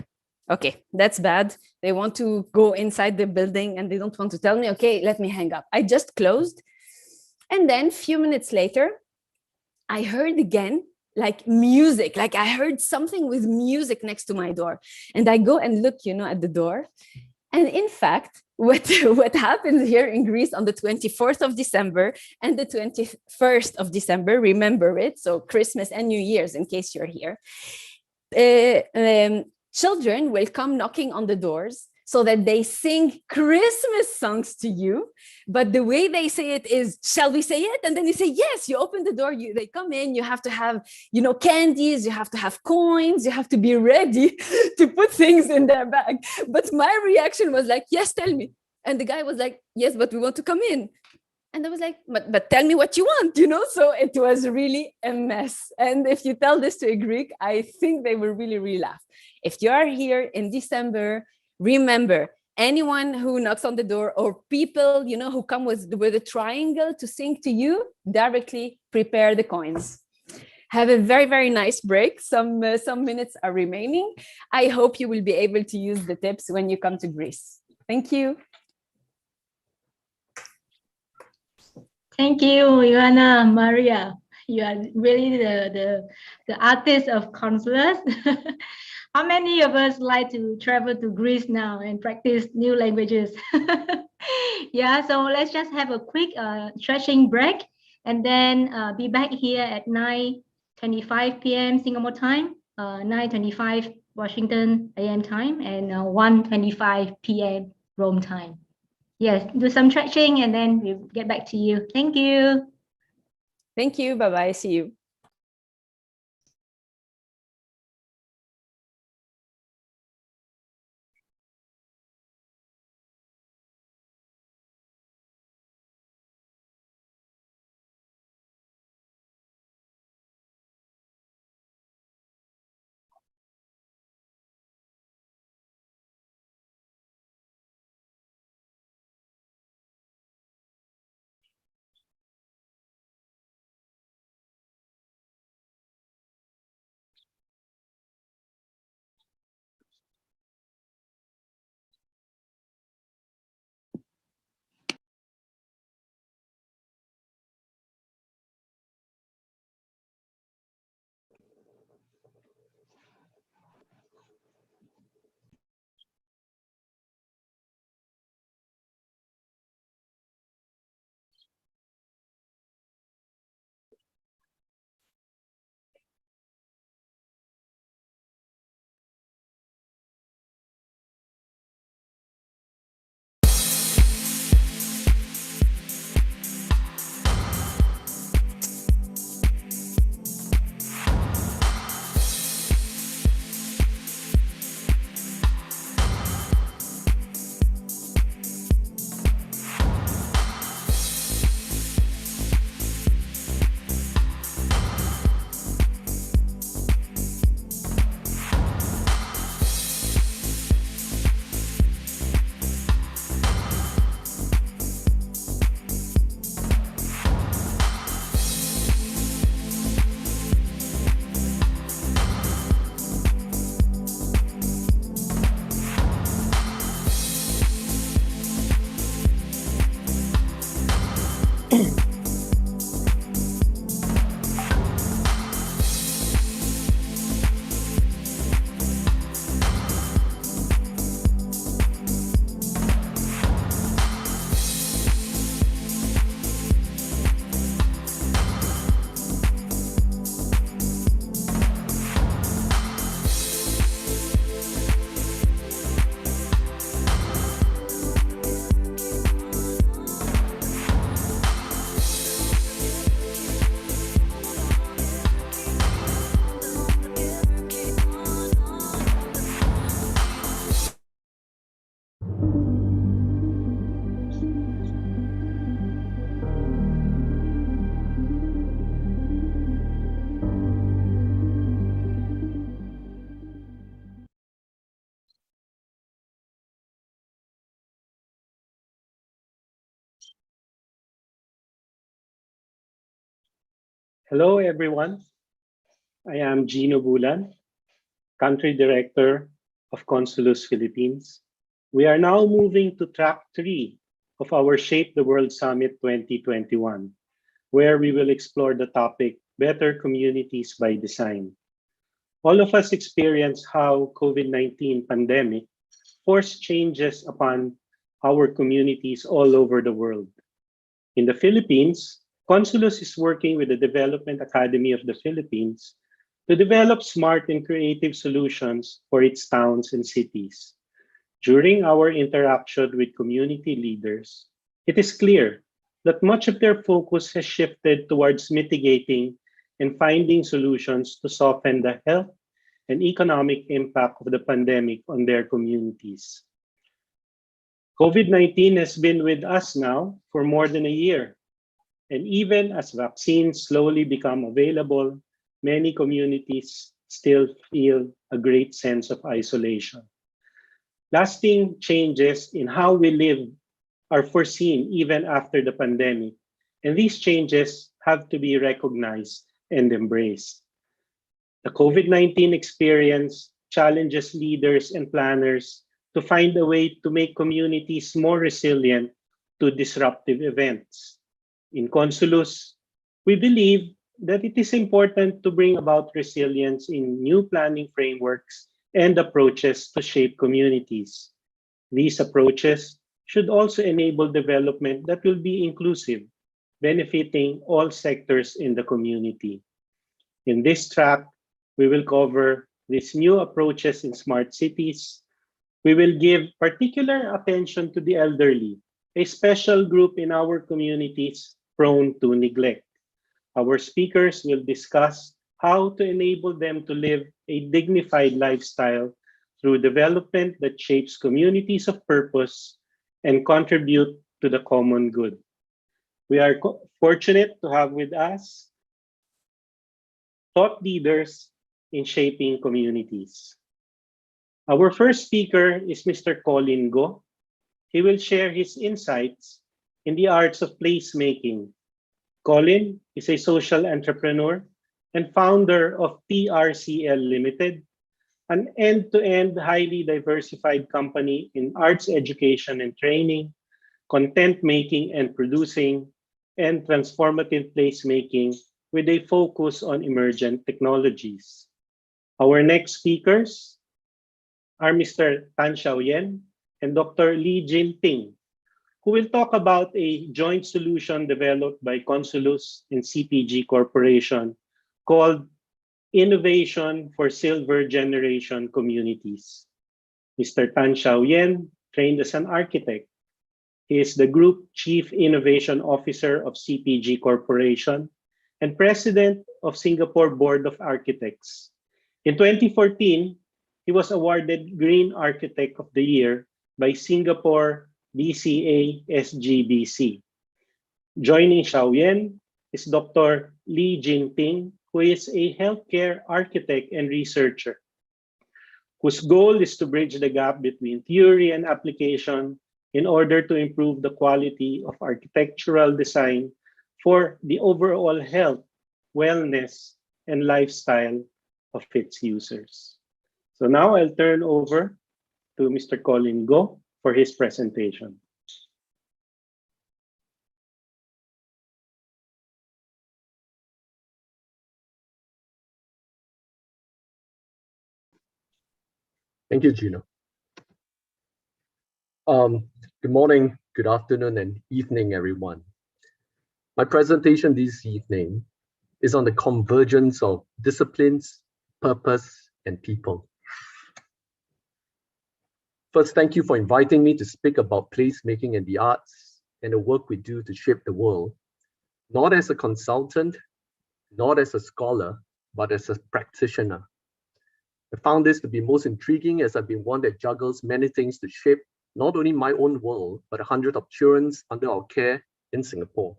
okay, that's bad. They want to go inside the building and they don't want to tell me. Okay, let me hang up. I just closed. And then a few minutes later, I heard again, like music, like I heard something with music next to my door. And I go and look, at the door. And in fact, what happens here in Greece on the 24th of December and the 21st of December, remember it, so Christmas and New Year's, in case you're here, children will come knocking on the doors so that they sing Christmas songs to you. But the way they say it is, shall we say it? And then you say, yes, you open the door, they come in, you have to have, candies, you have to have coins, you have to be ready to put things in their bag. But my reaction was like, yes, tell me. And the guy was like, yes, but we want to come in. And I was like, but tell me what you want, So it was really a mess. And if you tell this to a Greek, I think they will really, really laugh. If you are here in December, remember, anyone who knocks on the door or people, who come with a triangle to sing to you, directly prepare the coins. Have a very, very nice break. Some minutes are remaining. I hope you will be able to use the tips when you come to Greece. Thank you. Thank you, Ioana, Maria. You are really the artist of Consulus. How many of us like to travel to Greece now and practice new languages? Yeah, so let's just have a quick stretching break and then be back here at 9:25 p.m. Singapore time, 9:25 Washington AM time, and 1:25 p.m. Rome time. Yes, do some stretching and then we'll get back to you. Thank you. Thank you. Bye-bye. See you. Hello, everyone. I am Gino Bulan, Country Director of Consulus Philippines. We are now moving to track 3 of our Shape the World Summit 2021, where we will explore the topic Better Communities by Design. All of us experience how COVID-19 pandemic forced changes upon our communities all over the world. In the Philippines, Consulus is working with the Development Academy of the Philippines to develop smart and creative solutions for its towns and cities. During our interaction with community leaders, it is clear that much of their focus has shifted towards mitigating and finding solutions to soften the health and economic impact of the pandemic on their communities. COVID-19 has been with us now for more than a year, and even as vaccines slowly become available, many communities still feel a great sense of isolation. Lasting changes in how we live are foreseen even after the pandemic, and these changes have to be recognized and embraced. The COVID-19 experience challenges leaders and planners to find a way to make communities more resilient to disruptive events. In Consulus, we believe that it is important to bring about resilience in new planning frameworks and approaches to shape communities. These approaches should also enable development that will be inclusive, benefiting all sectors in the community. In this track, we will cover these new approaches in smart cities. We will give particular attention to the elderly, a special group in our communities prone to neglect. Our speakers will discuss how to enable them to live a dignified lifestyle through development that shapes communities of purpose and contribute to the common good. We are fortunate to have with us thought leaders in shaping communities. Our first speaker is Mr. Colin Go. He will share his insights in the arts of placemaking. Colin is a social entrepreneur and founder of TRCL Limited, an end-to-end highly diversified company in arts education and training, content making and producing, and transformative placemaking with a focus on emergent technologies. Our next speakers are Mr. Tan Xiaoyan and Dr. Li Jinping, who will talk about a joint solution developed by Consulus and CPG Corporation called Innovation for Silver Generation Communities. Mr. Tan Xiaoyan trained as an architect. He is the Group Chief Innovation Officer of CPG Corporation and President of Singapore Board of Architects. In 2014, he was awarded Green Architect of the Year by Singapore DCA SGBC. Joining Xiaoyan is Dr. Li Jinping, who is a healthcare architect and researcher, whose goal is to bridge the gap between theory and application in order to improve the quality of architectural design for the overall health, wellness, and lifestyle of its users. So now I'll turn over to Mr. Colin Go for his presentation. Thank you, Gino. Good morning, good afternoon, and evening, everyone. My presentation this evening is on the convergence of disciplines, purpose, and people. First, thank you for inviting me to speak about placemaking and the arts and the work we do to shape the world, not as a consultant, not as a scholar, but as a practitioner. I found this to be most intriguing as I've been one that juggles many things to shape not only my own world, but 100 of children under our care in Singapore.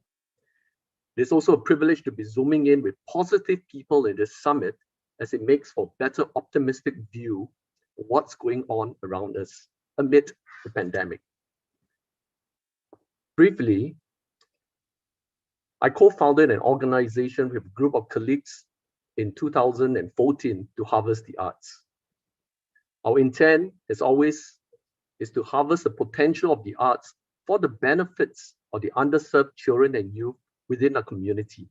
It's also a privilege to be zooming in with positive people in this summit as it makes for a better optimistic view of what's going on around us amid the pandemic. Briefly, I co-founded an organization with a group of colleagues in 2014 to harvest the arts. Our intent, as always, is to harvest the potential of the arts for the benefits of the underserved children and youth within a community,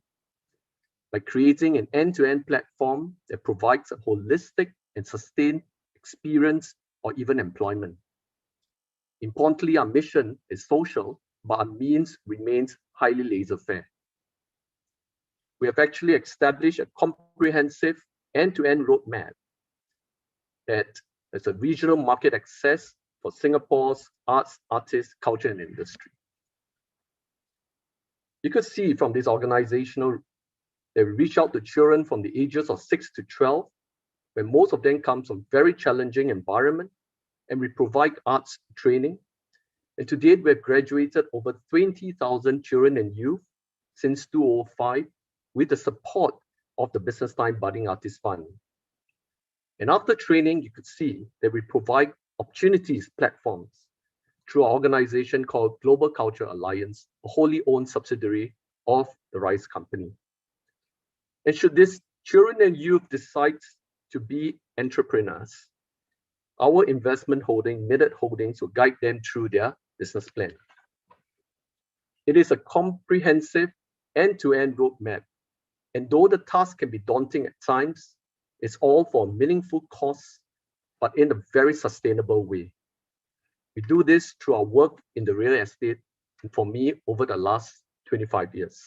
by creating an end-to-end platform that provides a holistic and sustained experience or even employment. Importantly, our mission is social, but our means remains highly laissez-faire. We have actually established a comprehensive end-to-end roadmap that has a regional market access for Singapore's arts, artists, culture, and industry. You could see from this organizational that we reach out to children from the ages of 6 to 12, where most of them come from very challenging environment, and we provide arts training. And to date, we have graduated over 20,000 children and youth since 2005 with the support of the Business Time Budding Artist Fund. And after training, you could see that we provide opportunities, platforms through our organization called Global Culture Alliance, a wholly owned subsidiary of the RISE company. And should these children and youth decide to be entrepreneurs, our investment holding, Minute Holdings, will guide them through their business plan. It is a comprehensive end-to-end roadmap. And though the task can be daunting at times, it's all for a meaningful cause, but in a very sustainable way. We do this through our work in the real estate, and for me, over the last 25 years.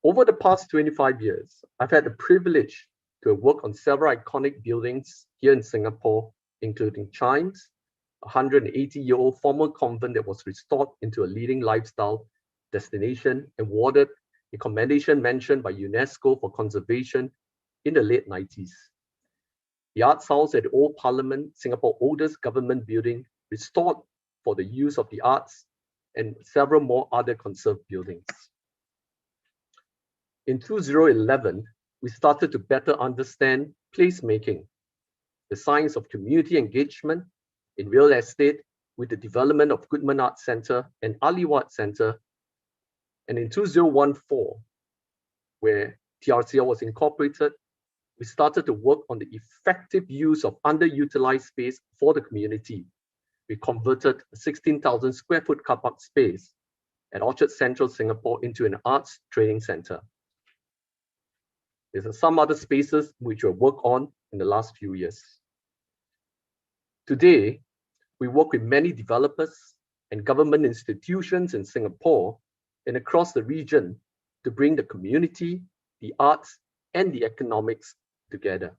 Over the past 25 years, I've had the privilege to work on several iconic buildings here in Singapore, including Chimes, a 180-year-old former convent that was restored into a leading lifestyle destination and awarded a commendation mention by UNESCO for conservation in the late 90s. The Arts House at the Old Parliament, Singapore's oldest government building, restored for the use of the arts, and several more other conserved buildings. In 2011, we started to better understand placemaking, the science of community engagement in real estate with the development of Goodman Arts Centre and Aliwat Centre. And in 2014, where TRCL was incorporated, we started to work on the effective use of underutilized space for the community. We converted a 16,000 square foot car park space at Orchard Central, Singapore into an arts training center. There are some other spaces which we work on in the last few years. Today, we work with many developers and government institutions in Singapore and across the region to bring the community, the arts, and the economics together.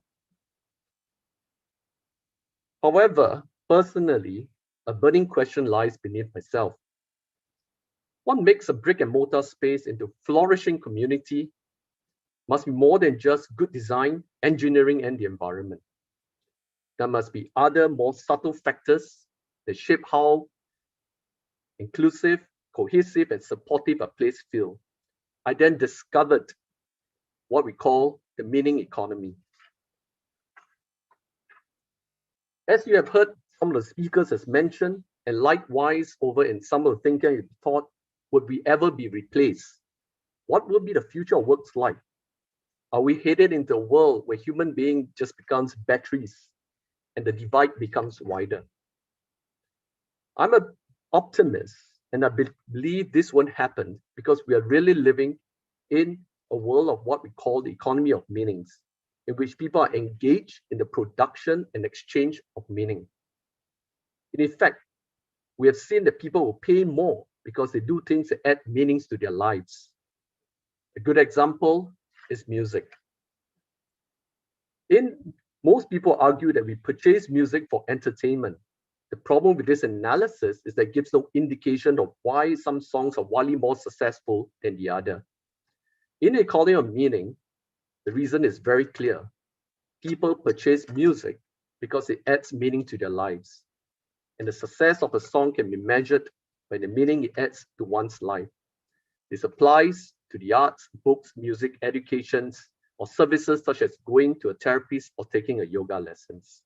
However, personally, a burning question lies beneath myself. What makes a brick and mortar space into a flourishing community must be more than just good design, engineering, and the environment. There must be other more subtle factors that shape how inclusive, cohesive, and supportive a place feels. I then discovered what we call the meaning economy. As you have heard some of the speakers has mentioned, and likewise over in some of the thinking and thought, would we ever be replaced? What will be the future of works like? Are we headed into a world where human being just becomes batteries and the divide becomes wider? I'm an optimist, and I believe this won't happen because we are really living in a world of what we call the economy of meanings, in which people are engaged in the production and exchange of meaning. In effect, we have seen that people will pay more because they do things that add meanings to their lives. A good example is music. Most people argue that we purchase music for entertainment. The problem with this analysis is that it gives no indication of why some songs are wildly more successful than the other. In the economy of meaning, the reason is very clear. People purchase music because it adds meaning to their lives. And the success of a song can be measured by the meaning it adds to one's life. This applies to the arts, books, music, educations, or services such as going to a therapist or taking a yoga lessons.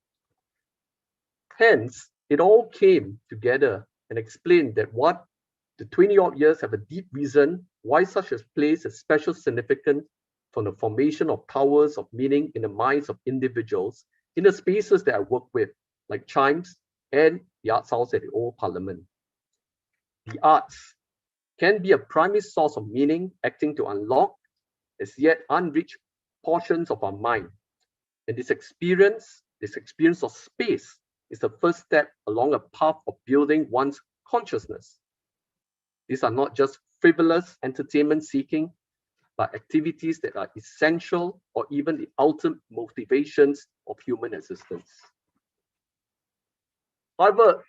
Hence, it all came together and explained that what The 20-odd years have a deep reason why such a place has special significance from the formation of towers of meaning in the minds of individuals in the spaces that I work with, like Chimes and the Arts House at the Old Parliament. The arts can be a primary source of meaning, acting to unlock as yet unreached portions of our mind. And this experience of space is the first step along a path of building one's consciousness. These are not just frivolous entertainment seeking, but activities that are essential or even the ultimate motivations of human existence. However,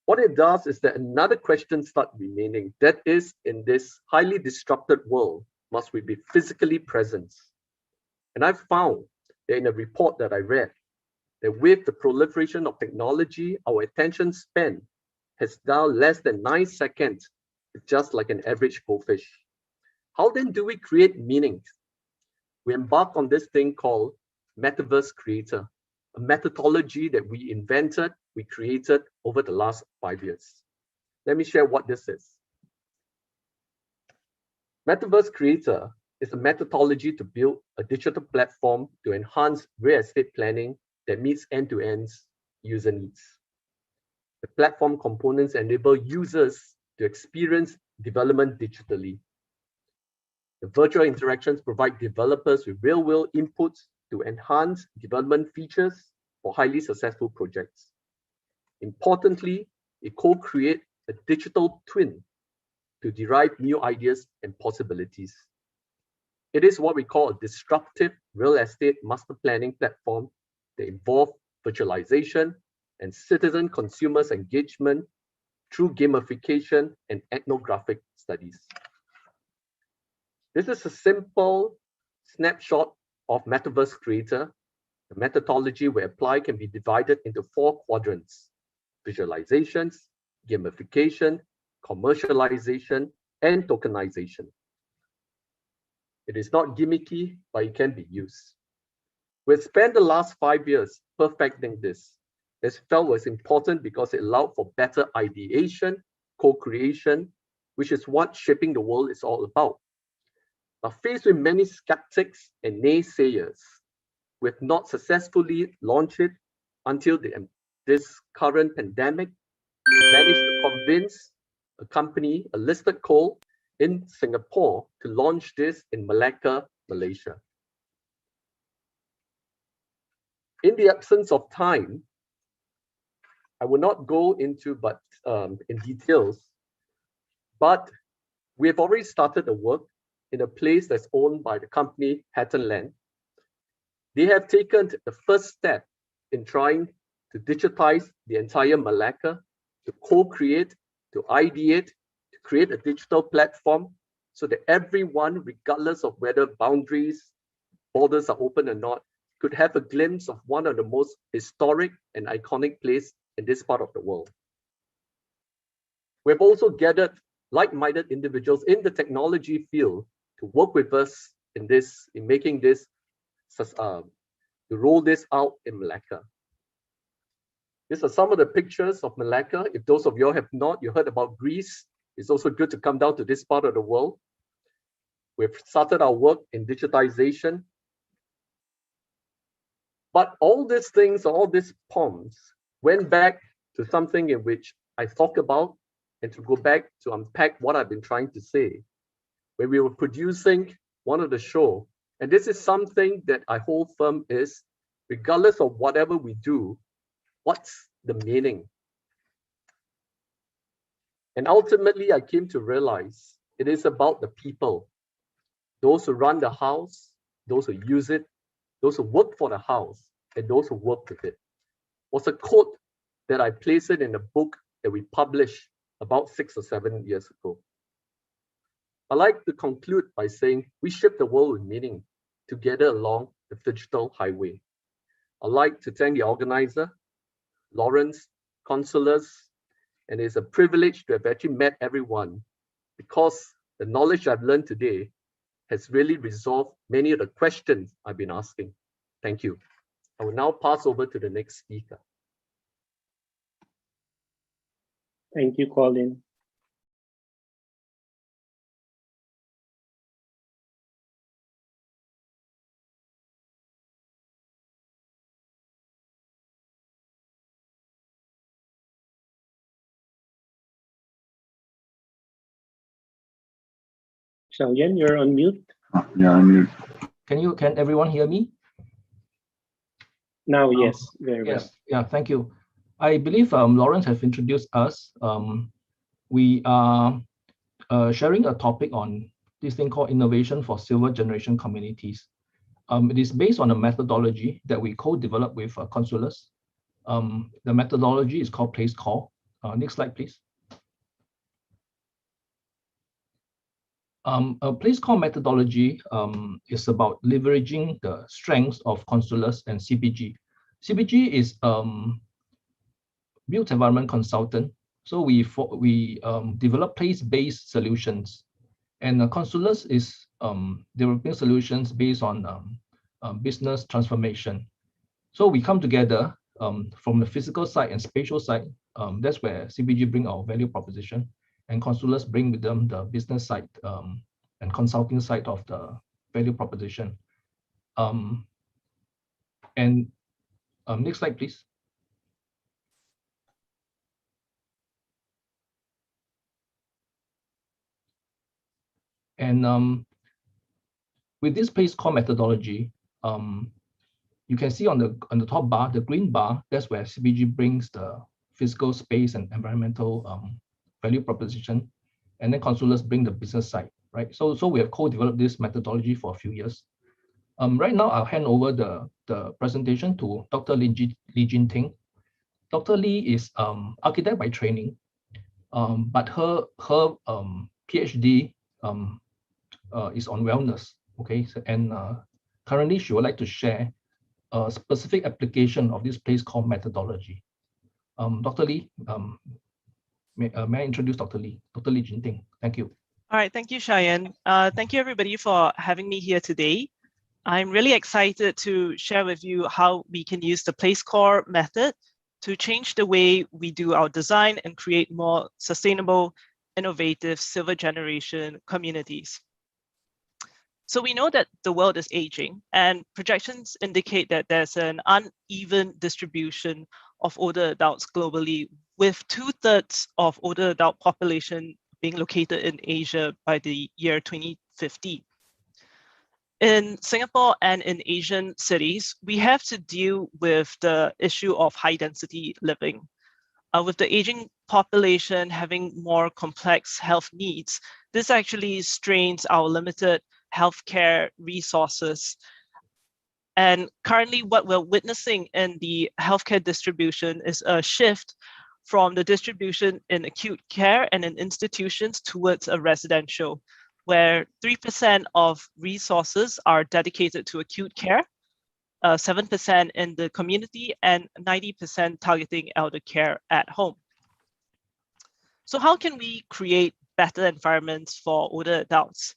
what it does is that another question starts remaining. That is, in this highly disrupted world, must we be physically present? And I found that in a report that I read, that with the proliferation of technology, our attention span has now less than 9 seconds, just like an average goldfish. How then do we create meaning? We embark on this thing called Metaverse Creator, a methodology that we invented, we created over the last 5 years. Let me share what this is. Metaverse Creator is a methodology to build a digital platform to enhance real estate planning that meets end-to-end user needs. The platform components enable users to experience development digitally. The virtual interactions provide developers with real-world inputs to enhance development features for highly successful projects. Importantly, it co-creates a digital twin to derive new ideas and possibilities. It is what we call a disruptive real estate master planning platform that involves virtualization and citizen consumers engagement through gamification and ethnographic studies. This is a simple snapshot of Metaverse Creator. The methodology we apply can be divided into 4 quadrants: visualizations, gamification, commercialization, and tokenization. It is not gimmicky, but it can be used. We've spent the last 5 years perfecting this. This felt was important because it allowed for better ideation, co-creation, which is what shaping the world is all about. Now, faced with many skeptics and naysayers, we have not successfully launched it until this current pandemic. We managed to convince a company, a listed co in Singapore, to launch this in Malacca, Malaysia. In the absence of time, I will not go into in details, but we have already started the work in a place that's owned by the company Hatton Land. They have taken the first step in trying to digitize the entire Malacca, to co-create, to ideate, to create a digital platform so that everyone, regardless of whether boundaries, borders are open or not, could have a glimpse of one of the most historic and iconic places in this part of the world. We've also gathered like-minded individuals in the technology field to work with us in making this, to roll this out in Malacca. These are some of the pictures of Malacca. If those of you have not, you heard about Greece, it's also good to come down to this part of the world. We've started our work in digitization. But all these things, all these poems, went back to something in which I talk about and to go back to unpack what I've been trying to say. When we were producing one of the show, and this is something that I hold firm is, regardless of whatever we do, what's the meaning? And ultimately, I came to realize it is about the people, those who run the house, those who use it, those who work for the house, and those who work with it. Was a quote that I placed it in a book that we published about 6 or 7 years ago. I like to conclude by saying we shape the world with meaning together along the digital highway. I'd like to thank the organizer, Lawrence, Consulus, and it's a privilege to have actually met everyone because the knowledge I've learned today has really resolved many of the questions I've been asking. Thank you. I will now pass over to the next speaker. Thank you, Colin. Xiaoyan, you're on mute. Yeah, on mute. Can everyone hear me? Now, yes, very well. Yes, yeah, thank you. I believe Lawrence has introduced us. We are sharing a topic on this thing called innovation for silver generation communities. It is based on a methodology that we co-developed with Consulus. The methodology is called place call. Next slide, please. A place call methodology is about leveraging the strengths of Consulus and CBG. CBG is built environment consultant. So we develop place-based solutions, and Consulus is developing solutions based on business transformation. So we come together from the physical side and spatial side. That's where CBG bring our value proposition, and Consulus bring with them the business side and consulting side of the value proposition. Next slide, please. And with this place call methodology, you can see on the top bar, the green bar, that's where CBG brings the physical space and environmental value proposition, and then Consulus bring the business side, right? So we have co-developed this methodology for a few years. Right now, I'll hand over the presentation to Dr. Lee Jin Ting. Dr. Lee is architect by training, but her PhD is on wellness. Okay, and currently she would like to share a specific application of this place called methodology. Dr. Lee, may I introduce Dr. Lee? Dr. Lee Jin Ting. Thank you. All right, thank you, Cheyenne. Thank you everybody for having me here today. I'm really excited to share with you how we can use the place call method to change the way we do our design and create more sustainable, innovative silver generation communities. So we know that the world is aging, and projections indicate that there's an uneven distribution of older adults globally, with 2/3 of older adult population being located in Asia by the year 2050. In Singapore and in Asian cities, we have to deal with the issue of high density living. With the aging population having more complex health needs, this actually strains our limited healthcare resources. And currently what we're witnessing in the healthcare distribution is a shift from the distribution in acute care and in institutions towards a residential, where 3% of resources are dedicated to acute care, 7% in the community, and 90% targeting elder care at home. So how can we create better environments for older adults?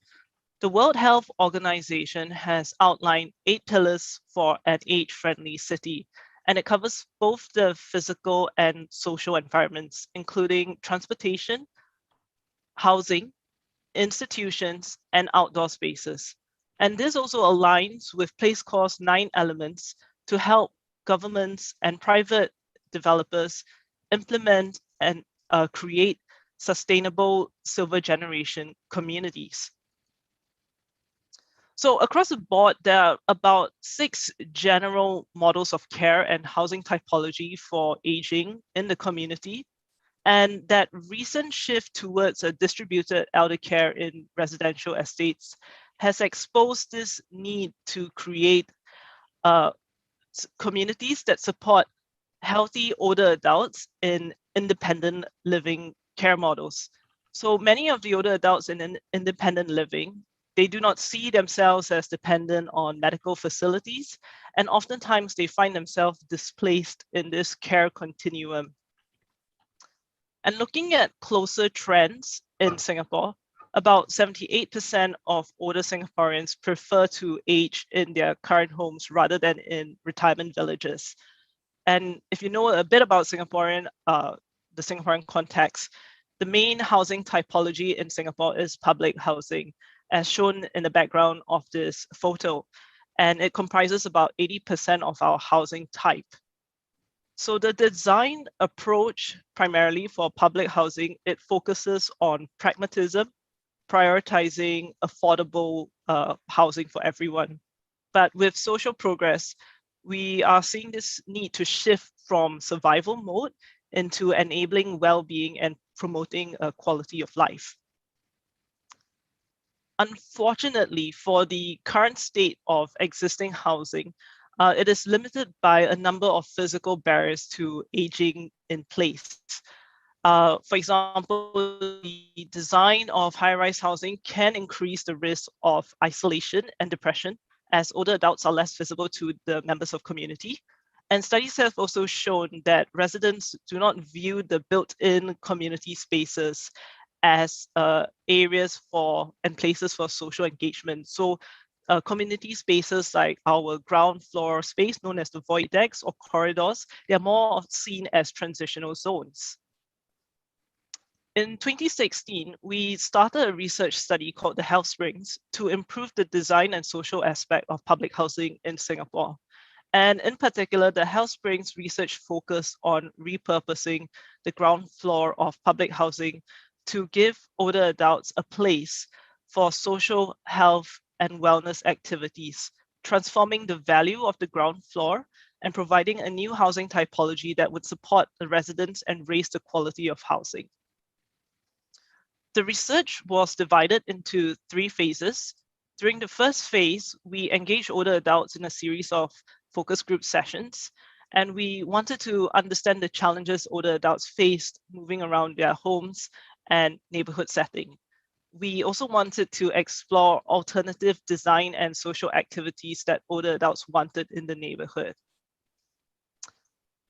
The World Health Organization has outlined 8 pillars for an age-friendly city, and it covers both the physical and social environments, including transportation, housing, institutions, and outdoor spaces. And this also aligns with PlaceCore's 9 elements to help governments and private developers implement and create sustainable silver generation communities. So across the board, there are about 6 general models of care and housing typology for aging in the community. And that recent shift towards a distributed elder care in residential estates has exposed this need to create communities that support healthy older adults in independent living care models. So many of the older adults in independent living, they do not see themselves as dependent on medical facilities, and oftentimes they find themselves displaced in this care continuum. And looking at closer trends in Singapore, about 78% of older Singaporeans prefer to age in their current homes rather than in retirement villages. And if you know a bit about the Singaporean context, the main housing typology in Singapore is public housing, as shown in the background of this photo. And it comprises about 80% of our housing type. So the design approach primarily for public housing, it focuses on pragmatism, prioritizing affordable housing for everyone. But with social progress, we are seeing this need to shift from survival mode into enabling well-being and promoting a quality of life. Unfortunately, for the current state of existing housing, it is limited by a number of physical barriers to aging in place. For example, the design of high-rise housing can increase the risk of isolation and depression, as older adults are less visible to the members of community. And studies have also shown that residents do not view the built-in community spaces as areas for and places for social engagement. So community spaces like our ground floor space, known as the void decks or corridors, they're more seen as transitional zones. In 2016, we started a research study called the Health Springs to improve the design and social aspect of public housing in Singapore. And in particular, the Health Springs research focused on repurposing the ground floor of public housing to give older adults a place for social health and wellness activities, transforming the value of the ground floor and providing a new housing typology that would support the residents and raise the quality of housing. The research was divided into 3 phases. During the first phase, we engaged older adults in a series of focus group sessions, and we wanted to understand the challenges older adults faced moving around their homes and neighborhood setting. We also wanted to explore alternative design and social activities that older adults wanted in the neighborhood.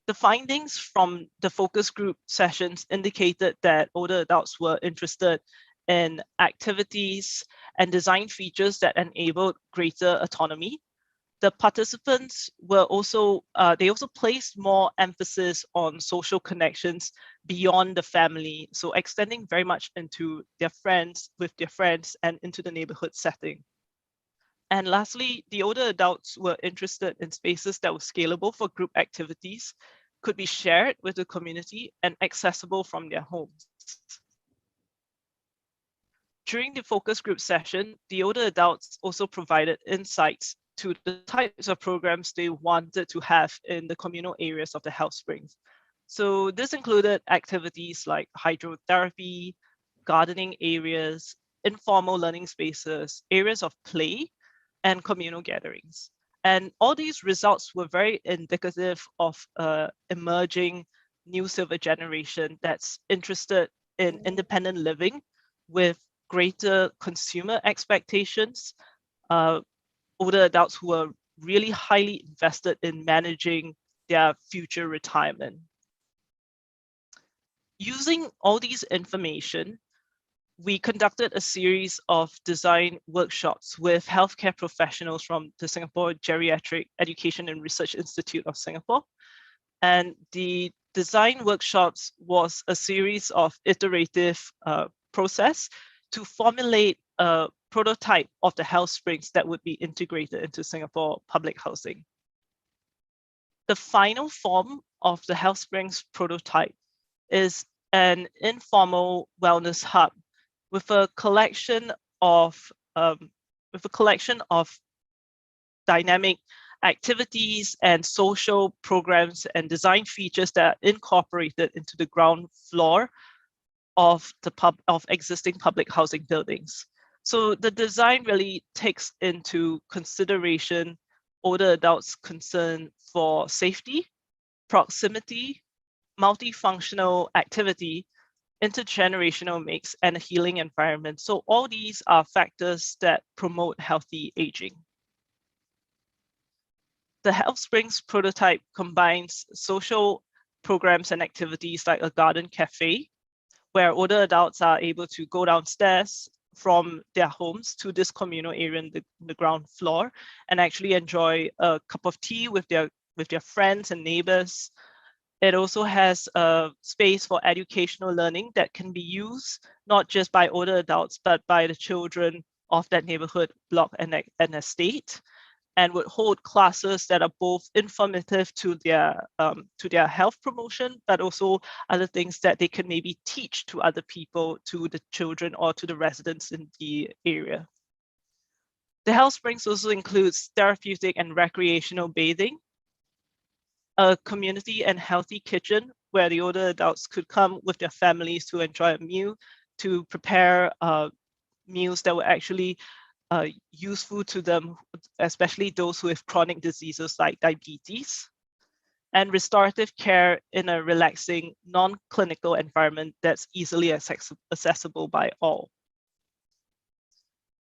The findings from the focus group sessions indicated that older adults were interested in activities and design features that enabled greater autonomy. The participants were also, they also placed more emphasis on social connections beyond the family, so extending very much into their friends, with their friends, and into the neighborhood setting. And lastly, the older adults were interested in spaces that were scalable for group activities, could be shared with the community, and accessible from their homes. During the focus group session, the older adults also provided insights to the types of programs they wanted to have in the communal areas of the health springs. So this included activities like hydrotherapy, gardening areas, informal learning spaces, areas of play, and communal gatherings. And all these results were very indicative of emerging new silver generation that's interested in independent living with greater consumer expectations, older adults who are really highly invested in managing their future retirement. Using all these information, we conducted a series of design workshops with healthcare professionals from the Singapore Geriatric Education and Research Institute of Singapore. And the design workshops was a series of iterative process to formulate a prototype of the health springs that would be integrated into Singapore public housing. The final form of the health springs prototype is an informal wellness hub with a collection of dynamic activities and social programs and design features that are incorporated into the ground floor of existing public housing buildings. So the design really takes into consideration older adults' concern for safety, proximity, multifunctional activity, intergenerational mix, and a healing environment. So all these are factors that promote healthy aging. The Health Springs prototype combines social programs and activities like a garden cafe, where older adults are able to go downstairs from their homes to this communal area in the ground floor and actually enjoy a cup of tea with their friends and neighbors. It also has a space for educational learning that can be used not just by older adults, but by the children of that neighborhood block and estate. and would hold classes that are both informative to their health promotion, but also other things that they can maybe teach to other people, to the children or to the residents in the area. The health springs also includes therapeutic and recreational bathing, a community and healthy kitchen where the older adults could come with their families to enjoy a meal, to prepare meals that were actually useful to them, especially those who have chronic diseases like diabetes, and restorative care in a relaxing, non-clinical environment that's easily accessible by all.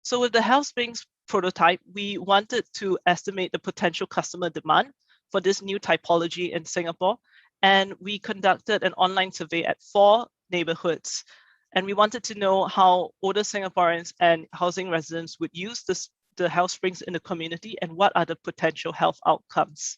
So with the health springs prototype, we wanted to estimate the potential customer demand for this new typology in Singapore, and we conducted an online survey at 4 neighborhoods. And we wanted to know how older Singaporeans and housing residents would use the health springs in the community and what are the potential health outcomes.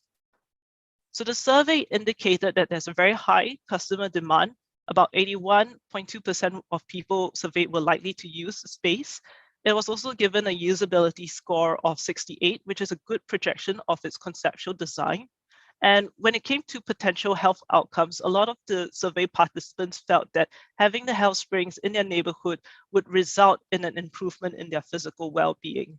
So the survey indicated that there's a very high customer demand. About 81.2% of people surveyed were likely to use the space. It was also given a usability score of 68, which is a good projection of its conceptual design. And when it came to potential health outcomes, a lot of the survey participants felt that having the health springs in their neighborhood would result in an improvement in their physical well-being.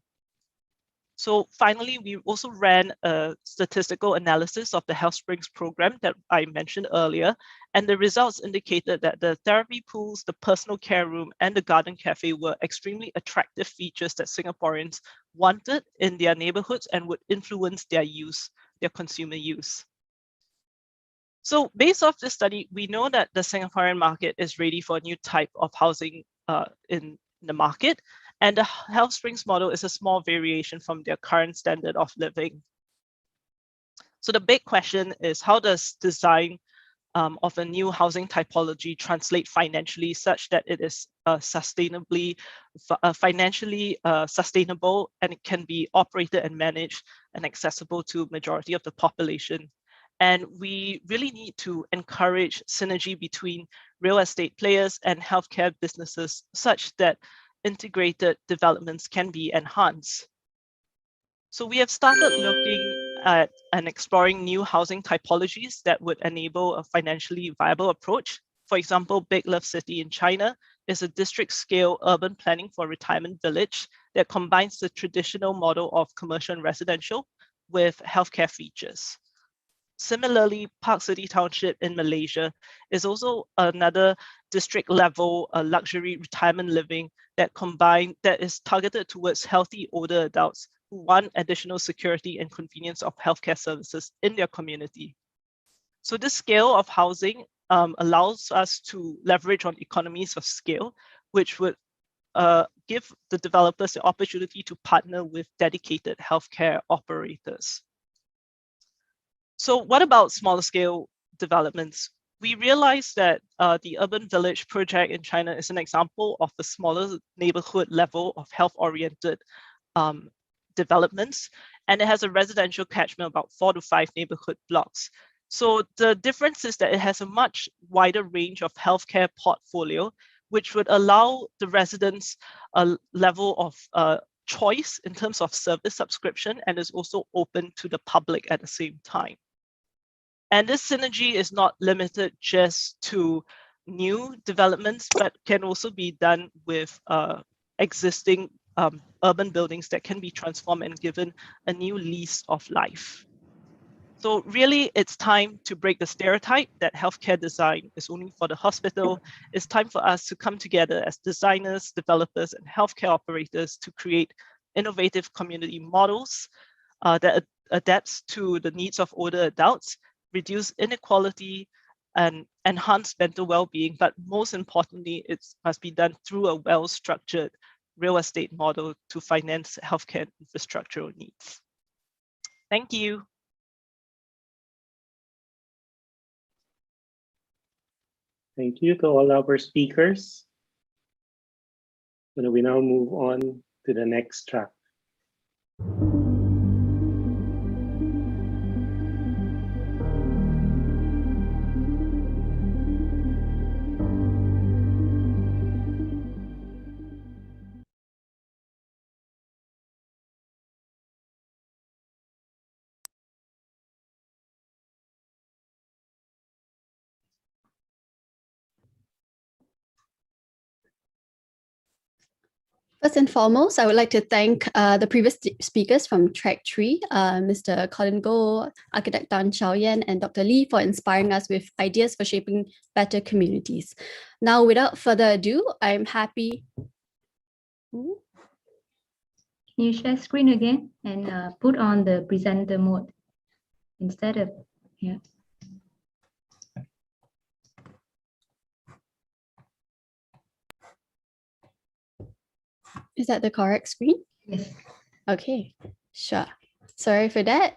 So finally, we also ran a statistical analysis of the health springs program that I mentioned earlier. And the results indicated that the therapy pools, the personal care room, and the garden cafe were extremely attractive features that Singaporeans wanted in their neighborhoods and would influence their use, their consumer use. So based off this study, we know that the Singaporean market is ready for a new type of housing in the market. And the health springs model is a small variation from their current standard of living. So the big question is, how does design of a new housing typology translate financially such that it is financially sustainable, and it can be operated and managed and accessible to majority of the population? And we really need to encourage synergy between real estate players and healthcare businesses such that integrated developments can be enhanced. So we have started looking at and exploring new housing typologies that would enable a financially viable approach. For example, Big Love City in China is a district-scale urban planning for retirement village that combines the traditional model of commercial and residential with healthcare features. Similarly, Park City Township in Malaysia is also another district-level luxury retirement living that is targeted towards healthy older adults who want additional security and convenience of healthcare services in their community. So this scale of housing allows us to leverage on economies of scale, which would give the developers the opportunity to partner with dedicated healthcare operators. So what about smaller scale developments? We realized that the Urban Village project in China is an example of a smaller neighborhood level of health-oriented developments, and it has a residential catchment of about 4 to 5 neighborhood blocks. So the difference is that it has a much wider range of healthcare portfolio, which would allow the residents a level of choice in terms of service subscription, and is also open to the public at the same time. And this synergy is not limited just to new developments, but can also be done with existing urban buildings that can be transformed and given a new lease of life. So really, it's time to break the stereotype that healthcare design is only for the hospital. It's time for us to come together as designers, developers, and healthcare operators to create innovative community models that adapts to the needs of older adults, reduce inequality, and enhance mental well-being. But most importantly, it must be done through a well-structured real estate model to finance healthcare infrastructural needs. Thank you. Thank you to all our speakers. So we now move on to the next track. First and foremost, I would like to thank the previous speakers from Track 3, Mr. Colin Goh, Architect Tan Xiaoyan, and Dr. Lee for inspiring us with ideas for shaping better communities. Now, without further ado, I'm happy. Can you share screen again and put on the presenter mode instead of, yeah. Is that the correct screen? Yes. Okay, sure. Sorry for that.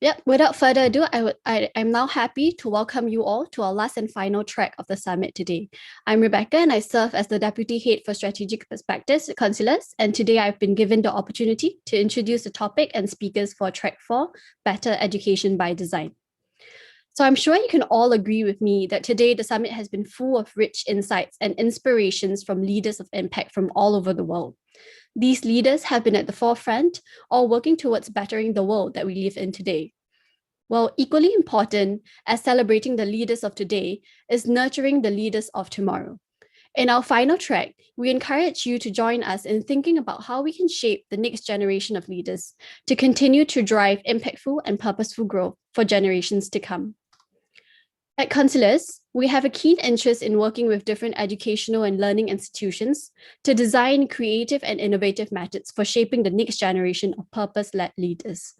Yep, without further ado, I'm now happy to welcome you all to our last and final track of the summit today. I'm Rebecca and I serve as the Deputy Head for Strategic Perspectives at Consulus, and today I've been given the opportunity to introduce the topic and speakers for Track 4, Better Education by Design. So I'm sure you can all agree with me that today the summit has been full of rich insights and inspirations from leaders of impact from all over the world. These leaders have been at the forefront, all working towards bettering the world that we live in today. Well, equally important as celebrating the leaders of today is nurturing the leaders of tomorrow. In our final track, we encourage you to join us in thinking about how we can shape the next generation of leaders to continue to drive impactful and purposeful growth for generations to come. At Consulus, we have a keen interest in working with different educational and learning institutions to design creative and innovative methods for shaping the next generation of purpose-led leaders.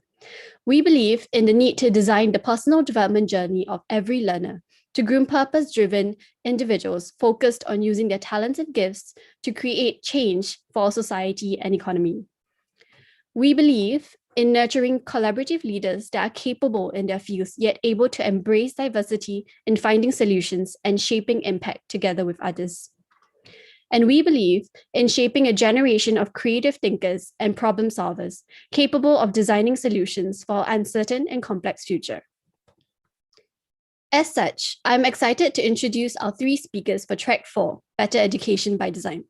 We believe in the need to design the personal development journey of every learner to groom purpose-driven individuals focused on using their talents and gifts to create change for our society and economy. We believe in nurturing collaborative leaders that are capable in their fields, yet able to embrace diversity in finding solutions and shaping impact together with others. And we believe in shaping a generation of creative thinkers and problem solvers capable of designing solutions for an uncertain and complex future. As such, I'm excited to introduce our 3 speakers for Track 4, Better Education by Design,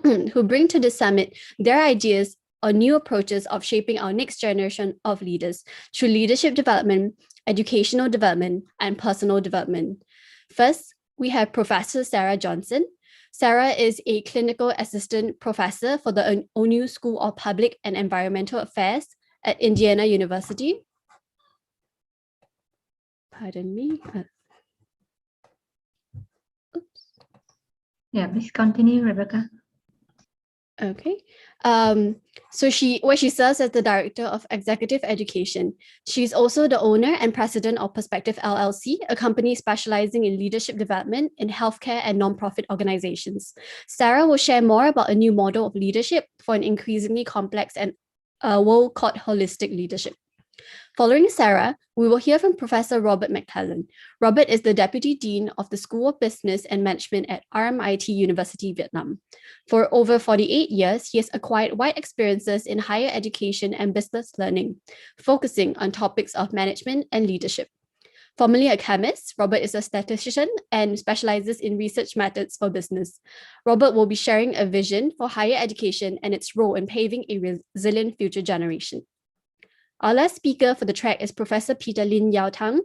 who bring to the summit their ideas on new approaches of shaping our next generation of leaders through leadership development, educational development, and personal development. First, we have Professor Sarah Johnson. Sarah is a clinical assistant professor for the ONU School of Public and Environmental Affairs at Indiana University. Pardon me. Oops. Yeah, please continue, Rebecca. Okay. So she serves as the Director of Executive Education. She's also the owner and president of Perspective LLC, a company specializing in leadership development in healthcare and nonprofit organizations. Sarah will share more about a new model of leadership for an increasingly complex and world called holistic leadership. Following Sarah, we will hear from Professor Robert McClellan. Robert is the Deputy Dean of the School of Business and Management at RMIT University, Vietnam. For over 48 years, he has acquired wide experiences in higher education and business learning, focusing on topics of management and leadership. Formerly a chemist, Robert is a statistician and specializes in research methods for business. Robert will be sharing a vision for higher education and its role in paving a resilient future generation. Our last speaker for the track is Professor Peter Lin Yao Tang.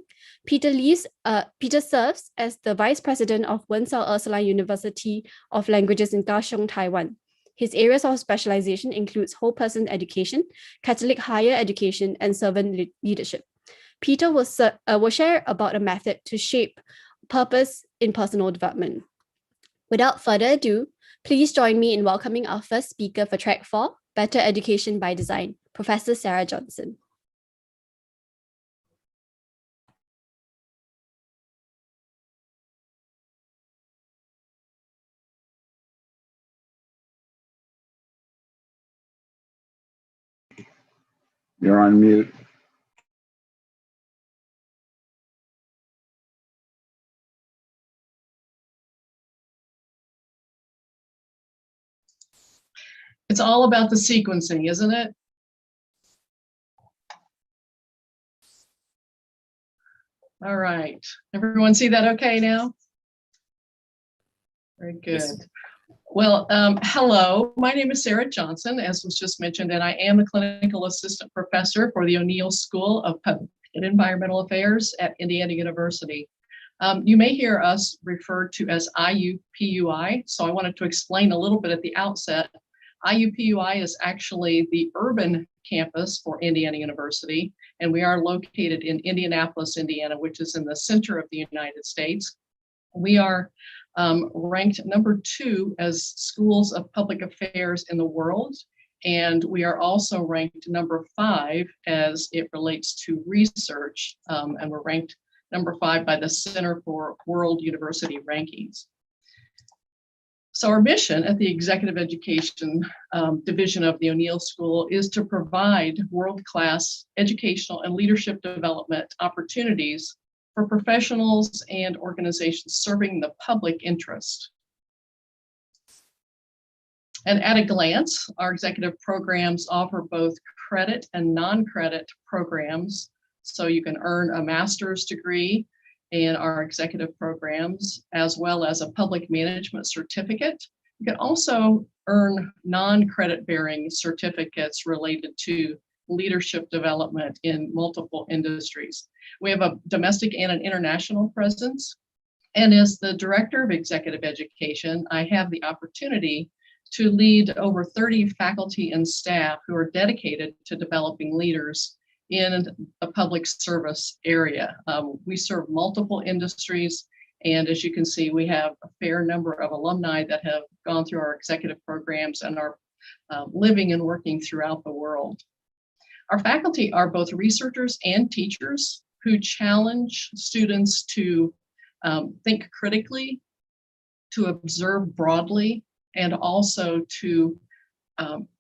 Peter serves as the Vice President of Wen Sao Ursuline University of Languages in Kaohsiung, Taiwan. His areas of specialization includes whole person education, Catholic higher education, and servant leadership. Peter will share about a method to shape purpose in personal development. Without further ado, please join me in welcoming our first speaker for Track 4, Better Education by Design, Professor Sarah Johnson. You're on mute. It's all about the sequencing, isn't it? All right. Everyone see that okay now? Very good. Yes. Well, hello, my name is Sarah Johnson, as was just mentioned, and I am a clinical assistant professor for the O'Neill School of Public and Environmental Affairs at Indiana University. You may hear us referred to as IUPUI, so I wanted to explain a little bit at the outset IUPUI is actually the urban campus for Indiana University, and we are located in Indianapolis, Indiana, which is in the center of the United States. We are ranked number 2 as schools of public affairs in the world, and we are also ranked number 5 as it relates to research, and we're ranked number 5 by the Center for World University Rankings. So our mission at the Executive Education Division of the O'Neill School is to provide world-class educational and leadership development opportunities for professionals and organizations serving the public interest. And at a glance, our executive programs offer both credit and non-credit programs. So you can earn a master's degree in our executive programs, as well as a public management certificate. You can also earn non-credit bearing certificates related to leadership development in multiple industries. We have a domestic and an international presence. And as the Director of Executive Education, I have the opportunity to lead over 30 faculty and staff who are dedicated to developing leaders in the public service area. We serve multiple industries, and as you can see, we have a fair number of alumni that have gone through our executive programs and are living and working throughout the world. Our faculty are both researchers and teachers who challenge students to think critically, to observe broadly, and also to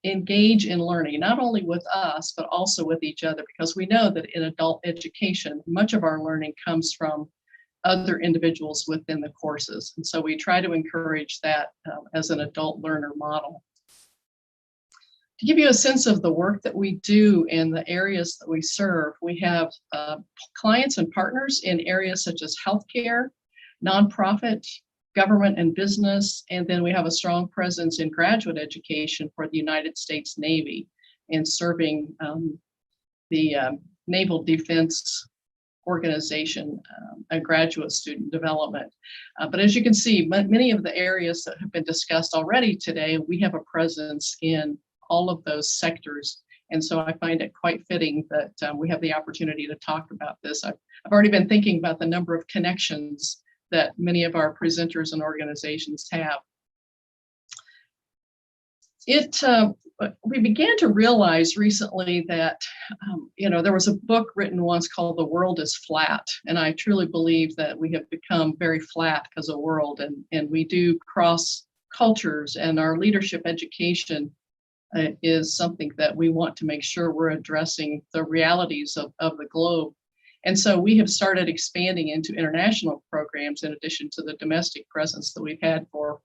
engage in learning, not only with us, but also with each other, because we know that in adult education, much of our learning comes from other individuals within the courses. And so we try to encourage that as an adult learner model. To give you a sense of the work that we do in the areas that we serve, we have clients and partners in areas such as healthcare, nonprofit, government and business, and then we have a strong presence in graduate education for the United States Navy and serving the Naval Defense Organization and graduate student development. But as you can see, many of the areas that have been discussed already today, we have a presence in all of those sectors. And so I find it quite fitting that we have the opportunity to talk about this. I've already been thinking about the number of connections that many of our presenters and organizations have. We began to realize recently that, there was a book written once called The World is Flat. And I truly believe that we have become very flat as a world, and we do cross cultures, and our leadership education is something that we want to make sure we're addressing the realities of the globe. And so we have started expanding into international programs in addition to the domestic presence that we've had for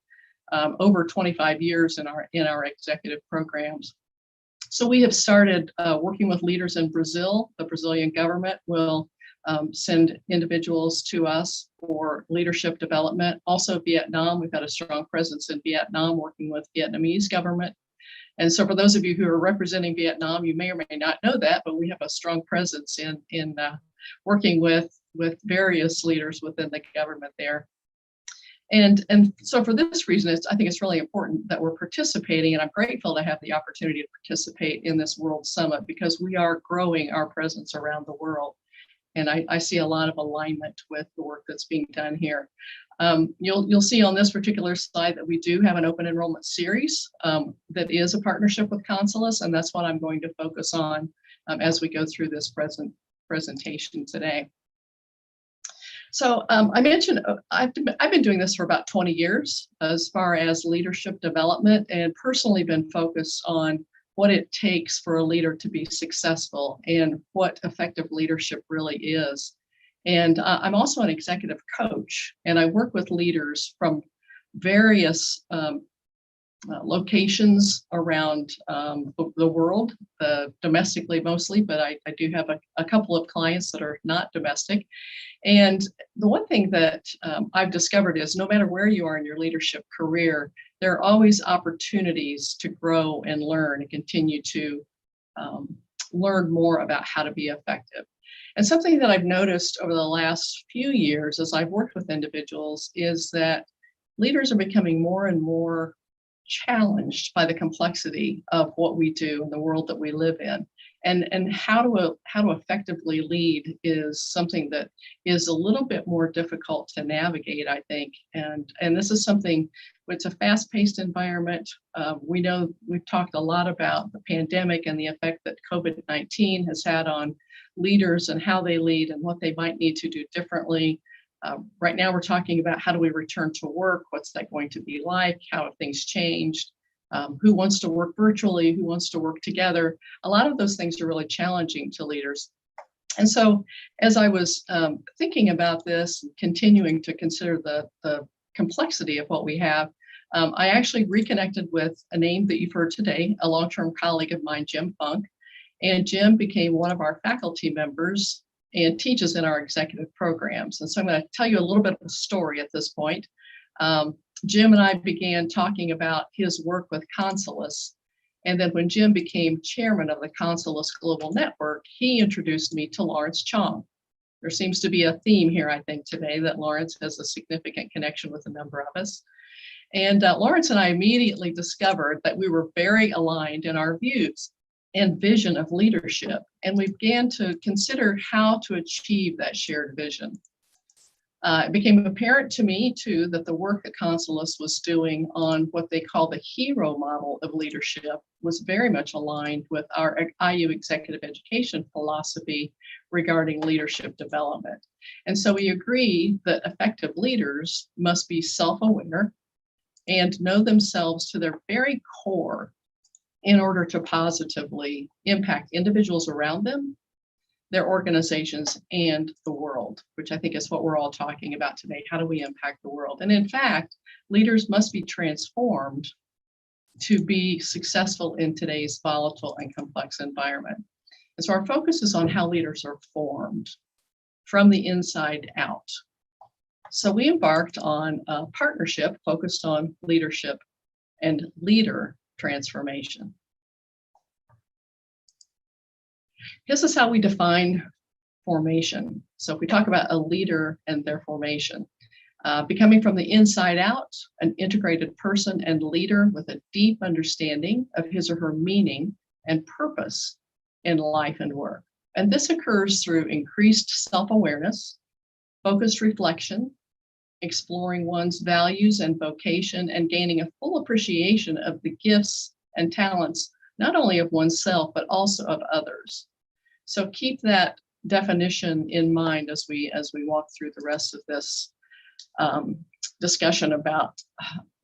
over 25 years in our executive programs. So we have started working with leaders in Brazil. The Brazilian government will send individuals to us for leadership development. Also Vietnam, we've had a strong presence in Vietnam working with Vietnamese government. And so for those of you who are representing Vietnam, you may or may not know that, but we have a strong presence in working with various leaders within the government there. And so for this reason, I think it's really important that we're participating, and I'm grateful to have the opportunity to participate in this World Summit because we are growing our presence around the world. And I see a lot of alignment with the work that's being done here. You'll see on this particular slide that we do have an open enrollment series that is a partnership with Consulus, and that's what I'm going to focus on as we go through this presentation today. So I mentioned I've been doing this for about 20 years as far as leadership development, and personally been focused on what it takes for a leader to be successful and what effective leadership really is. And I'm also an executive coach, and I work with leaders from various locations around the world, domestically mostly, but I do have a couple of clients that are not domestic. And the one thing that I've discovered is no matter where you are in your leadership career, there are always opportunities to grow and learn and continue to learn more about how to be effective. And something that I've noticed over the last few years as I've worked with individuals is that leaders are becoming more and more challenged by the complexity of what we do in the world that we live in. And how to effectively lead is something that is a little bit more difficult to navigate, I think. And this is something, it's a fast-paced environment. We know we've talked a lot about the pandemic and the effect that COVID-19 has had on leaders and how they lead and what they might need to do differently. Right now, we're talking about how do we return to work? What's that going to be like? How have things changed? Who wants to work virtually? Who wants to work together? A lot of those things are really challenging to leaders. And so as I was thinking about this, continuing to consider the complexity of what we have, I actually reconnected with a name that you've heard today, a long-term colleague of mine, Jim Funk. And Jim became one of our faculty members and teaches in our executive programs. And so I'm going to tell you a little bit of a story at this point. Jim and I began talking about his work with Consulus. And then when Jim became chairman of the Consulus Global Network, he introduced me to Lawrence Chong. There seems to be a theme here, I think, today that Lawrence has a significant connection with a number of us. And Lawrence and I immediately discovered that we were very aligned in our views and vision of leadership. And we began to consider how to achieve that shared vision. It became apparent to me, too, that the work that Consulus was doing on what they call the hero model of leadership was very much aligned with our IU executive education philosophy regarding leadership development. And so we agreed that effective leaders must be self-aware and know themselves to their very core in order to positively impact individuals around them, their organizations, and the world, which I think is what we're all talking about today. How do we impact the world? And in fact, leaders must be transformed to be successful in today's volatile and complex environment. And so our focus is on how leaders are formed from the inside out. So we embarked on a partnership focused on leadership and leader transformation. This is how we define formation. So if we talk about a leader and their formation, becoming from the inside out, an integrated person and leader with a deep understanding of his or her meaning and purpose in life and work. And this occurs through increased self-awareness, focused reflection, exploring one's values and vocation, and gaining a full appreciation of the gifts and talents, not only of oneself, but also of others. So keep that definition in mind as we walk through the rest of this discussion about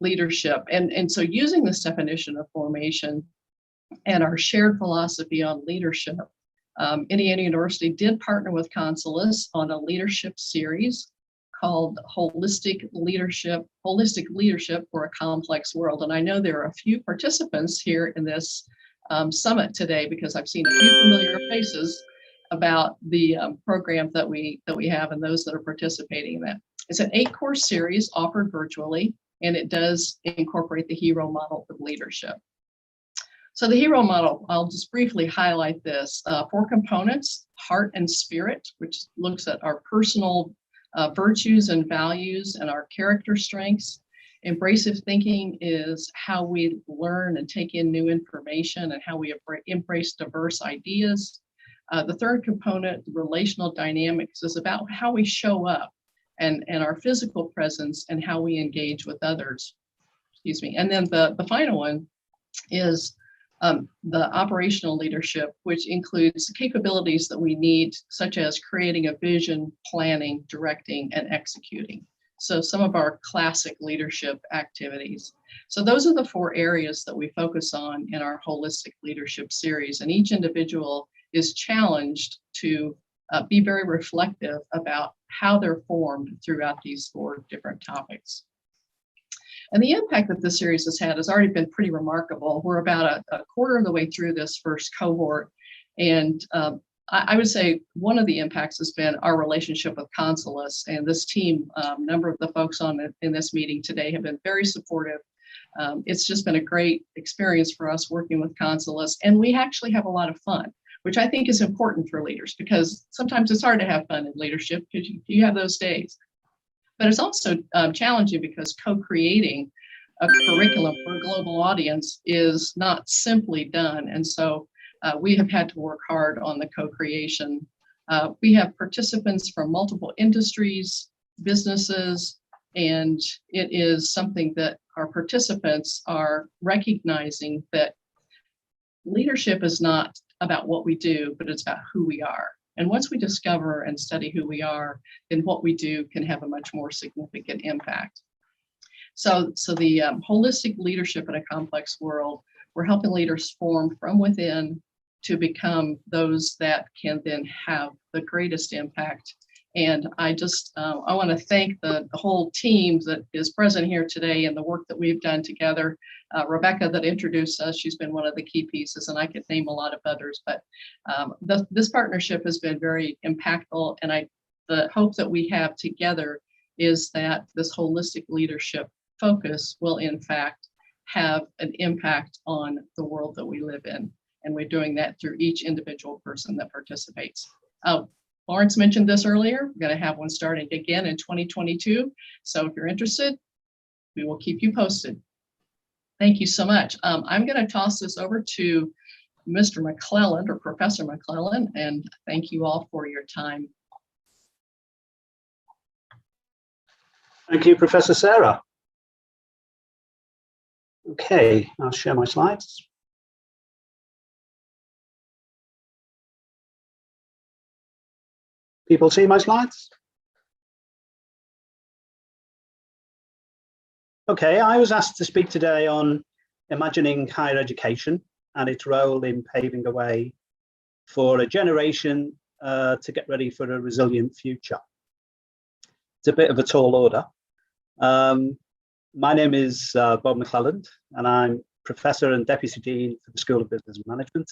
leadership. And so using this definition of formation and our shared philosophy on leadership, Indiana University did partner with Consulus on a leadership series called Holistic Leadership for a Complex World. And I know there are a few participants here in this summit today because I've seen a few familiar faces about the program that we have and those that are participating in that. It's an 8-course series offered virtually, and it does incorporate the hero model of leadership. So the hero model, I'll just briefly highlight this. 4 components: heart and spirit, which looks at our personal virtues and values and our character strengths. Embracive thinking is how we learn and take in new information and how we embrace diverse ideas. The third component, relational dynamics, is about how we show up and our physical presence and how we engage with others. Excuse me. And then the final one is the operational leadership, which includes the capabilities that we need, such as creating a vision, planning, directing, and executing. So some of our classic leadership activities. So those are the 4 areas that we focus on in our holistic leadership series. And each individual is challenged to be very reflective about how they're formed throughout these 4 different topics. And the impact that this series has had has already been pretty remarkable. We're about a quarter of the way through this first cohort. And I would say one of the impacts has been our relationship with Consulus, and this team, a number of the folks in this meeting today have been very supportive. It's just been a great experience for us working with Consulus, and we actually have a lot of fun, which I think is important for leaders because sometimes it's hard to have fun in leadership because you have those days. But it's also challenging because co-creating a curriculum for a global audience is not simply done. And so we have had to work hard on the co-creation. We have participants from multiple industries, businesses, and it is something that our participants are recognizing that leadership is not about what we do, but it's about who we are. And once we discover and study who we are, then what we do can have a much more significant impact. So the holistic leadership in a complex world, we're helping leaders form from within to become those that can then have the greatest impact. And I just, I want to thank the whole team that is present here today and the work that we've done together. Rebecca that introduced us, she's been one of the key pieces, and I could name a lot of others, but this partnership has been very impactful. And the hope that we have together is that this holistic leadership focus will in fact have an impact on the world that we live in. And we're doing that through each individual person that participates. Lawrence mentioned this earlier. We're going to have one starting again in 2022. So if you're interested, we will keep you posted. Thank you so much. I'm going to toss this over to Mr. McClelland or Professor McClelland, and thank you all for your time. Thank you, Professor Sarah. Okay, I'll share my slides. People see my slides? Okay, I was asked to speak today on imagining higher education and its role in paving a way for a generation to get ready for a resilient future. It's a bit of a tall order. My name is Bob McClelland, and I'm Professor and Deputy Dean for the School of Business and Management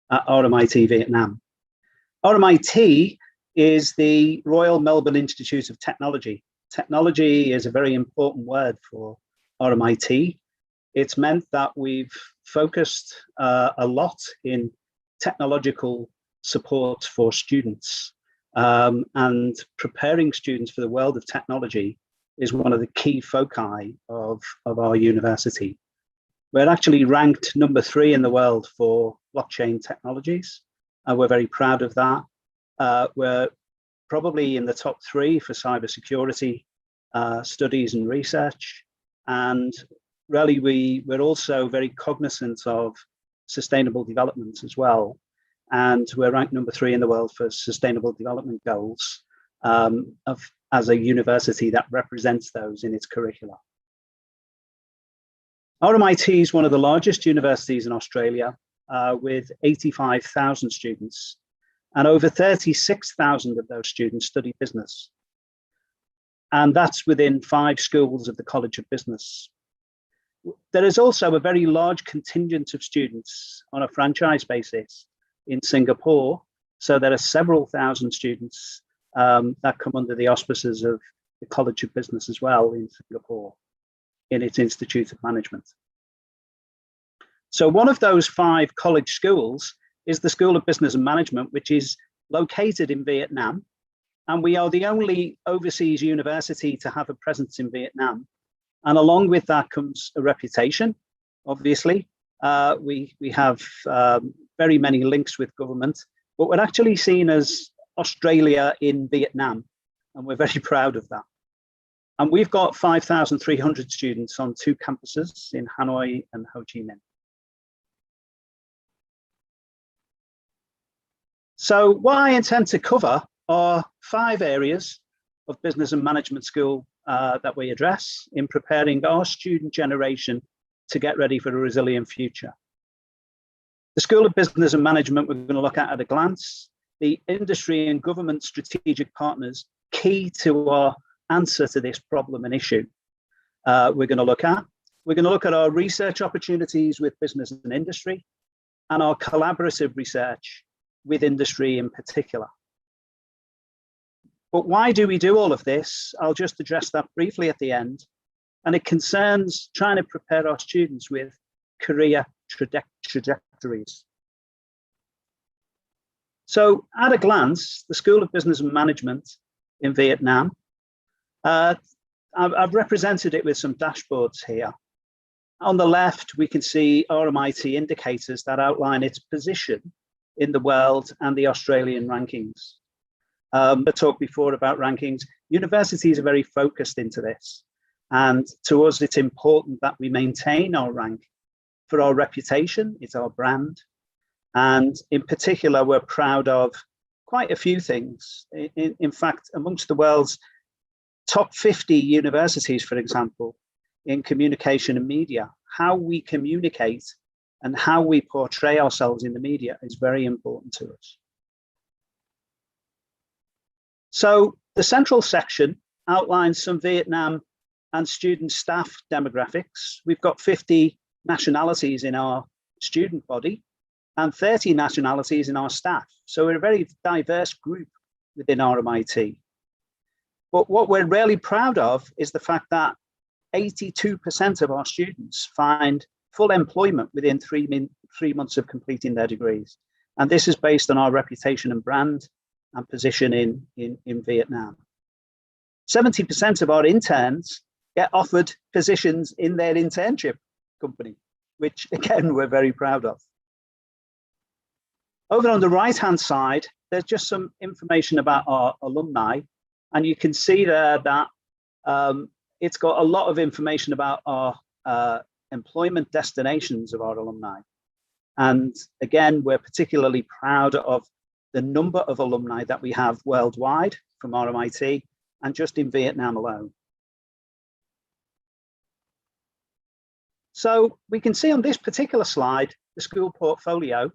at RMIT Vietnam. RMIT is the Royal Melbourne Institute of Technology. Technology is a very important word for RMIT. It's meant that we've focused a lot in technological support for students, and preparing students for the world of technology is one of the key foci of our university. We're actually ranked number 3 in the world for blockchain technologies, and we're very proud of that. We're probably in the top 3 for cybersecurity studies and research. And really, we're also very cognizant of sustainable development as well. And we're ranked number 3 in the world for sustainable development goals as a university that represents those in its curricula. RMIT is one of the largest universities in Australia with 85,000 students. And over 36,000 of those students study business. And that's within 5 schools of the College of Business. There is also a very large contingent of students on a franchise basis in Singapore. So there are several thousand students that come under the auspices of the College of Business as well in Singapore, in its Institute of Management. So one of those 5 college schools is the School of Business and Management, which is located in Vietnam. And we are the only overseas university to have a presence in Vietnam. And along with that comes a reputation, obviously. We have very many links with government, but we're actually seen as Australia in Vietnam, and we're very proud of that. And we've got 5,300 students on 2 campuses in Hanoi and Ho Chi Minh. So what I intend to cover are 5 areas of business and management school that we address in preparing our student generation to get ready for a resilient future. The School of Business and Management we're going to look at a glance, the industry and government strategic partners key to our answer to this problem and issue. We're going to look at our research opportunities with business and industry, and our collaborative research with industry in particular. But why do we do all of this? I'll just address that briefly at the end. And it concerns trying to prepare our students with career trajectories. So at a glance, the School of Business and Management in Vietnam, I've represented it with some dashboards here. On the left, we can see RMIT indicators that outline its position in the world and the Australian rankings. I talked before about rankings. Universities are very focused into this. And to us, it's important that we maintain our rank for our reputation, it's our brand. And in particular, we're proud of quite a few things. In fact, amongst the world's top 50 universities, for example, in communication and media, how we communicate and how we portray ourselves in the media is very important to us. So the central section outlines some Vietnam and student staff demographics. We've got 50 nationalities in our student body and 30 nationalities in our staff. So we're a very diverse group within RMIT. But what we're really proud of is the fact that 82% of our students find full employment within 3 months of completing their degrees. And this is based on our reputation and brand and position in Vietnam. 70% of our interns get offered positions in their internship company, which again, we're very proud of. Over on the right-hand side, there's just some information about our alumni. And you can see there that it's got a lot of information about our employment destinations of our alumni. And again, we're particularly proud of the number of alumni that we have worldwide from RMIT and just in Vietnam alone. So we can see on this particular slide, the school portfolio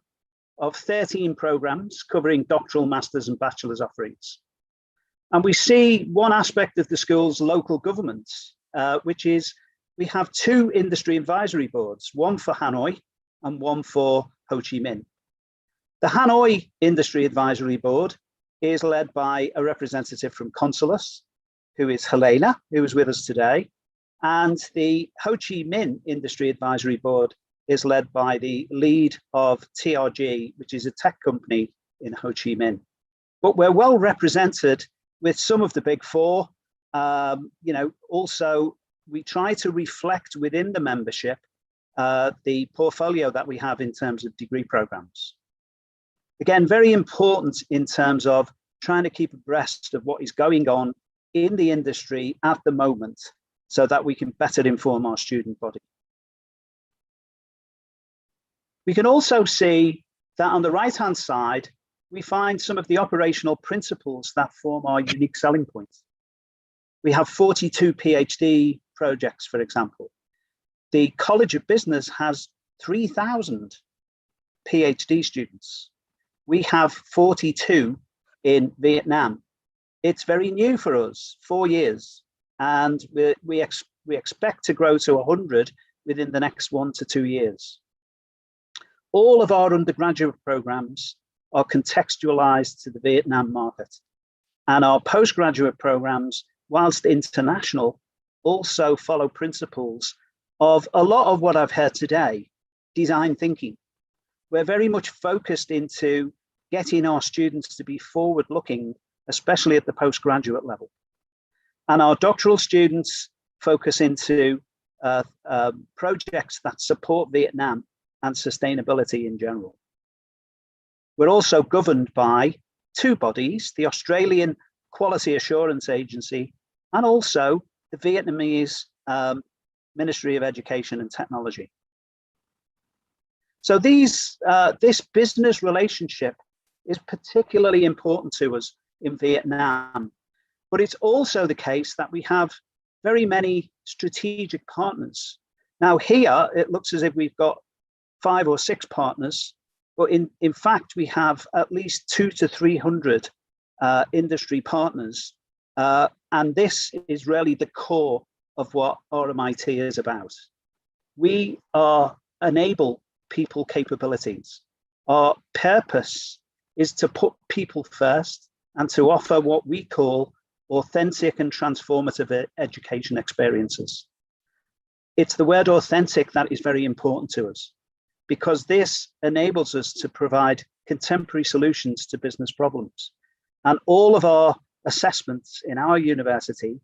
of 13 programs covering doctoral, master's and bachelor's offerings. And we see one aspect of the school's local governments, which is we have 2 industry advisory boards, one for Hanoi and one for Ho Chi Minh. The Hanoi Industry Advisory Board is led by a representative from Consulus, who is Helena, who is with us today. And the Ho Chi Minh Industry Advisory Board is led by the lead of TRG, which is a tech company in Ho Chi Minh. But we're well represented with some of the big 4. Also, we try to reflect within the membership the portfolio that we have in terms of degree programs. Again, very important in terms of trying to keep abreast of what is going on in the industry at the moment so that we can better inform our student body. We can also see that on the right-hand side, we find some of the operational principles that form our unique selling points. We have 42 PhD projects, for example. The College of Business has 3,000 PhD students. We have 42 in Vietnam. It's very new for us, 4 years, and we expect to grow to 100 within the next 1 to 2 years. All of our undergraduate programs are contextualized to the Vietnam market, and our postgraduate programs, whilst international, also follow principles of a lot of what I've heard today, design thinking. We're very much focused into getting our students to be forward-looking, especially at the postgraduate level. And our doctoral students focus into projects that support Vietnam and sustainability in general. We're also governed by 2 bodies, the Australian Quality Assurance Agency and also the Vietnamese Ministry of Education and Technology. So this business relationship is particularly important to us in Vietnam, but it's also the case that we have very many strategic partners. Now here, it looks as if we've got 5 or 6 partners, but in fact, we have at least 200 to 300 industry partners. And this is really the core of what RMIT is about. We enable people capabilities. Our purpose is to put people first and to offer what we call authentic and transformative education experiences. It's the word authentic that is very important to us, because this enables us to provide contemporary solutions to business problems. And all of our assessments in our university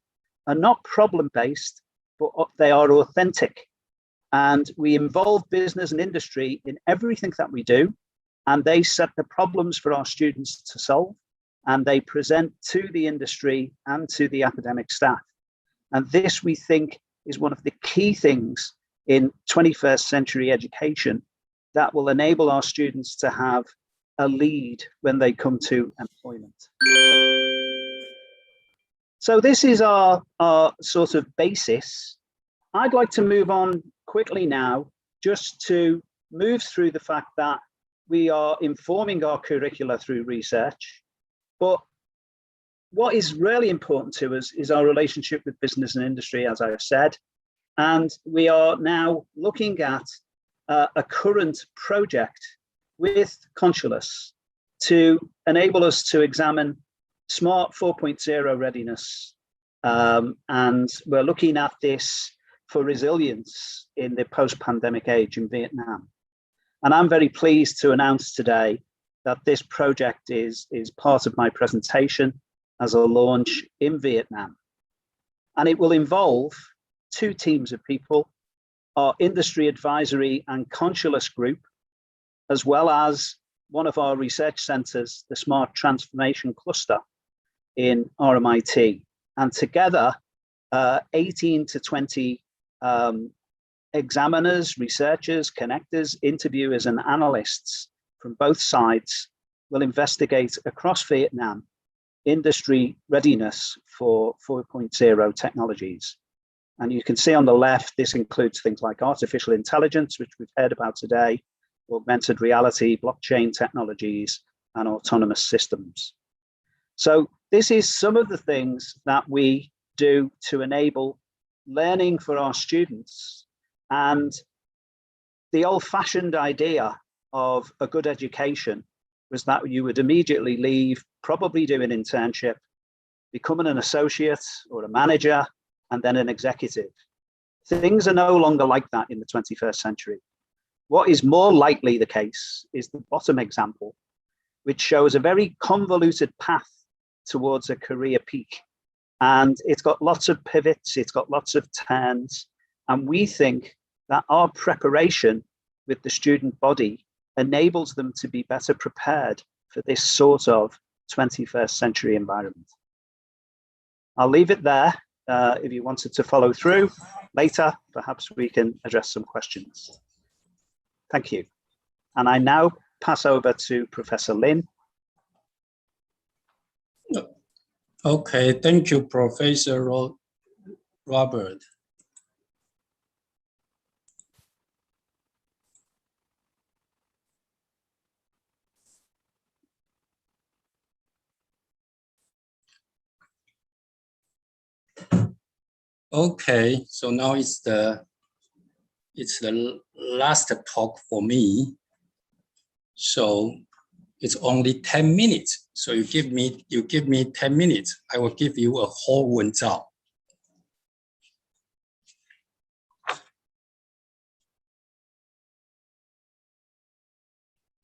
are not problem-based, but they are authentic. And we involve business and industry in everything that we do. And they set the problems for our students to solve. And they present to the industry and to the academic staff. And this, we think, is one of the key things in 21st century education that will enable our students to have a lead when they come to employment. So this is our sort of basis. I'd like to move on quickly now, just to move through the fact that we are informing our curricula through research, but what is really important to us is our relationship with business and industry, as I've said. And we are now looking at a current project with Consulus to enable us to examine Smart 4.0 readiness. And we're looking at this for resilience in the post-pandemic age in Vietnam. And I'm very pleased to announce today that this project is part of my presentation as a launch in Vietnam. And it will involve 2 teams of people, our industry advisory and Consulus group, as well as one of our research centers, the Smart Transformation Cluster in RMIT. And together, 18 to 20 examiners, researchers, connectors, interviewers, and analysts from both sides will investigate across Vietnam industry readiness for 4.0 technologies. And you can see on the left, this includes things like artificial intelligence, which we've heard about today, augmented reality, blockchain technologies, and autonomous systems. So this is some of the things that we do to enable learning for our students. And the old-fashioned idea of a good education was that you would immediately leave, probably do an internship, becoming an associate or a manager, and then an executive. Things are no longer like that in the 21st century. What is more likely the case is the bottom example, which shows a very convoluted path towards a career peak. And it's got lots of pivots, it's got lots of turns. And we think that our preparation with the student body enables them to be better prepared for this sort of 21st century environment. I'll leave it there. If you wanted to follow through later, perhaps we can address some questions. Thank you. And I now pass over to Professor Lin. Okay, thank you, Professor Robert. Okay, so now it's the last talk for me. So it's only 10 minutes. So you give me 10 minutes, I will give you a whole Wenzhou.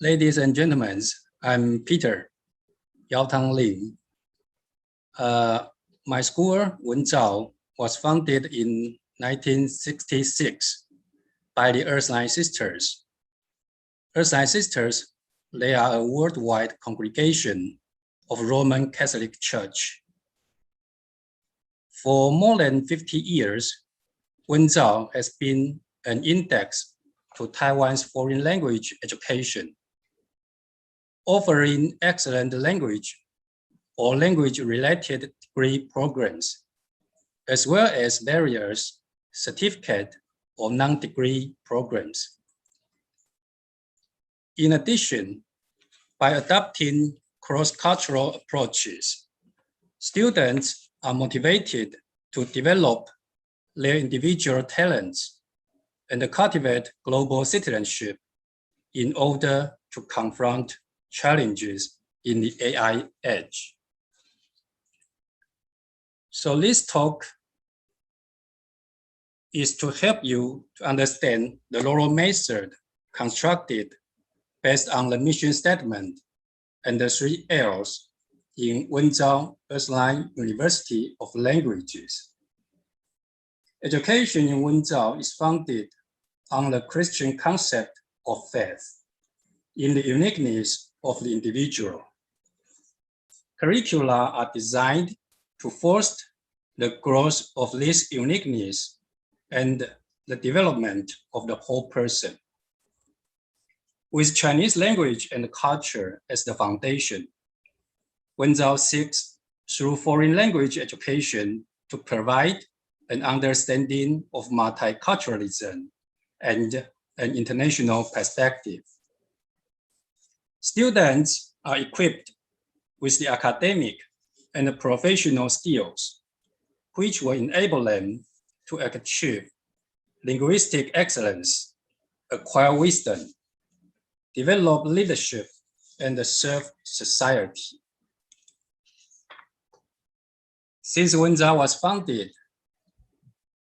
Ladies and gentlemen, I'm Peter Yaotang Lin. My school, Wenzhou, was founded in 1966 by the Earthline Sisters. Earthline Sisters, they are a worldwide congregation of Roman Catholic Church. For more than 50 years, Wenzhou has been an index to Taiwan's foreign language education, offering excellent language or language-related degree programs, as well as various certificate or non-degree programs. In addition, by adopting cross-cultural approaches, students are motivated to develop their individual talents and cultivate global citizenship in order to confront challenges in the AI age. So this talk is to help you to understand the Laurel method constructed based on the mission statement and the 3 L's in Wenzhou Earthline University of Languages. Education in Wenzhou is founded on the Christian concept of faith in the uniqueness of the individual. Curricula are designed to foster the growth of this uniqueness and the development of the whole person. With Chinese language and culture as the foundation, Wenzhou seeks through foreign language education to provide an understanding of multiculturalism and an international perspective. Students are equipped with the academic and professional skills, which will enable them to achieve linguistic excellence, acquire wisdom, develop leadership, and serve society. Since Wenzhou was founded,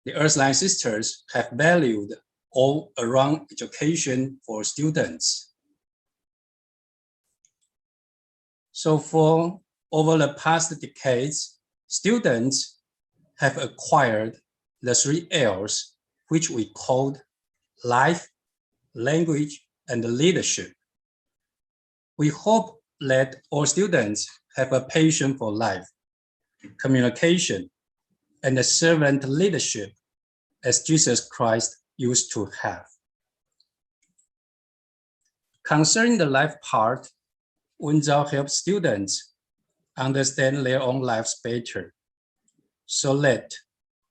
the Earthline Sisters have valued all-around education for students. So for over the past decades, students have acquired the 3 L's, which we called life, language, and leadership. We hope that all students have a passion for life, communication, and servant leadership as Jesus Christ used to have. Concerning the life part, Wenzhou helps students understand their own lives better so that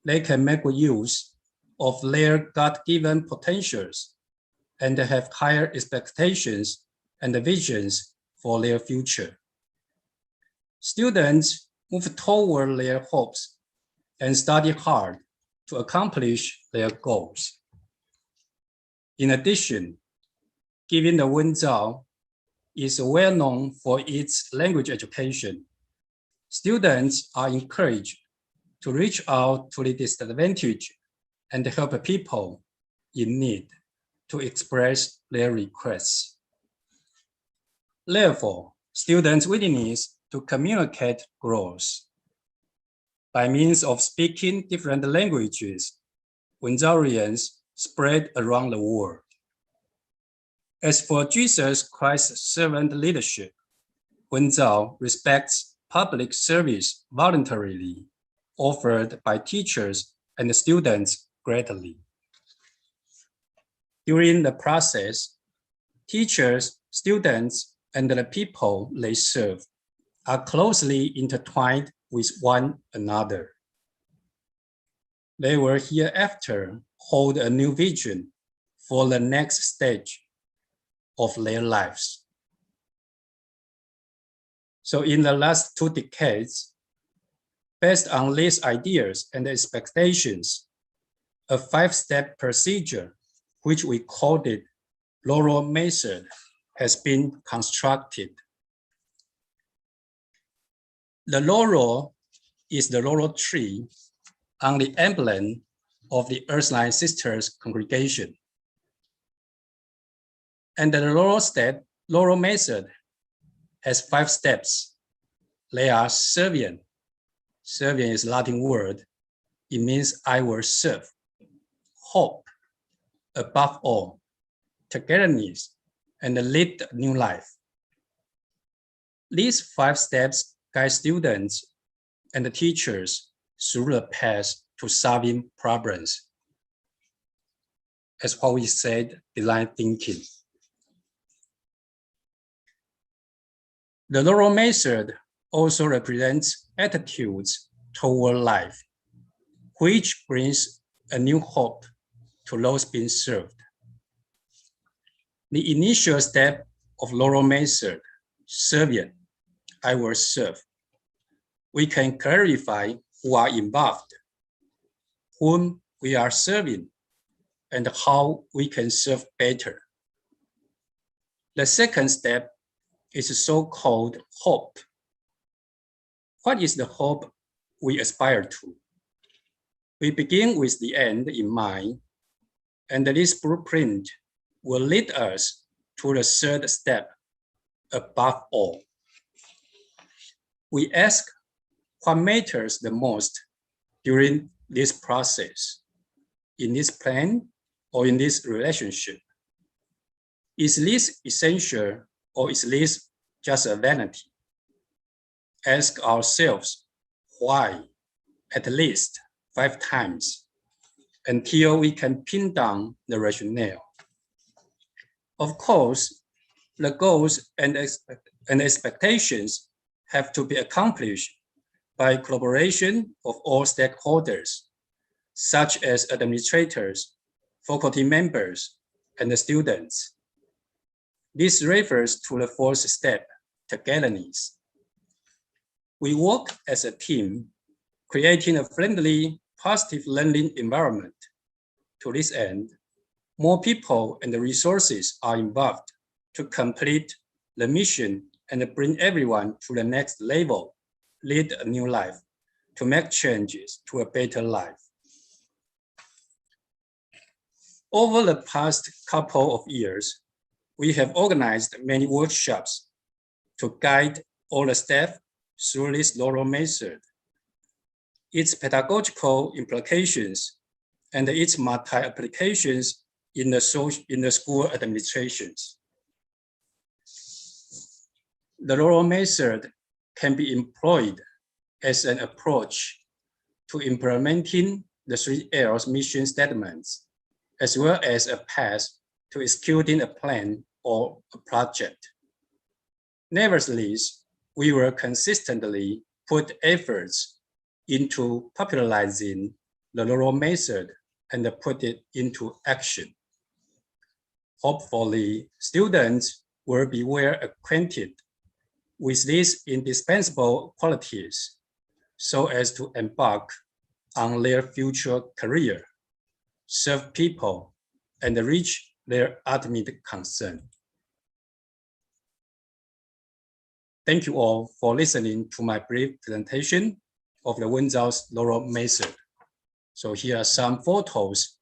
they can make use of their God-given potentials and have higher expectations and visions for their future. Students move toward their hopes and study hard to accomplish their goals. In addition, given the Wenzhou is well known for its language education, students are encouraged to reach out to the disadvantaged and help people in need to express their requests. Therefore, students' willingness to communicate grows. By means of speaking different languages, Wenzhourians spread around the world. As for Jesus Christ's servant leadership, Wenzhou respects public service voluntarily offered by teachers and students greatly. During the process, teachers, students, and the people they serve are closely intertwined with one another. They will hereafter hold a new vision for the next stage of their lives. So in the last 2 decades, based on these ideas and expectations, a 5-step procedure, which we called it Laurel Method, has been constructed. The laurel is the laurel tree on the emblem of the Earthline Sisters congregation. And the laurel method has 5 steps. They are servient. Servient is a Latin word. It means I will serve. Hope, above all, togetherness, and lead a new life. These 5 steps guide students and the teachers through the path to solving problems. As what we said, design thinking. The laurel method also represents attitudes toward life, which brings a new hope to those being served. The initial step of laurel method, servient, I will serve. We can clarify who are involved, whom we are serving, and how we can serve better. The second step is so-called hope. What is the hope we aspire to? We begin with the end in mind, and this blueprint will lead us to the 3rd step, above all. We ask what matters the most during this process. In this plan, or in this relationship? Is this essential, or is this just a vanity? Ask ourselves why at least 5 times until we can pin down the rationale. Of course, the goals and expectations have to be accomplished by collaboration of all stakeholders, such as administrators, faculty members, and the students. This refers to the 4th step, togetherness. We work as a team, creating a friendly, positive learning environment. To this end, more people and the resources are involved to complete the mission and bring everyone to the next level, lead a new life, to make changes to a better life. Over the past couple of years, we have organized many workshops to guide all the staff through this Laurel method, its pedagogical implications, and its multi-applications in the school administrations. The Laurel method can be employed as an approach to implementing the 3 L's mission statements, as well as a path to executing a plan or a project. Nevertheless, we will consistently put efforts into popularizing the Laurel method and put it into action. Hopefully, students will be well acquainted with these indispensable qualities so as to embark on their future career, serve people, and reach their ultimate concern. Thank you all for listening to my brief presentation of the Wenzhou's Laurel method. So here are some photos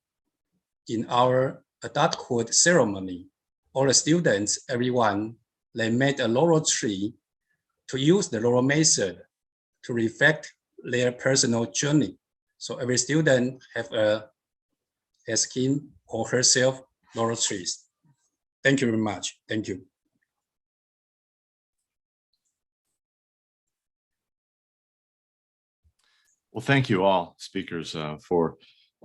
in our adulthood ceremony. All the students, everyone, they made a laurel tree to use the Laurel method to reflect their personal journey. So every student have his him or herself laurel trees. Thank you very much. Thank you. Well, thank you all speakers for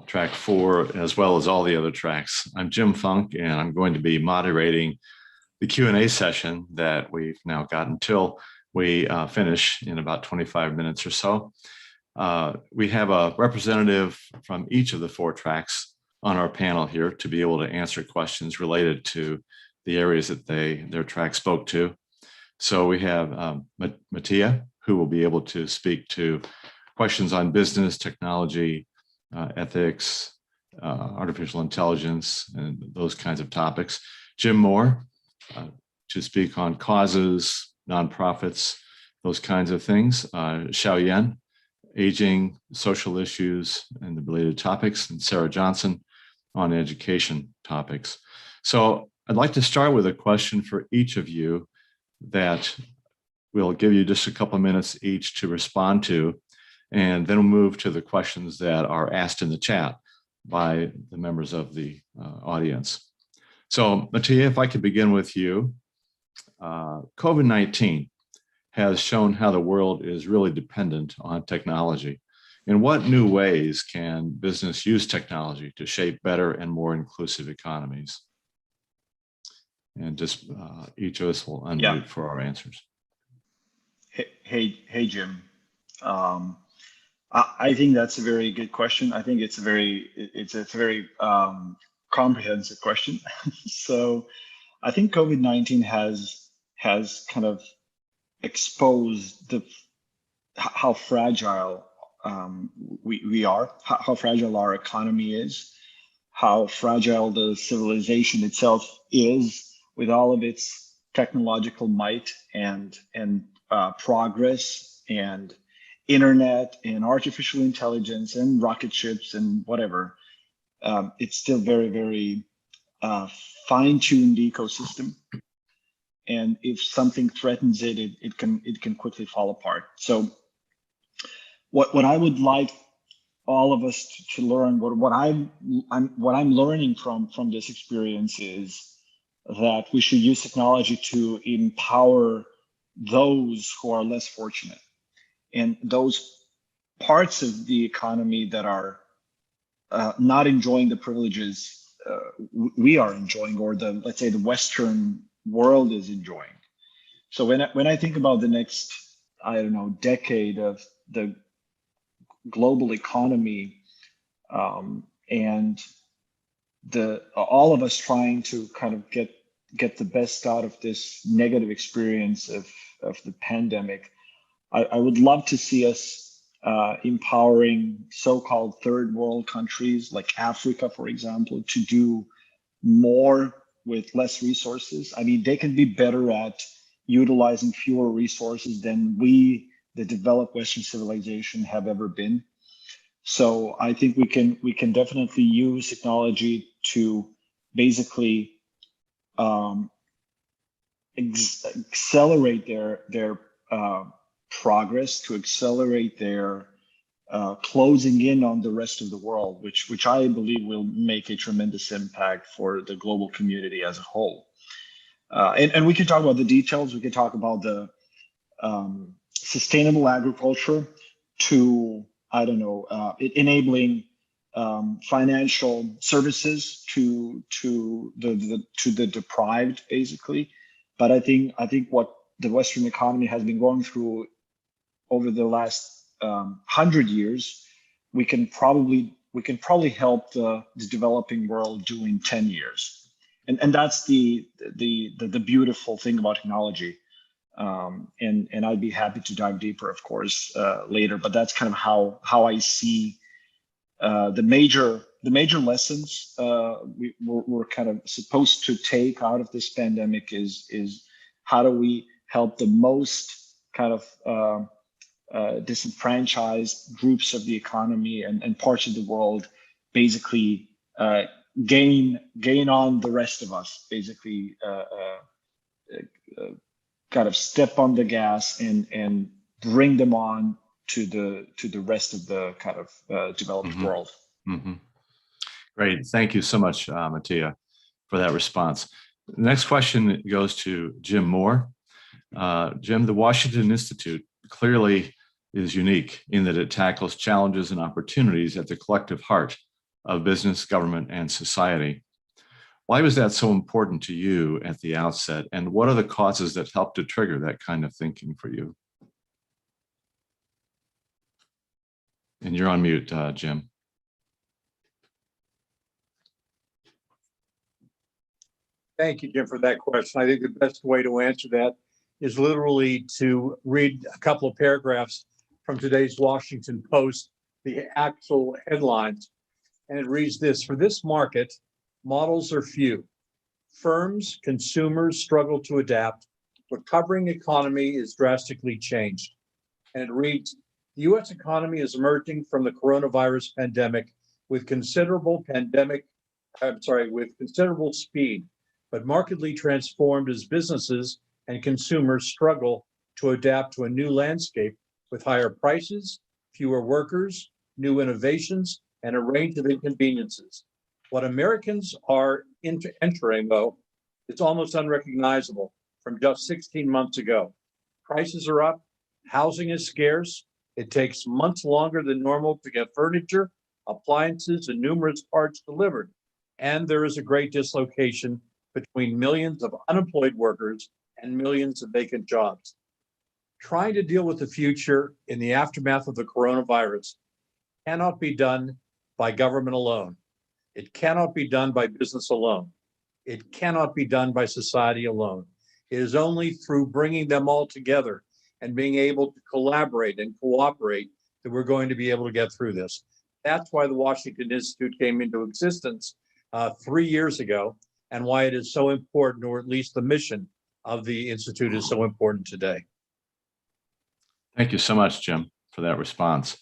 track 4, as well as all the other tracks. I'm Jim Funk, and I'm going to be moderating the Q&A session that we've now got until we finish in about 25 minutes or so. We have a representative from each of the 4 tracks on our panel here to be able to answer questions related to the areas that their track spoke to. So we have Mattia, who will be able to speak to questions on business, technology, ethics, artificial intelligence, and those kinds of topics. Jim Moore to speak on causes, nonprofits, those kinds of things. Xiao Yan, aging, social issues, and the related topics, and Sarah Johnson on education topics. So I'd like to start with a question for each of you that we'll give you just a couple of minutes each to respond to, and then we'll move to the questions that are asked in the chat by the members of the audience. So Mattia, if I could begin with you. COVID-19 has shown how the world is really dependent on technology. In what new ways can business use technology to shape better and more inclusive economies? And just each of us will unmute for our answers. Hey, Jim. I think that's a very good question. I think it's a very comprehensive question. So I think COVID-19 has kind of exposed how fragile we are, how fragile our economy is, how fragile the civilization itself is with all of its technological might and progress and internet and artificial intelligence and rocket ships and whatever. It's still very, very fine-tuned ecosystem. And if something threatens it, it can quickly fall apart. So what I would like all of us to learn. What I'm learning from this experience is that we should use technology to empower those who are less fortunate, and those parts of the economy that are not enjoying the privileges we are enjoying, or let's say the Western world is enjoying. So when I think about the next, I don't know, decade of the global economy, and all of us trying to kind of get the best out of this negative experience of the pandemic, I would love to see us empowering so-called third world countries like Africa, for example, to do more with less resources. I mean, they can be better at utilizing fewer resources than we, the developed Western civilization, have ever been. So I think we can definitely use technology to basically accelerate their progress, to accelerate their closing in on the rest of the world, which I believe will make a tremendous impact for the global community as a whole. And we can talk about the details. We can talk about the sustainable agriculture to, I don't know, enabling financial services to the deprived, basically. But I think what the Western economy has been going through over the last 100 years, we can probably help the developing world do in 10 years, and that's the beautiful thing about technology. And I'd be happy to dive deeper, of course, later. But that's kind of how I see the major lessons we're kind of supposed to take out of this pandemic is how do we help the most kind of disenfranchised groups of the economy and parts of the world basically gain on the rest of us, basically kind of step on the gas and bring them on to the rest of the kind of developed world. Mm-hmm. Great. Thank you so much, Mattia, for that response. The next question goes to Jim Moore. Jim, the Washington Institute clearly is unique in that it tackles challenges and opportunities at the collective heart of business, government, and society. Why was that so important to you at the outset? And what are the causes that helped to trigger that kind of thinking for you? And you're on mute, Jim. Thank you, Jim, for that question. I think the best way to answer that is literally to read a couple of paragraphs from today's Washington Post, the actual headlines. And it reads this: for this market, models are few. Firms, consumers struggle to adapt. Recovering economy is drastically changed. And it reads, the US economy is emerging from the coronavirus pandemic with considerable speed, but markedly transformed as businesses and consumers struggle to adapt to a new landscape with higher prices, fewer workers, new innovations, and a range of inconveniences. What Americans are entering, though, is almost unrecognizable from just 16 months ago. Prices are up, housing is scarce, it takes months longer than normal to get furniture, appliances, and numerous parts delivered, and there is a great dislocation between millions of unemployed workers and millions of vacant jobs. Trying to deal with the future in the aftermath of the coronavirus cannot be done by government alone. It cannot be done by business alone. It cannot be done by society alone. It is only through bringing them all together and being able to collaborate and cooperate that we're going to be able to get through this. That's why the Washington Institute came into existence 3 years ago, and why it is so important, or at least the mission of the Institute is so important today. Thank you so much, Jim, for that response.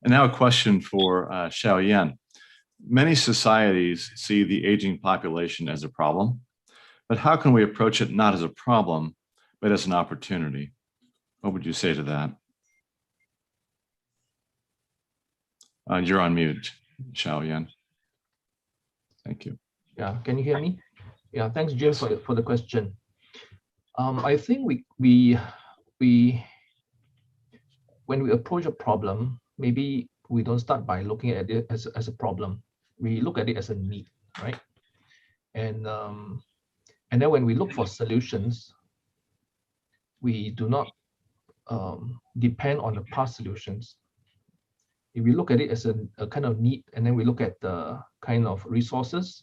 And now a question for Xiaoyan. Many societies see the aging population as a problem, but how can we approach it not as a problem, but as an opportunity? What would you say to that? You're on mute, Xiaoyan. Thank you. Yeah, can you hear me? Yeah, thanks, Jim, for the question. I think we when we approach a problem, maybe we don't start by looking at it as a problem. We look at it as a need, right? And then when we look for solutions, we do not depend on the past solutions. If we look at it as a kind of need, and then we look at the kind of resources,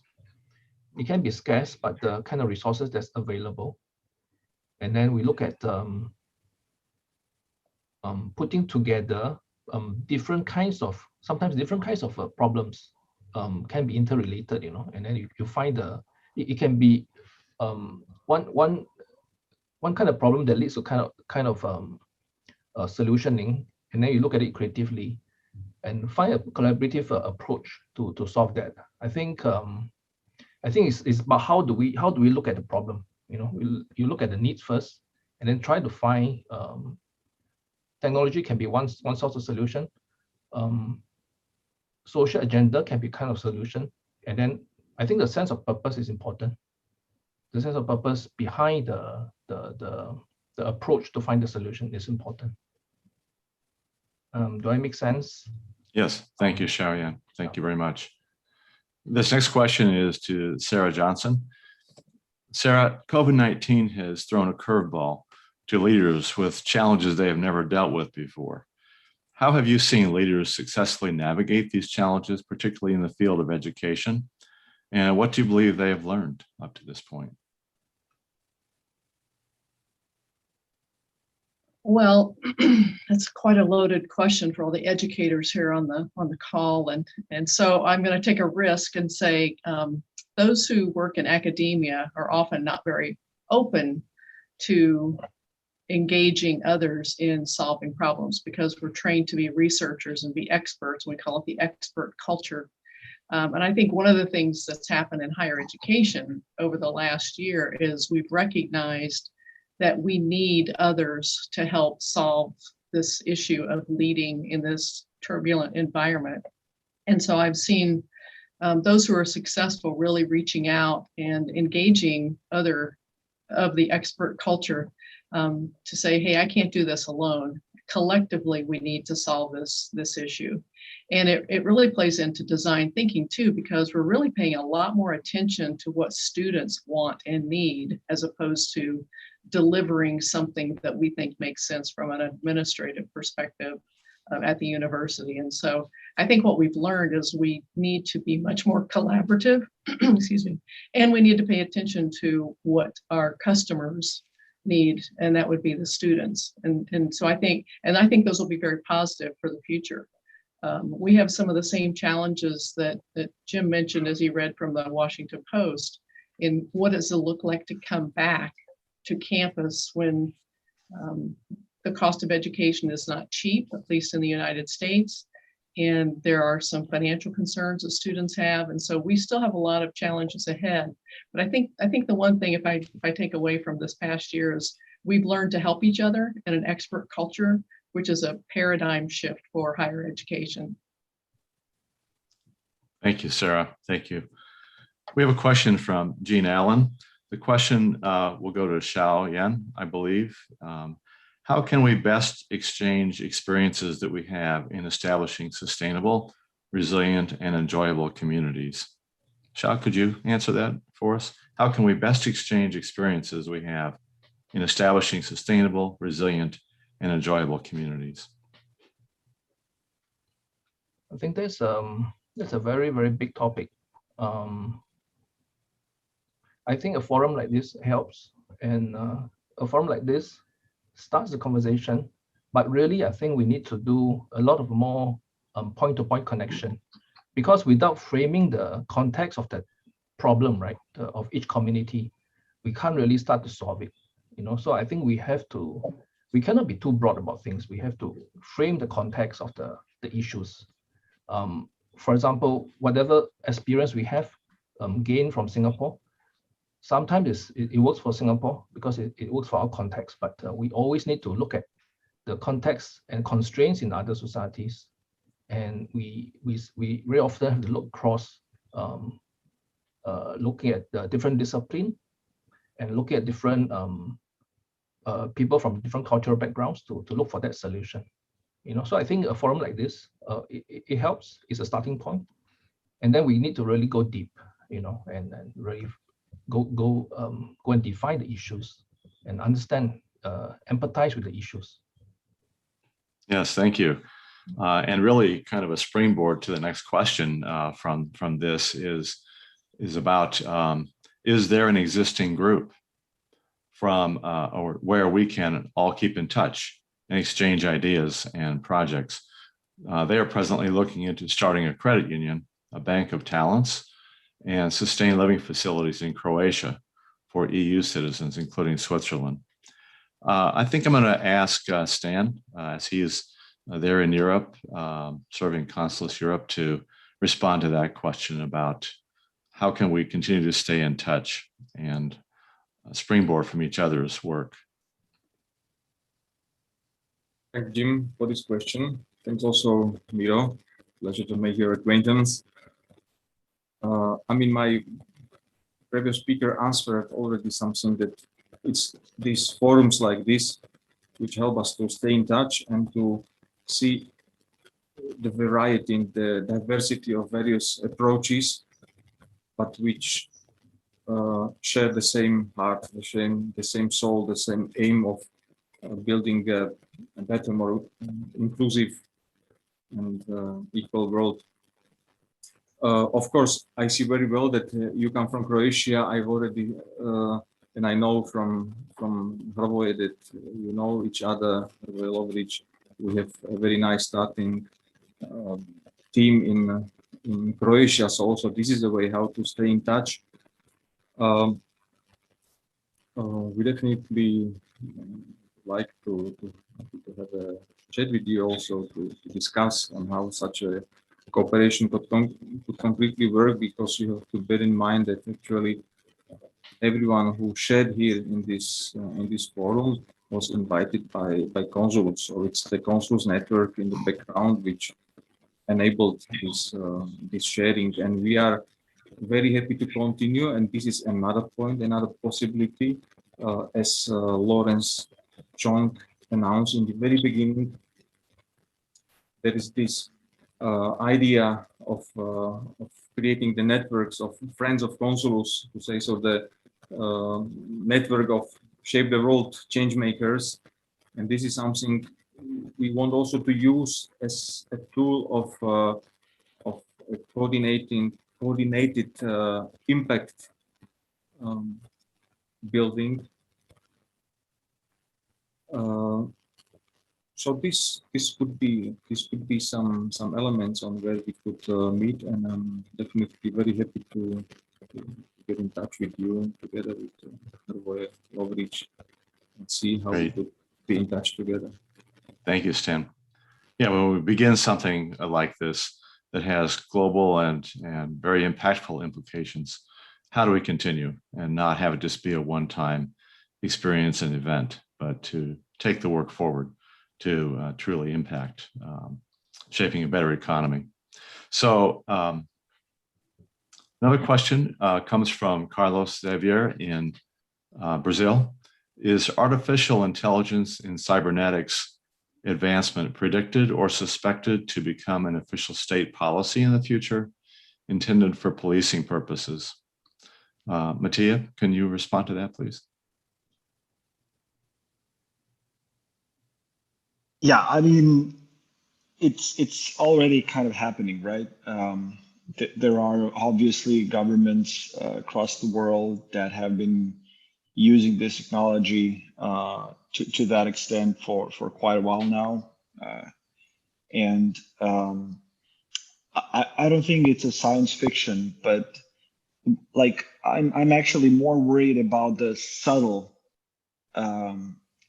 it can be scarce, but the kind of resources that's available. And then we look at putting together different kinds of, sometimes different kinds of problems can be interrelated, you know, and then you find it can be one kind of problem that leads to kind of solutioning, and then you look at it creatively and find a collaborative approach to solve that. I think it's about how do we look at the problem. You know, you look at the needs first, and then try to find technology can be one source of solution. Social agenda can be kind of solution, and then I think the sense of purpose is important. The sense of purpose behind the approach to find the solution is important. Do I make sense? Yes, thank you, Xiaoyan. Thank you very much. This next question is to Sarah Johnson. Sarah, COVID-19 has thrown a curveball to leaders with challenges they have never dealt with before. How have you seen leaders successfully navigate these challenges, particularly in the field of education? And what do you believe they have learned up to this point? Well, that's quite a loaded question for all the educators here on the call, and so I'm going to take a risk and say those who work in academia are often not very open to engaging others in solving problems because we're trained to be researchers and be experts. We call it the expert culture. And I think one of the things that's happened in higher education over the last year is we've recognized that we need others to help solve this issue of leading in this turbulent environment. And so I've seen those who are successful really reaching out and engaging other of the expert culture to say, hey, I can't do this alone. Collectively, we need to solve this issue. And it really plays into design thinking too, because we're really paying a lot more attention to what students want and need, as opposed to delivering something that we think makes sense from an administrative perspective at the university. And so I think what we've learned is we need to be much more collaborative, excuse me, and we need to pay attention to what our customers need, and that would be the students. And so I think those will be very positive for the future. We have some of the same challenges that Jim mentioned as he read from the Washington Post in what does it look like to come back to campus when the cost of education is not cheap, at least in the United States, and there are some financial concerns that students have, and so we still have a lot of challenges ahead. But I think the one thing, if I take away from this past year, is we've learned to help each other in an expert culture, which is a paradigm shift for higher education. Thank you, Sarah. Thank you. We have a question from Jean Allen. The question will go to Xiaoyan, I believe. How can we best exchange experiences that we have in establishing sustainable, resilient, and enjoyable communities? Xiao, could you answer that for us? How can we best exchange experiences we have in establishing sustainable, resilient, and enjoyable communities? I think that's a very, very big topic. I think a forum like this helps, and a forum like this starts the conversation, but really I think we need to do a lot of more point-to-point connection, because without framing the context of that problem, right, of each community, we can't really start to solve it, you know. So I think we cannot be too broad about things. We have to frame the context of the issues. For example, whatever experience we have gained from Singapore, sometimes it works for Singapore because it works for our context, but we always need to look at the context and constraints in other societies. and we very often have to look across, looking at the different discipline and looking at different people from different cultural backgrounds to look for that solution. So I think a forum like this, it helps. It's a starting point, and then we need to really go deep, and really go and define the issues and understand, empathize with the issues. Yes, thank you. And really kind of a springboard to the next question from this is about, is there an existing group from or where we can all keep in touch and exchange ideas and projects? They are presently looking into starting a credit union, a bank of talents, and sustained living facilities in Croatia for EU citizens, including Switzerland. I think I'm going to ask Stan, as he is there in Europe, serving Consulus Europe, to respond to that question about how can we continue to stay in touch and springboard from each other's work. Thank you, Jim, for this question. Thanks also, Miro. Pleasure to make your acquaintance. My previous speaker answered already something, that it's these forums like this which help us to stay in touch and to see the variety and the diversity of various approaches, but which share the same heart, the same soul, the same aim of building a better, more inclusive and equal world. Of course, I see very well that you come from Croatia. I've already, and I know from Hrvoje that you know each other well over each. We have a very nice starting team in Croatia. So also this is the way how to stay in touch. We definitely like to have a chat with you also to discuss on how such a cooperation could completely work, because you have to bear in mind that actually everyone who shared here in this forum was invited by Consulus. So it's the Consulus network in the background which enabled this sharing, and we are very happy to continue. And this is another point, another possibility, as Lawrence Chong announced in the very beginning. There is this idea of creating the networks of friends of Consulus, to say so, the network of shape the world change makers, and this is something we want also to use as a tool of coordinated impact building. So this could be some elements on where we could meet, and I'm definitely very happy to get in touch with you together with Hrvoje Lovrić and see how we could be in touch together. Thank you, Stan. Yeah, when we begin something like this that has global and very impactful implications, how do we continue and not have it just be a one-time experience and event, but to take the work forward to truly impact shaping a better economy? So another question comes from Carlos Xavier in Brazil. Is artificial intelligence in cybernetics advancement predicted or suspected to become an official state policy in the future, intended for policing purposes? Mattia, can you respond to that, please? Yeah, I mean, it's already kind of happening, right? There are obviously governments across the world that have been using this technology to that extent for quite a while now, and I don't think it's a science fiction, but like I'm actually more worried about the subtle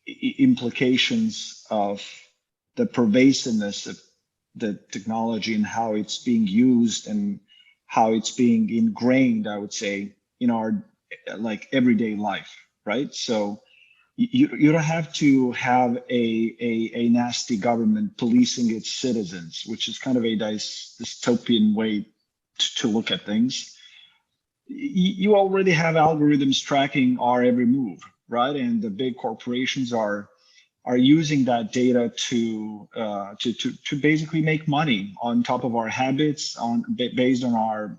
implications of the pervasiveness of the technology and how it's being used and how it's being ingrained, I would say, in our like everyday life, right? So you don't have to have a nasty government policing its citizens, which is kind of a dystopian way to look at things. You already have algorithms tracking our every move, right? And the big corporations are using that data to basically make money on top of our habits, based on our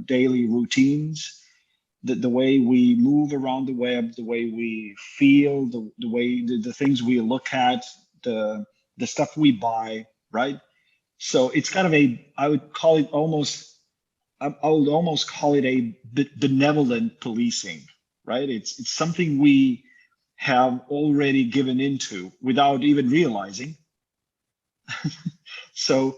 daily routines, the way we move around the web, the way we feel, the way the things we look at, the stuff we buy, right? So it's kind of I would almost call it a benevolent policing, right? It's something we have already given into without even realizing. So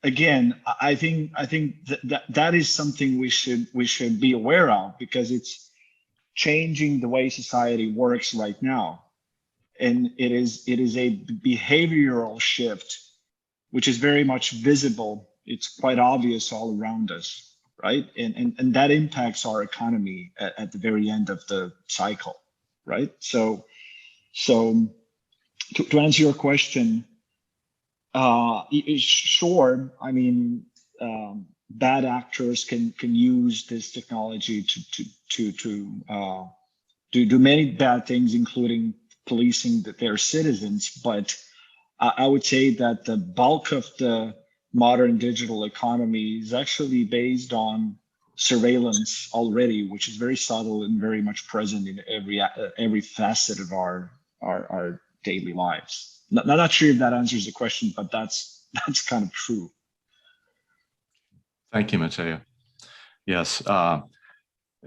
again, I think that is something we should be aware of, because it's changing the way society works right now, and it is a behavioral shift, which is very much visible. It's quite obvious all around us, right? And that impacts our economy at the very end of the cycle, right? So to answer your question, sure. I mean, bad actors can use this technology to do many bad things, including policing their citizens. But I would say that the bulk of the modern digital economy is actually based on surveillance already, which is very subtle and very much present in every facet of our daily lives. Not sure if that answers the question, but that's kind of true. Thank you, Matteo. Yes.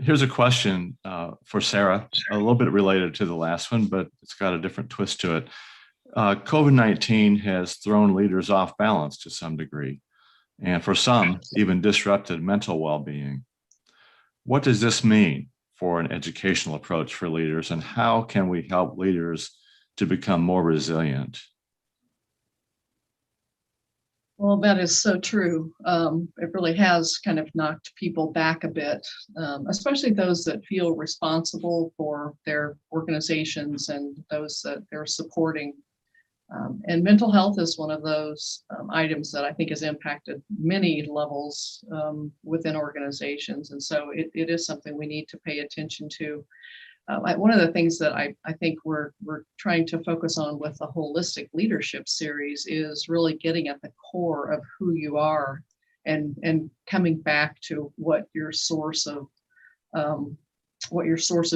Here's a question for Sarah, a little bit related to the last one, but it's got a different twist to it. COVID-19 has thrown leaders off balance to some degree, and for some, even disrupted mental well-being. What does this mean for an educational approach for leaders, and how can we help leaders to become more resilient? Well, that is so true. It really has kind of knocked people back a bit, especially those that feel responsible for their organizations and those that they're supporting. And mental health is one of those items that I think has impacted many levels within organizations. And so it is something we need to pay attention to. One of the things that I think we're trying to focus on with the Holistic Leadership series is really getting at the core of who you are and coming back to what your source of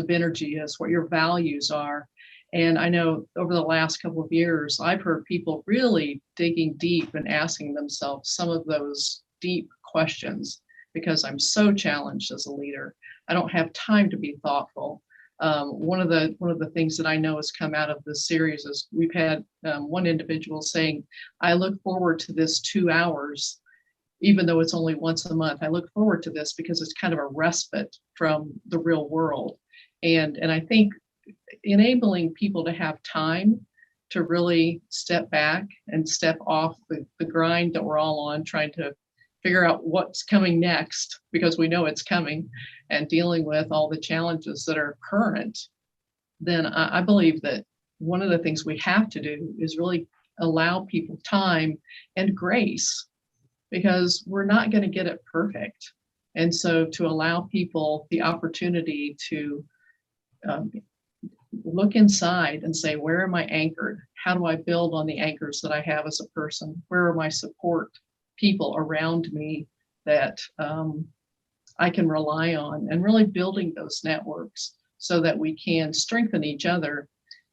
energy is, what your values are. And I know over the last couple of years, I've heard people really digging deep and asking themselves some of those deep questions, because I'm so challenged as a leader. I don't have time to be thoughtful. One of the things that I know has come out of this series is we've had one individual saying, I look forward to this 2 hours, even though it's only once a month. I look forward to this because it's kind of a respite from the real world. And I think enabling people to have time to really step back and step off the grind that we're all on, trying to figure out what's coming next, because we know it's coming, and dealing with all the challenges that are current, then I believe that one of the things we have to do is really allow people time and grace, because we're not going to get it perfect. And so to allow people the opportunity to look inside and say, where am I anchored? How do I build on the anchors that I have as a person? Where are my support people around me that I can rely on, and really building those networks so that we can strengthen each other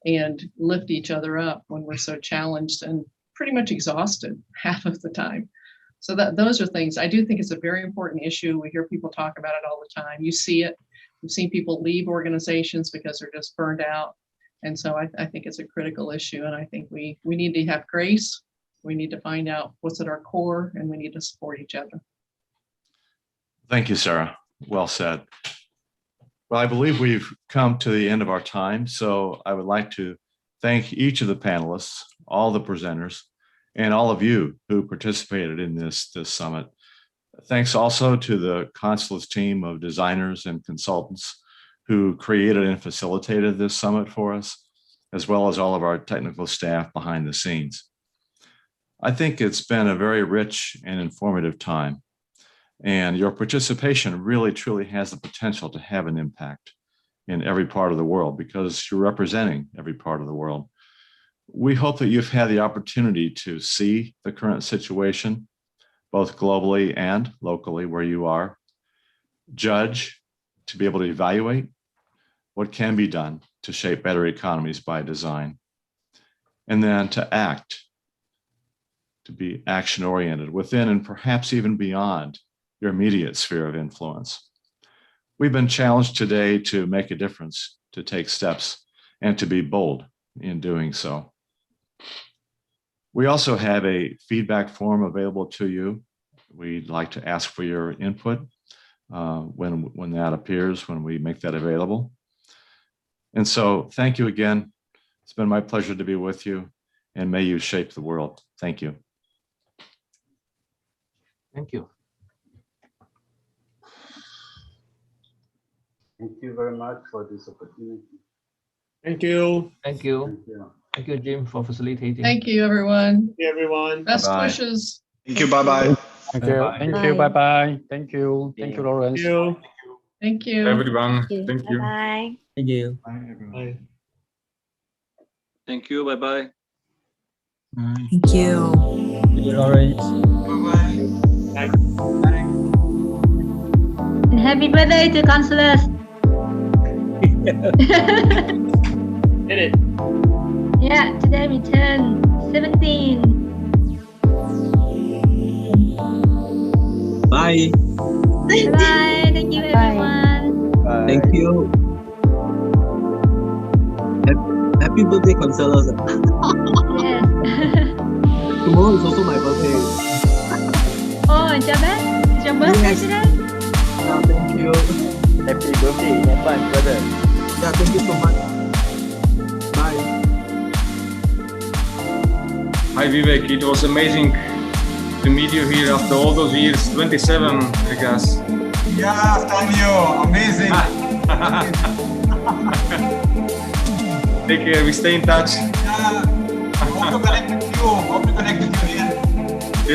and lift each other up when we're so challenged and pretty much exhausted half of the time. So those are things. I do think it's a very important issue. We hear people talk about it all the time. You see it. We've seen people leave organizations because they're just burned out. And so I think it's a critical issue. And I think we need to have grace. We need to find out what's at our core, and we need to support each other. Thank you, Sarah. Well said. Well, I believe we've come to the end of our time. So I would like to thank each of the panelists, all the presenters, and all of you who participated in this summit. Thanks also to the Consulus team of designers and consultants who created and facilitated this summit for us, as well as all of our technical staff behind the scenes. I think it's been a very rich and informative time, and your participation really truly has the potential to have an impact in every part of the world because you're representing every part of the world. We hope that you've had the opportunity to see the current situation, both globally and locally where you are, judge, to be able to evaluate what can be done to shape better economies by design, and then to act, to be action-oriented within and perhaps even beyond your immediate sphere of influence. We've been challenged today to make a difference, to take steps, and to be bold in doing so. We also have a feedback form available to you. We'd like to ask for your input when that appears, when we make that available. And so thank you again. It's been my pleasure to be with you, and may you shape the world. Thank you. Thank you. Thank you very much for this opportunity. Thank you. Thank you. Thank you. Thank you, Jim, for facilitating. Thank you, everyone. Thank you, everyone. Best Bye-bye. wishes. Thank you. Bye-bye. Thank you. Bye-bye. Thank you. Bye-bye. Thank you. Thank you, Lawrence. Thank you. Thank you. Everyone, thank you. Bye. Thank you. Bye, everyone. Bye. Thank you. Bye-bye. Thank you. Thank you, Lawrence. Bye. And happy birthday to Consulus. Did it. Yeah, today we turn 17. Bye. Bye. Thank you, everyone. Thank you. Happy birthday, Consulus. Yes. Tomorrow is also my birthday. Oh, Jabez? It's your birthday today? Yeah, thank you. Happy birthday in advance, brother. Yeah, thank you so much. Bye. Hi, Vivek. It was amazing to meet you here after all those years, 27, I guess. Yeah, thank you. Amazing. Take care. We stay in touch. Yeah. Welcome back.